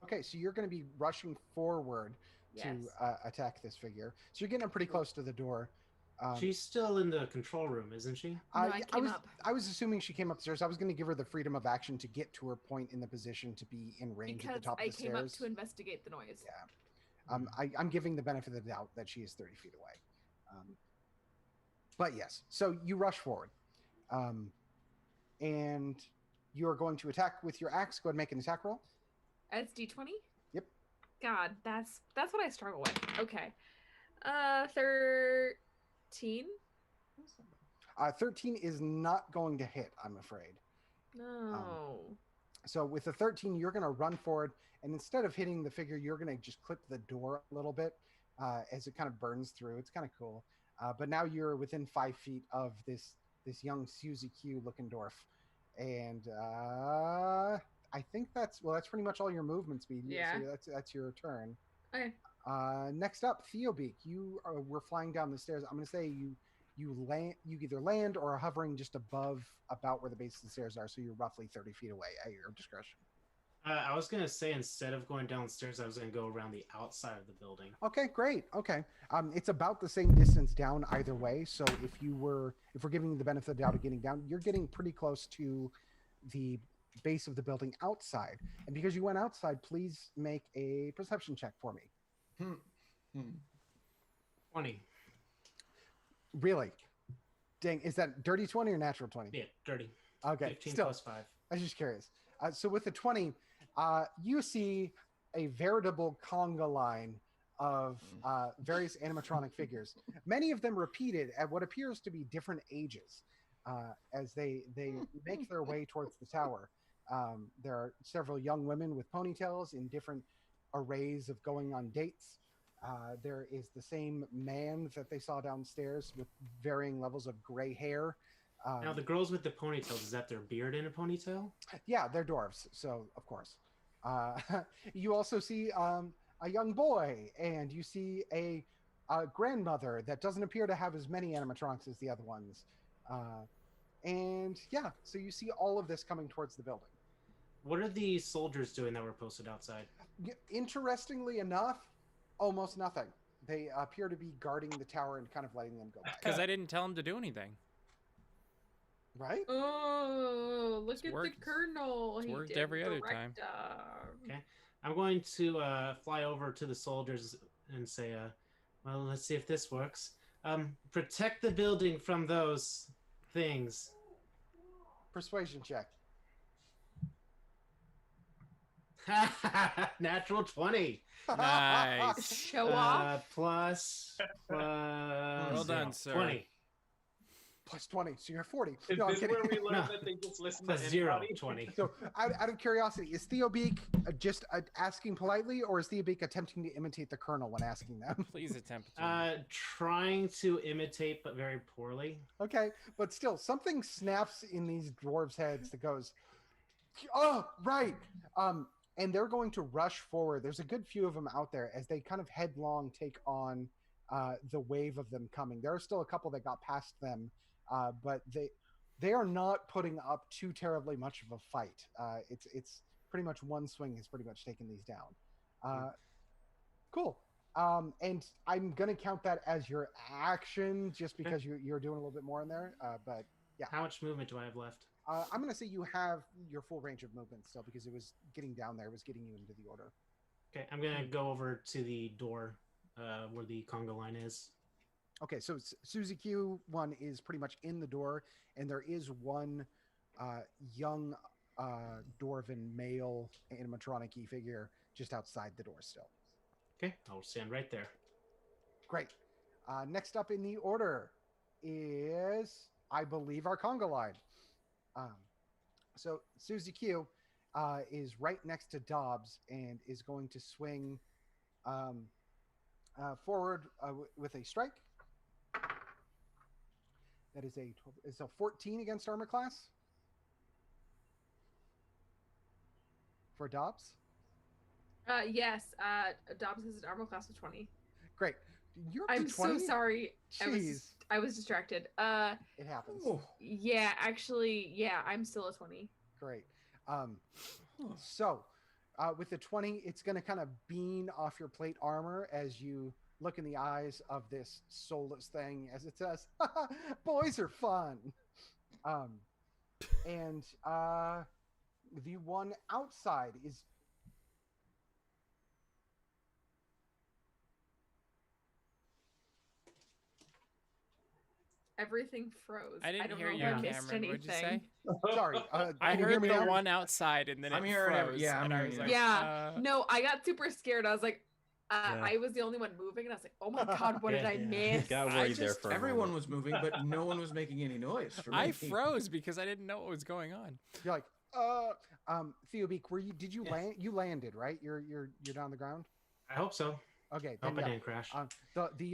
Okay, so you're going to be rushing forward to attack this figure. So you're getting up pretty close to the door. She's still in the control room, isn't she? No, I was assuming she came upstairs. I was going to give her the freedom of action to get to her point in the position to be in range at the top of the stairs. Because I came up to investigate the noise. Yeah. I'm giving the benefit of the doubt that she is 30 feet away. But yes, so you rush forward. And you're going to attack with your axe. Go ahead and make an attack roll. That's D20? Yep. God, that's what I struggle with. Okay. 13? 13 is not going to hit, I'm afraid. No. So with the 13, you're going to run forward, and instead of hitting the figure, you're going to just clip the door a little bit as it kind of burns through. It's kind of cool. But now you're within 5 feet of this young Susie Q looking dwarf. And I think that's pretty much all your movement speed. Yeah. So that's your turn. Okay. Next up, Theobeak, you were flying down the stairs. I'm going to say you either land or are hovering just above about where the base of the stairs are, so you're roughly 30 feet away at your discretion. I was going to say instead of going downstairs, I was going to go around the outside of the building. Okay, great. Okay. It's about the same distance down either way, so if we're giving you the benefit of the doubt of getting down, you're getting pretty close to the base of the building outside. And because you went outside, please make a perception check for me. 20. Really? Dang, is that dirty 20 or natural 20? Yeah, dirty. Okay, 15 still, plus 5. I was just curious. So with the 20, you see a veritable conga line of various animatronic figures. Many of them repeated at what appears to be different ages as they make their way towards the tower. There are several young women with ponytails in different arrays of going on dates. There is the same man that they saw downstairs with varying levels of gray hair. Now, the girls with the ponytails, is that their beard in a ponytail? Yeah, they're dwarves, so of course. You also see a young boy, and you see a grandmother that doesn't appear to have as many animatronics as the other ones. And yeah, so you see all of this coming towards the building. What are the soldiers doing that were posted outside? Interestingly enough, almost nothing. They appear to be guarding the tower and kind of letting them go by. Because I didn't tell them to do anything. Right? Oh, look at worked. the colonel. It's He worked did every other direct time. Okay. I'm going to fly over to the soldiers and say, well, let's see if this works. Protect the building from those things. Persuasion check. Natural 20. Nice. Show off. Plus Well done, sir. 20. Plus 20, so you're 40. Is No, I'm this kidding. where we learn No. that they just listen Plus to 0, anybody? 20. So, out of curiosity, is Theo Beak just asking politely, or is Theo Beak attempting to imitate the colonel when asking them? Please attempt to. Trying to imitate, but very poorly. Okay, but still, something snaps in these dwarves' heads that goes, oh, right. And they're going to rush forward. There's a good few of them out there as they kind of headlong take on the wave of them coming. There are still a couple that got past them, but they are not putting up too terribly much of a fight. It's pretty much one swing has pretty much taken these down. Cool. And I'm gonna count that as your action just because you're doing a little bit more in there. But yeah. How much movement do I have left? I'm gonna say you have your full range of movement still because it was getting down there. It was getting you into the order. Okay, I'm gonna go over to the door where the conga line is. Okay, so Suzy Q1 is pretty much in the door, and there is one young dwarven male animatronic-y figure just outside the door still. Okay, I'll stand right there. Great. Next up in the order is, I believe, our conga line. So Suzy Q is right next to Dobbs and is going to swing forward with a strike. That is it's a 14 against armor class for Dobbs. Yes. Dobbs has an armor class of 20. Great. You're up I'm to 20? so sorry. Jeez. I was distracted. It happens. Yeah, actually, yeah, I'm still a 20. Great. So, with the 20, it's going to kind of beam off your plate armor as you look in the eyes of this soulless thing as it says, boys are fun. And the one outside is... Everything froze. I didn't don't hear know you, if I missed Cameron. What'd you say? anything. Sorry. I can you hear heard me the now? one outside, and then I'm it hearing froze. yeah, I'm and I hearing was you. like, Yeah. No, I got super scared. I was like, I was the only one moving, and I was like, oh my god, what did I miss? Got I worried there just- for a Everyone moment. was moving, but no one was making any noise. For I me. froze because I didn't know what was going on. You're like, Theo Beak, did you land? You landed, right? You're down the ground? I hope so. Okay. I hope then I yeah. didn't crash. The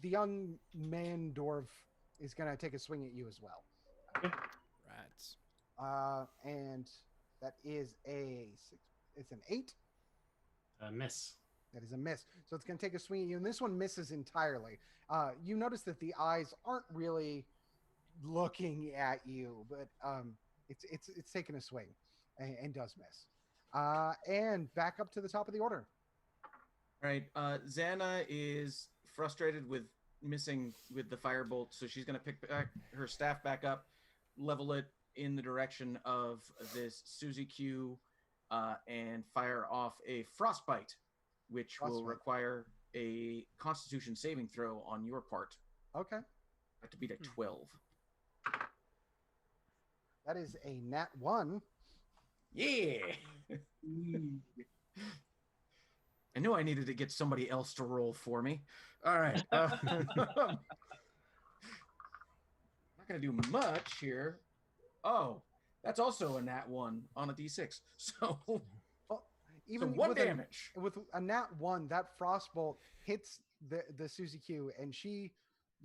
young man dwarf is gonna take a swing at you as well. Rats. And that is it's an 8. Miss. That is a miss. So it's gonna take a swing at you, and this one misses entirely. You notice that the eyes aren't really looking at you, but it's taking a swing and does miss. And back up to the top of the order. All right. Xana is frustrated with missing with the firebolt, so she's going to pick back her staff back up, level it in the direction of this Suzy Q, and fire off a frostbite, which will require a Constitution saving throw on your part. Okay. I have to beat a 12. That is a nat 1. Yeah. I knew I needed to get somebody else to roll for me. All right. Not going to do much here. Oh, that's also a nat 1 on a d6. So, Even one with damage. With a nat 1, that frostbolt hits the Suzy Q, and she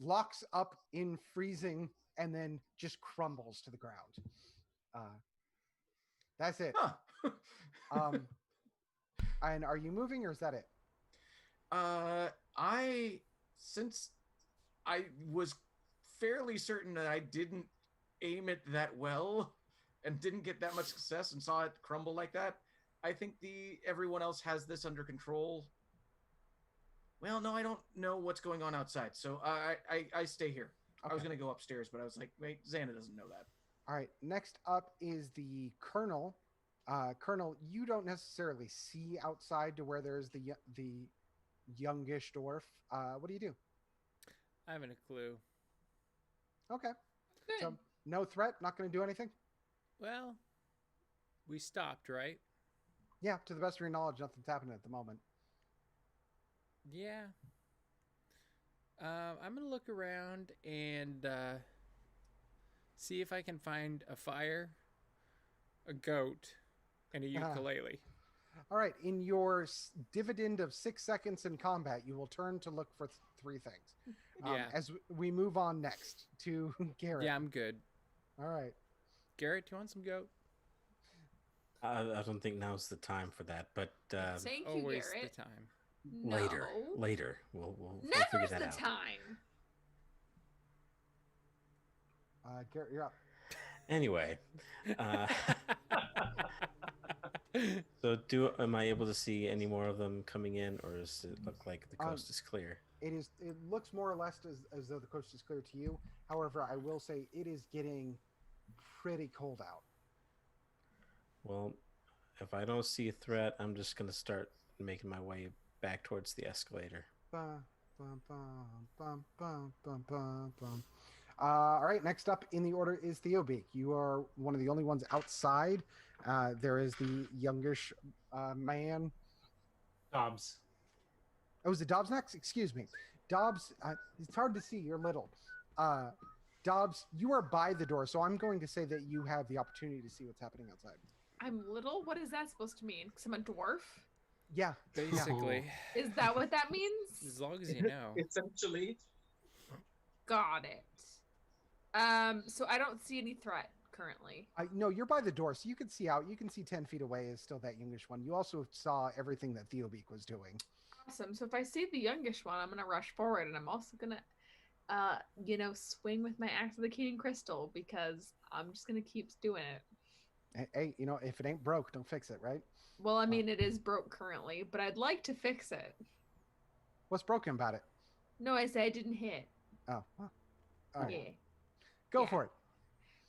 locks up in freezing and then just crumbles to the ground. That's it. Huh. And are you moving, or is that it? Since I was fairly certain that I didn't aim it that well and didn't get that much success and saw it crumble like that, I think everyone else has this under control. Well, no, I don't know what's going on outside, so I stay here. Okay. I was going to go upstairs, but I was like, wait, Xana doesn't know that. All right, next up is the Colonel. Colonel, you don't necessarily see outside to where there's the youngish dwarf. What do you do? I haven't a clue. Okay. Good. So no threat, not going to do anything? Well, we stopped, right? Yeah, to the best of your knowledge, nothing's happening at the moment. Yeah. I'm going to look around and see if I can find a fire, a goat, and a ukulele. All right. In your dividend of 6 seconds in combat, you will turn to look for 3 things. Yeah. As we move on next to Garrett. Yeah, I'm good. All right. Garrett, do you want some goat? I don't think now's the time for that, but Thank you, Always Garrett. the time. later. We'll Never's figure that the out. time. Garrett, you're up. Anyway, so am I able to see any more of them coming in, or does it look like the coast is clear? It looks more or less as though the coast is clear to you. However, I will say it is getting pretty cold out. Well, if I don't see a threat, I'm just going to start making my way back towards the escalator. Bum, bum, bum, bum, bum, bum, bum, bum. All right, next up in the order is Theobeak. You are one of the only ones outside. There is the youngish man. Dobbs. Oh, is it Dobbs next? Excuse me. Dobbs, it's hard to see. You're little. Dobbs, you are by the door, so I'm going to say that you have the opportunity to see what's happening outside. I'm little? What is that supposed to mean? Because I'm a dwarf? Yeah. Basically. Is that what that means? As long as you know. Essentially. Got it. So I don't see any threat currently. No, you're by the door, so you can see out. You can see 10 feet away is still that youngish one. You also saw everything that Theobeak was doing. Awesome. So if I see the youngish one, I'm going to rush forward, and I'm also going to, swing with my Axe of the Keening Crystal, because I'm just going to keep doing it. Hey, if it ain't broke, don't fix it, right? Well, I mean, it is broke currently, but I'd like to fix it. What's broken about it? No, I said I didn't hit. Oh, well, all right. Yeah. Go for it.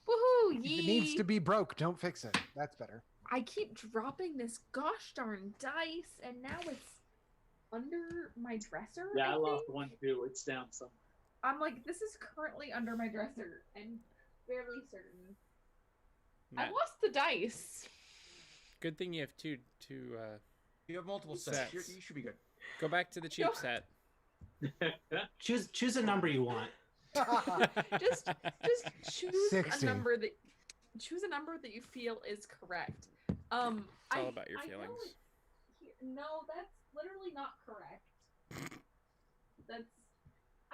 Woohoo! If Yee! it needs to be broke, don't fix it. That's better. I keep dropping this gosh darn dice, and now it's under my dresser. Yeah, I think? lost one too. It's down somewhere. I'm like, this is currently under my dresser. I'm fairly certain. I Matt, lost the dice. good thing you have two. You have multiple sets. Sets. You should be good. Go back to the cheap set. Choose a number you want. Just choose 60. a number that you feel is correct. It's all about your I know feelings. no, that's literally not correct.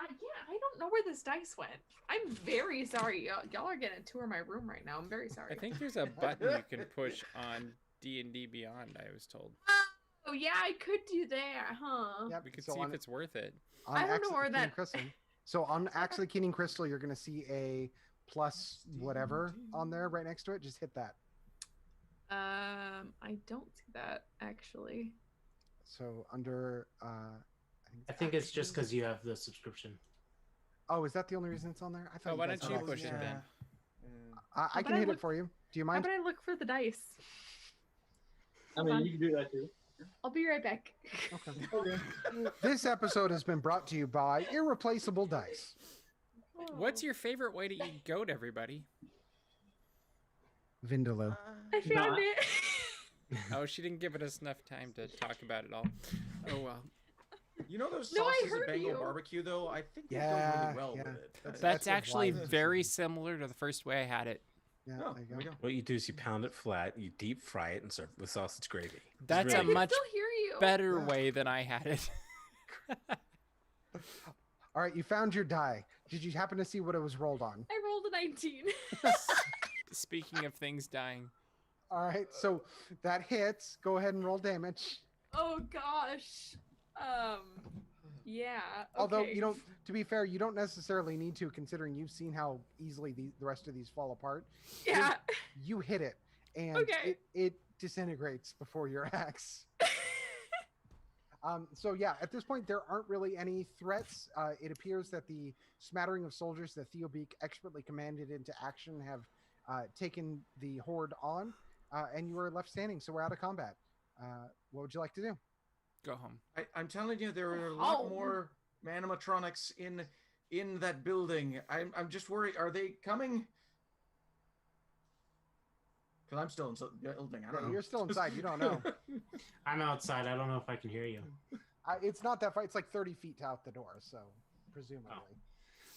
I don't know where this dice went. I'm very sorry. Y'all are getting a tour of my room right now. I'm very sorry. I think there's a button you can push on D&D Beyond, I was told. Oh yeah, I could do that, huh? Yep. We could so see on, if it's worth it. on I don't Axe know of where the Keening that- Crystal. So on Axe of the Keening Crystal, you're going to see a plus whatever on there right next to it. Just hit that. I don't see that actually. So under, I think it's just because you have the subscription. Oh, is that the only reason it's on there? I thought. Oh, why guys don't had you it. push it then? I How can about I hit look- it for you. Do you How mind? about I look for the dice? I Hold mean, on. you can do that too. I'll be right back. Okay. Okay. This episode has been brought to you by Irreplaceable Dice. What's your favorite way to eat goat, everybody? Vindaloo. I found Not- it. Oh, she didn't give us enough time to talk about it all. Oh, well. You know those No, I sauces at heard Bengal you. barbecue, though? I think they Yeah, go really well yeah. with it. That's That's what actually Wise is very saying. similar to the first way I had it. Yeah, Oh, there there we you go. What you do is you pound it flat, you deep fry it, and serve it with sausage gravy. It's That's I a really- can much still hear you. better Yeah. way than I had it. All right, you found your die. Did you happen to see what it was rolled on? I rolled a 19. Speaking of things dying. All right, so that hits. Go ahead and roll damage. Oh gosh. Yeah. Although Okay. you don't, to be fair, you don't necessarily need to, considering you've seen how easily the rest of these fall apart. Yeah. You hit it, and Okay. it disintegrates before your axe. So yeah, at this point, there aren't really any threats. It appears that the smattering of soldiers that Theobeak expertly commanded into action have taken the horde on, and you are left standing. So we're out of combat. What would you like to do? Go home. I'm telling you, there are a Oh. lot more animatronics in that building. I'm just worried. Are they coming? Because I'm still in the building. I don't know. You're still inside. You don't know. I'm outside. I don't know if I can hear you. It's not that far. It's like 30 feet out the door, so presumably.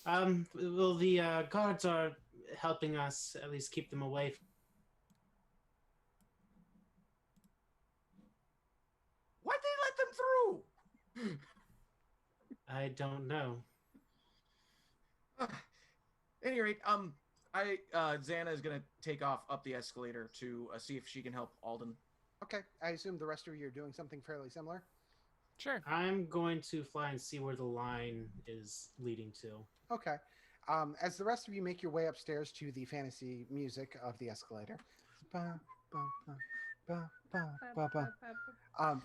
Well, the guards are helping us at least keep them away. Why'd they let them through? I don't know. At any rate, Xana is gonna take off up the escalator to see if she can help Alden. Okay, I assume the rest of you are doing something fairly similar. Sure. I'm going to fly and see where the line is leading to. Okay. As the rest of you make your way upstairs to the fantasy music of the escalator. Ba, ba, ba, ba, ba, ba, ba.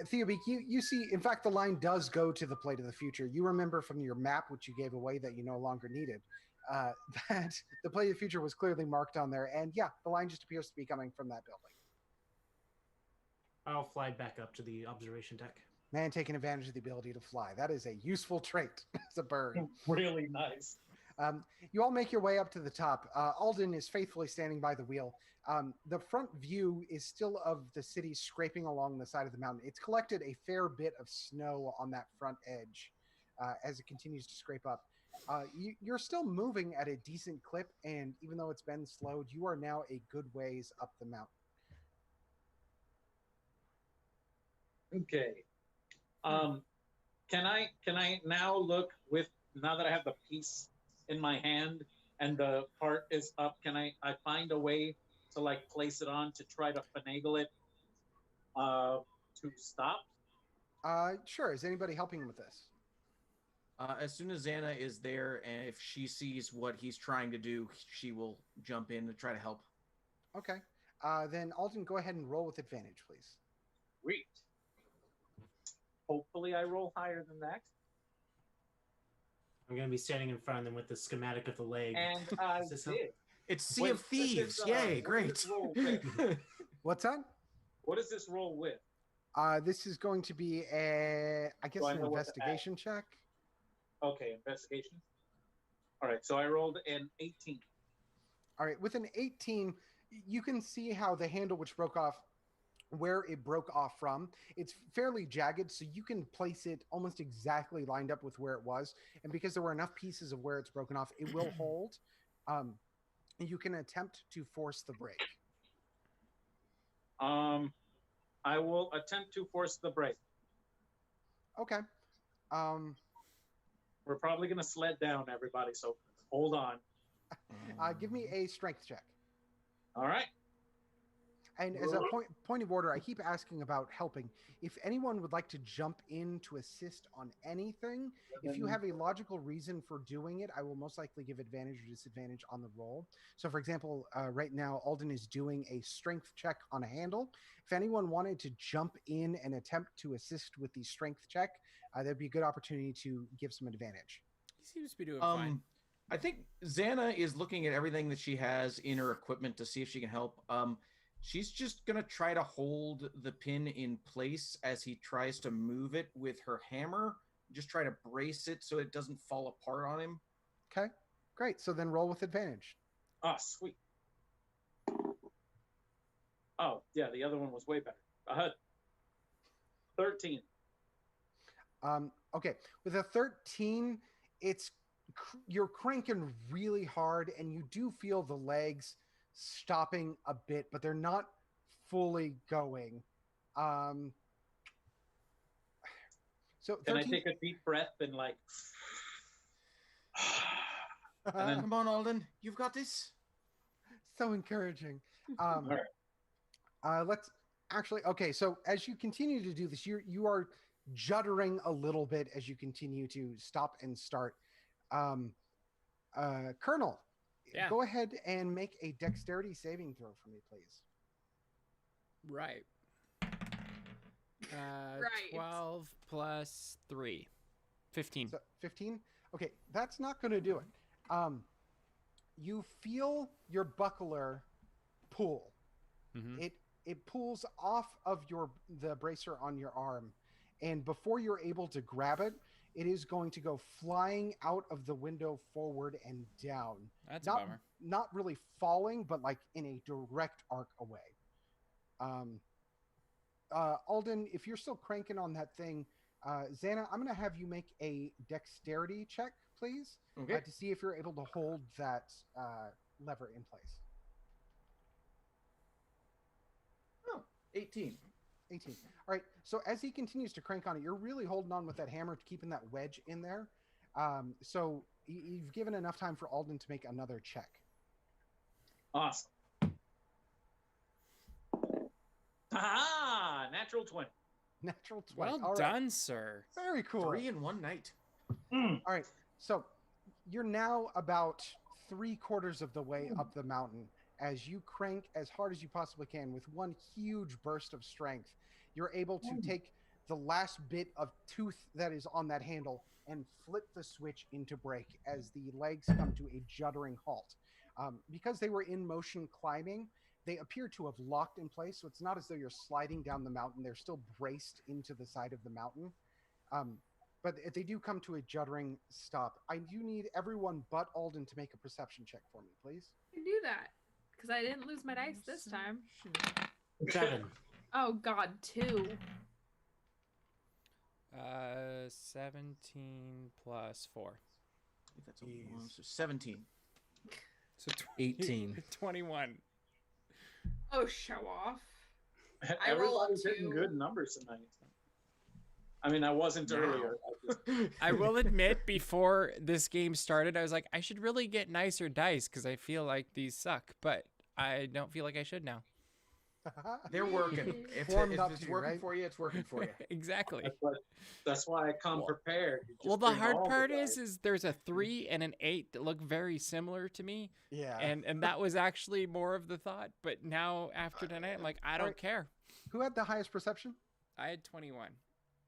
Theobeak, you see, in fact, the line does go to the Plate of the Future. You remember from your map, which you gave away that you no longer needed, that the Plate of the Future was clearly marked on there. And yeah, the line just appears to be coming from that building. I'll fly back up to the observation deck. Man, taking advantage of the ability to fly. That is a useful trait as a bird. Really nice. You all make your way up to the top. Alden is faithfully standing by the wheel. The front view is still of the city scraping along the side of the mountain. It's collected a fair bit of snow on that front edge as it continues to scrape up. You're still moving at a decent clip, and even though it's been slowed, you are now a good ways up the mountain. Okay. Can I now look now that I have the piece in my hand and the part is up, can I find a way to like place it on to try to finagle it to stop? Sure. Is anybody helping him with this? As soon as Xana is there, and if she sees what he's trying to do, she will jump in and try to help. Okay. Then Alden, go ahead and roll with advantage, please. Sweet. Hopefully I roll higher than that. I'm going to be standing in front of them with the schematic of the leg. And I Does this did. help? It's Sea of Thieves. Yay, great. What's that? What does this roll with? This is going to be I guess, an investigation check. Okay, investigation. All right, so I rolled an 18. All right, with an 18, you can see how the handle which broke off, where it broke off from, it's fairly jagged, so you can place it almost exactly lined up with where it was. And because there were enough pieces of where it's broken off, it will hold. You can attempt to force the break. I will attempt to force the break. Okay. We're probably going to sled down, everybody, so hold on. Give me a strength check. All right. And as a point of order, I keep asking about helping. If anyone would like to jump in to assist on anything, if you have a logical reason for doing it, I will most likely give advantage or disadvantage on the roll. So, for example, right now, Alden is doing a strength check on a handle. If anyone wanted to jump in and attempt to assist with the strength check, there'd be a good opportunity to give some advantage. He seems to be doing fine. I think Xana is looking at everything that she has in her equipment to see if she can help. She's just going to try to hold the pin in place as he tries to move it with her hammer. Just try to brace it so it doesn't fall apart on him. Okay, great. So then roll with advantage. Ah, sweet. Oh, yeah, the other one was way better. 13. Okay, with a 13, you're cranking really hard, and you do feel the legs stopping a bit, but they're not fully going. So 13... Can I take a deep breath and like? And then, come on, Alden, you've got this. So encouraging. All right. Actually, okay. So as you continue to do this, you are juddering a little bit as you continue to stop and start. Colonel, Yeah. go ahead and make a dexterity saving throw for me, please. Right. Right. 12 plus 3. 15. So 15? Okay, that's not going to do it. You feel your buckler pull. Mm-hmm. It pulls off of the bracer on your arm, and before you're able to grab it, it is going to go flying out of the window forward and down. That's a bummer. Not really falling, but like in a direct arc away. Alden, if you're still cranking on that thing, Xana, I'm going to have you make a dexterity check, please, Okay. to see if you're able to hold that lever in place. 18. 18. All right. So as he continues to crank on it, you're really holding on with that hammer, keeping that wedge in there. So you've given enough time for Alden to make another check. Awesome. Ah, natural 20. Natural 20. Well All right. done, sir. Very cool. 3 in one night. All right. So you're now about 3/4 of the way up the mountain. As you crank as hard as you possibly can with one huge burst of strength, you're able to take the last bit of tooth that is on that handle and flip the switch into brake as the legs come to a juddering halt. Because they were in motion climbing, they appear to have locked in place, so it's not as though you're sliding down the mountain. They're still braced into the side of the mountain. But they do come to a juddering stop. I do need everyone but Alden to make a perception check for me, please. I can do that because I didn't lose my dice this time. 7. Oh God, 2. 17 plus 4. That's a long, so 17. So 18. 21. Oh, show off. Everybody's hitting good numbers tonight. I mean, I wasn't earlier. I will admit, before this game started, I was like, I should really get nicer dice because I feel like these suck, but I don't feel like I should now. They're working. If Formed up it's to, working right? for you, it's working for you. Exactly. That's why I come prepared. You just Well, the bring hard all part dice. is there's a 3 and an 8 that look very similar to me, Yeah. and that was actually more of the thought. But now after tonight, I'm like, I don't care. Who had the highest perception? I had 21.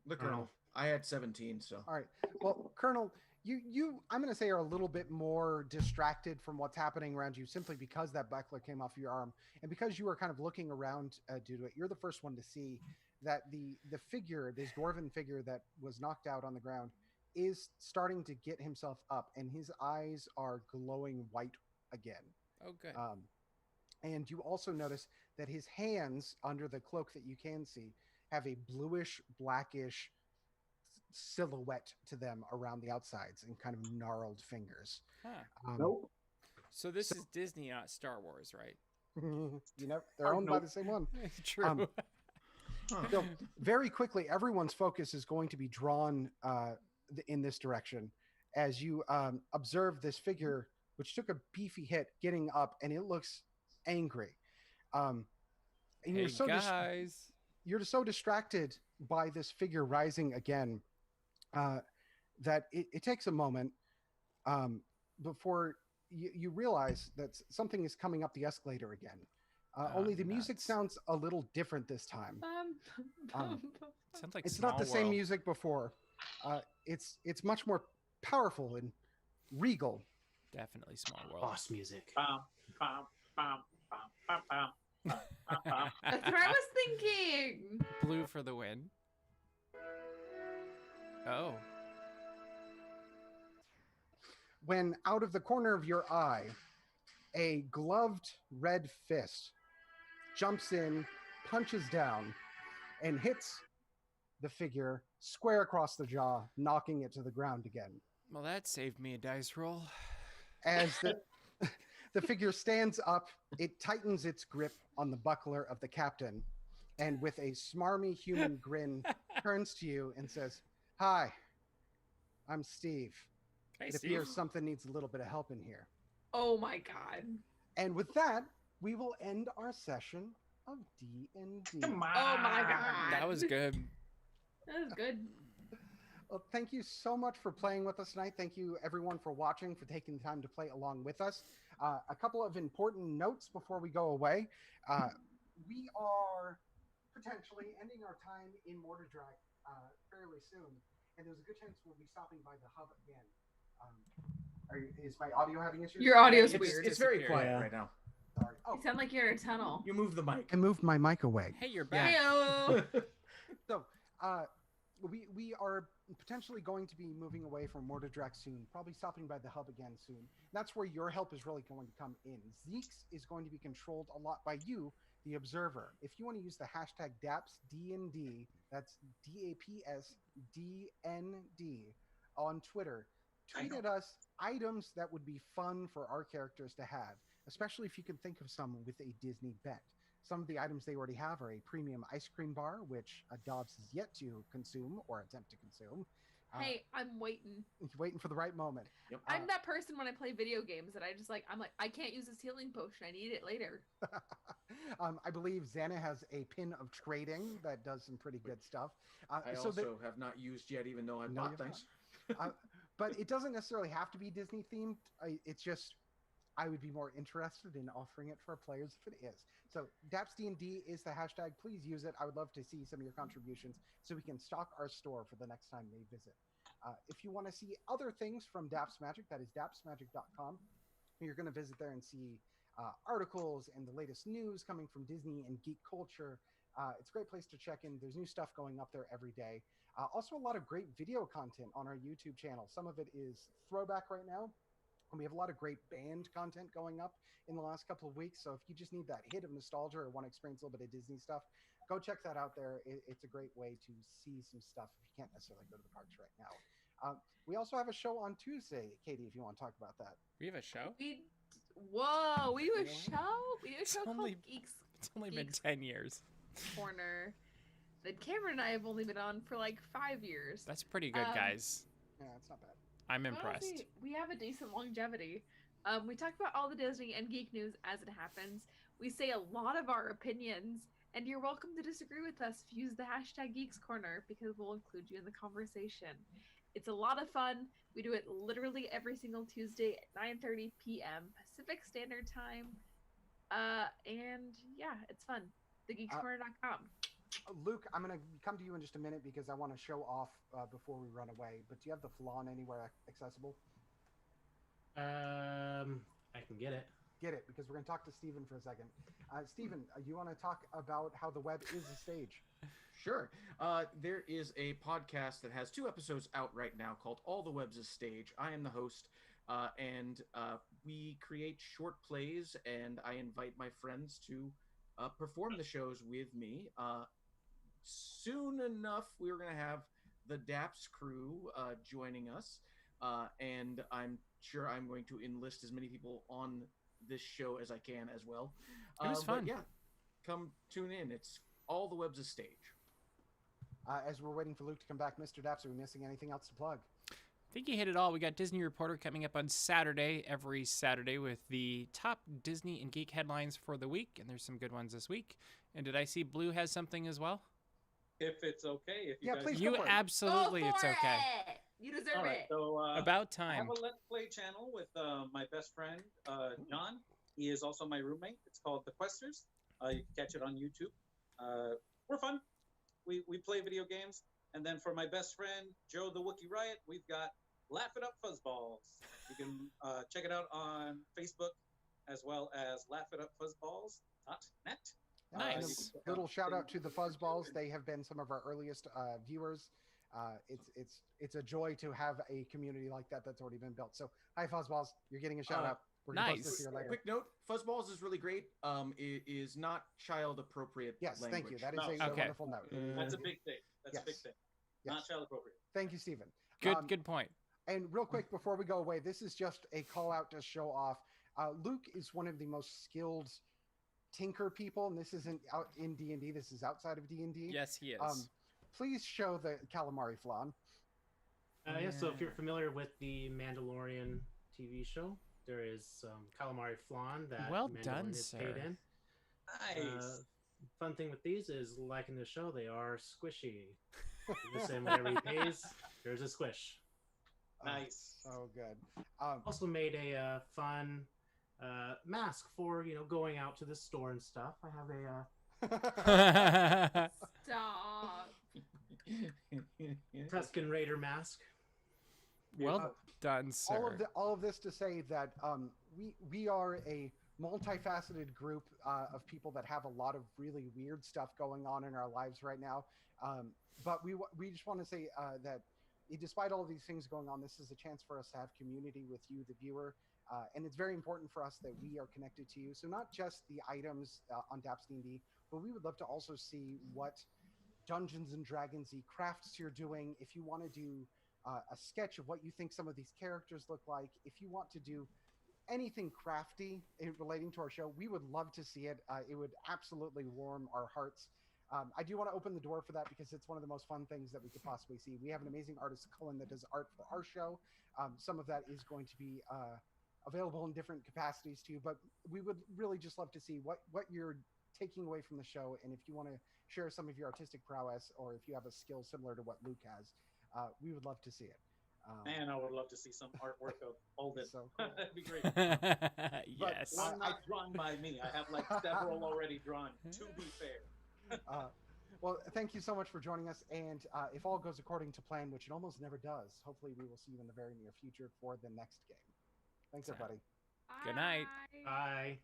The Colonel. I had 17, so. All right. Well, Colonel, you I'm going to say are a little bit more distracted from what's happening around you simply because that buckler came off your arm. And because you were kind of looking around due to it, you're the first one to see that the figure, this dwarven figure that was knocked out on the ground, is starting to get himself up, and his eyes are glowing white again. Oh, good. And you also notice that his hands under the cloak that you can see have a bluish, blackish silhouette to them around the outsides and kind of gnarled fingers. Huh. Nope. So this is Disney, not Star Wars, right? You know, they're owned by the same one. True. So very quickly, everyone's focus is going to be drawn in this direction as you observe this figure, which took a beefy hit getting up, and it looks angry. And Hey, guys. You're so distracted by this figure rising again that it takes a moment before you realize that something is coming up the escalator again. Only the music nuts. sounds a little different this time. Sounds like It's not the Small same World. music before. It's much more powerful and regal. Definitely Small World. Boss music. Bum, bum, bum, bum, bum, bum, bum, bum, bum. That's what I was thinking. Blue for the win. Oh. When out of the corner of your eye, a gloved red fist jumps in, punches down, and hits the figure square across the jaw, knocking it to the ground again. Well, that saved me a dice roll. As the figure stands up, it tightens its grip on the buckler of the captain, and with a smarmy human grin, turns to you and says, "Hi, I'm Steve. Hey, It Steve. appears something needs a little bit of help in here." Oh my God. And with that, we will end our session of D&D. Come on. Oh my god. That was good. That was good. Well, thank you so much for playing with us tonight. Thank you, everyone, for watching, for taking the time to play along with us. A couple of important notes before we go away. We are potentially ending our time in Mortardrag fairly soon, and there's a good chance we'll be stopping by the hub again. Is my audio having issues? Your audio's It's, weird. it's very quiet Yeah. right now. Sorry. Oh, You sound like you're in a tunnel. You move the mic. I moved my mic away. Hey, you're back. Heyo. So, we are potentially going to be moving away from Mortardrag soon, probably stopping by the hub again soon. That's where your help is really going to come in. Zeke's is going to be controlled a lot by you, the observer. If you want to use the hashtag DAPsDnD, that's DAPsDnD on Twitter, tweet at us items that would be fun for our characters to have, especially if you can think of some with a Disney bent. Some of the items they already have are a premium ice cream bar, which Dobbs has yet to consume or attempt to consume. Hey, I'm waiting. Waiting for the right moment. Yep. I'm that person when I play video games that I'm like, I can't use this healing potion. I need it later. I believe Xana has a pin of trading that does some pretty good stuff. I also have not used yet, even though I No, bought you've things. But it doesn't necessarily have to be Disney themed. It's just I would be more interested in offering it for players if it is. So DAPsDnD is the hashtag. Please use it. I would love to see some of your contributions so we can stock our store for the next time they visit. If you want to see other things from DAPS Magic, that is DAPsMagic.com. You're going to visit there and see articles and the latest news coming from Disney and geek culture. It's a great place to check in. There's new stuff going up there every day. Also, a lot of great video content on our YouTube channel. Some of it is throwback right now. And we have a lot of great band content going up in the last couple of weeks. So if you just need that hit of nostalgia or want to experience a little bit of Disney stuff, go check that out there. It's a great way to see some stuff if you can't necessarily go to the parks right now. We also have a show on Tuesday, Katie, if you want to talk about that. We have a show? We do a show? We do a show called Geeks It's only been 10 years. Corner that Cameron and I have only been on for like 5 years. That's pretty good, guys. Yeah, it's not bad. I'm Well, impressed. we have a decent longevity. We talk about all the Disney and geek news as it happens. We say a lot of our opinions, and you're welcome to disagree with us. Use the hashtag Geeks Corner because we'll include you in the conversation. It's a lot of fun. We do it literally every single Tuesday at 9:30 p.m. Pacific Standard Time. And yeah, it's fun. TheGeeksCorner.com. Luke, I'm going to come to you in just a minute because I want to show off before we run away. But do you have the flan anywhere accessible? I can get it. Get it, because we're going to talk to Steven for a second. Steven, you want to talk about how the web is a stage? Sure. There is a podcast that has 2 episodes out right now called All the Web's a Stage. I am the host, and we create short plays, and I invite my friends to perform the shows with me. Soon enough, we're going to have the DAPS crew joining us, and I'm sure I'm going to enlist as many people on this show as I can as well. It was fun. But yeah, come tune in. It's All the Web's a Stage. As we're waiting for Luke to come back, Mr. Daps, are we missing anything else to plug? I think you hit it all. We got Disney Reporter coming up on Saturday, every Saturday, with the top Disney and geek headlines for the week, and there's some good ones this week. And did I see Blue has something as well? If it's okay, if you Yeah, guys please. You go for it. absolutely, Go it's for okay. it! You deserve All right, it. so About I time. have a Let's Play channel with my best friend, John. He is also my roommate. It's called The Questers. You can catch it on YouTube. We're fun. We play video games. And then for my best friend, Joe the Wookiee Riot, we've got Laugh It Up Fuzzballs. You can check it out on Facebook as well as laughitupfuzzballs.net. Nice. Little shout out to the Fuzzballs. They have been some of our earliest viewers. It's a joy to have a community like that that's already been built. So hi Fuzzballs, you're getting a shout out. We're gonna post this Nice. here later. Quick note: Fuzzballs is really great. It is not child appropriate. Yes, language. thank you. That is No. a Okay. wonderful note. That's a big thing. That's a big Yes. thing. Yes. Not child appropriate. Thank you, Stephen. Good point. And real quick before we go away, this is just a call out to show off. Luke is one of the most skilled tinker people, and this isn't out in D&D. This is outside of D&D. Yes, he is. Please show the calamari flan. Yeah, so if you're familiar with the Mandalorian TV show, there is calamari flan that Well Mandalorian done, is sir. paid in. Nice. fun thing with these is, like in the show, they are squishy. The same whenever he pays, there's a squish. Nice. So good. Also made a fun mask for going out to the store and stuff. I have a Stop. Tuscan Raider mask. Well done, sir. all of this to say that we are a multifaceted group of people that have a lot of really weird stuff going on in our lives right now. But we just want to say that despite all of these things going on, this is a chance for us to have community with you, the viewer. And it's very important for us that we are connected to you. So not just the items on DAPsDnD, but we would love to also see what Dungeons and Dragons-y crafts you're doing. If you want to do a sketch of what you think some of these characters look like, if you want to do anything crafty relating to our show, we would love to see it. It would absolutely warm our hearts. I do want to open the door for that because it's one of the most fun things that we could possibly see. We have an amazing artist, Cullen, that does art for our show. Some of that is going to be available in different capacities too, but we would really just love to see what you're taking away from the show. And if you want to share some of your artistic prowess, or if you have a skill similar to what Luke has, we would love to see it. Man, I would love to see some artwork of Holden. So cool. That'd be great. Yes. One not drawn by me. I have like several already drawn, to be fair. Well, thank you so much for joining us. And if all goes according to plan, which it almost never does, hopefully we will see you in the very near future for the next game. Thanks, everybody. Good night. Bye.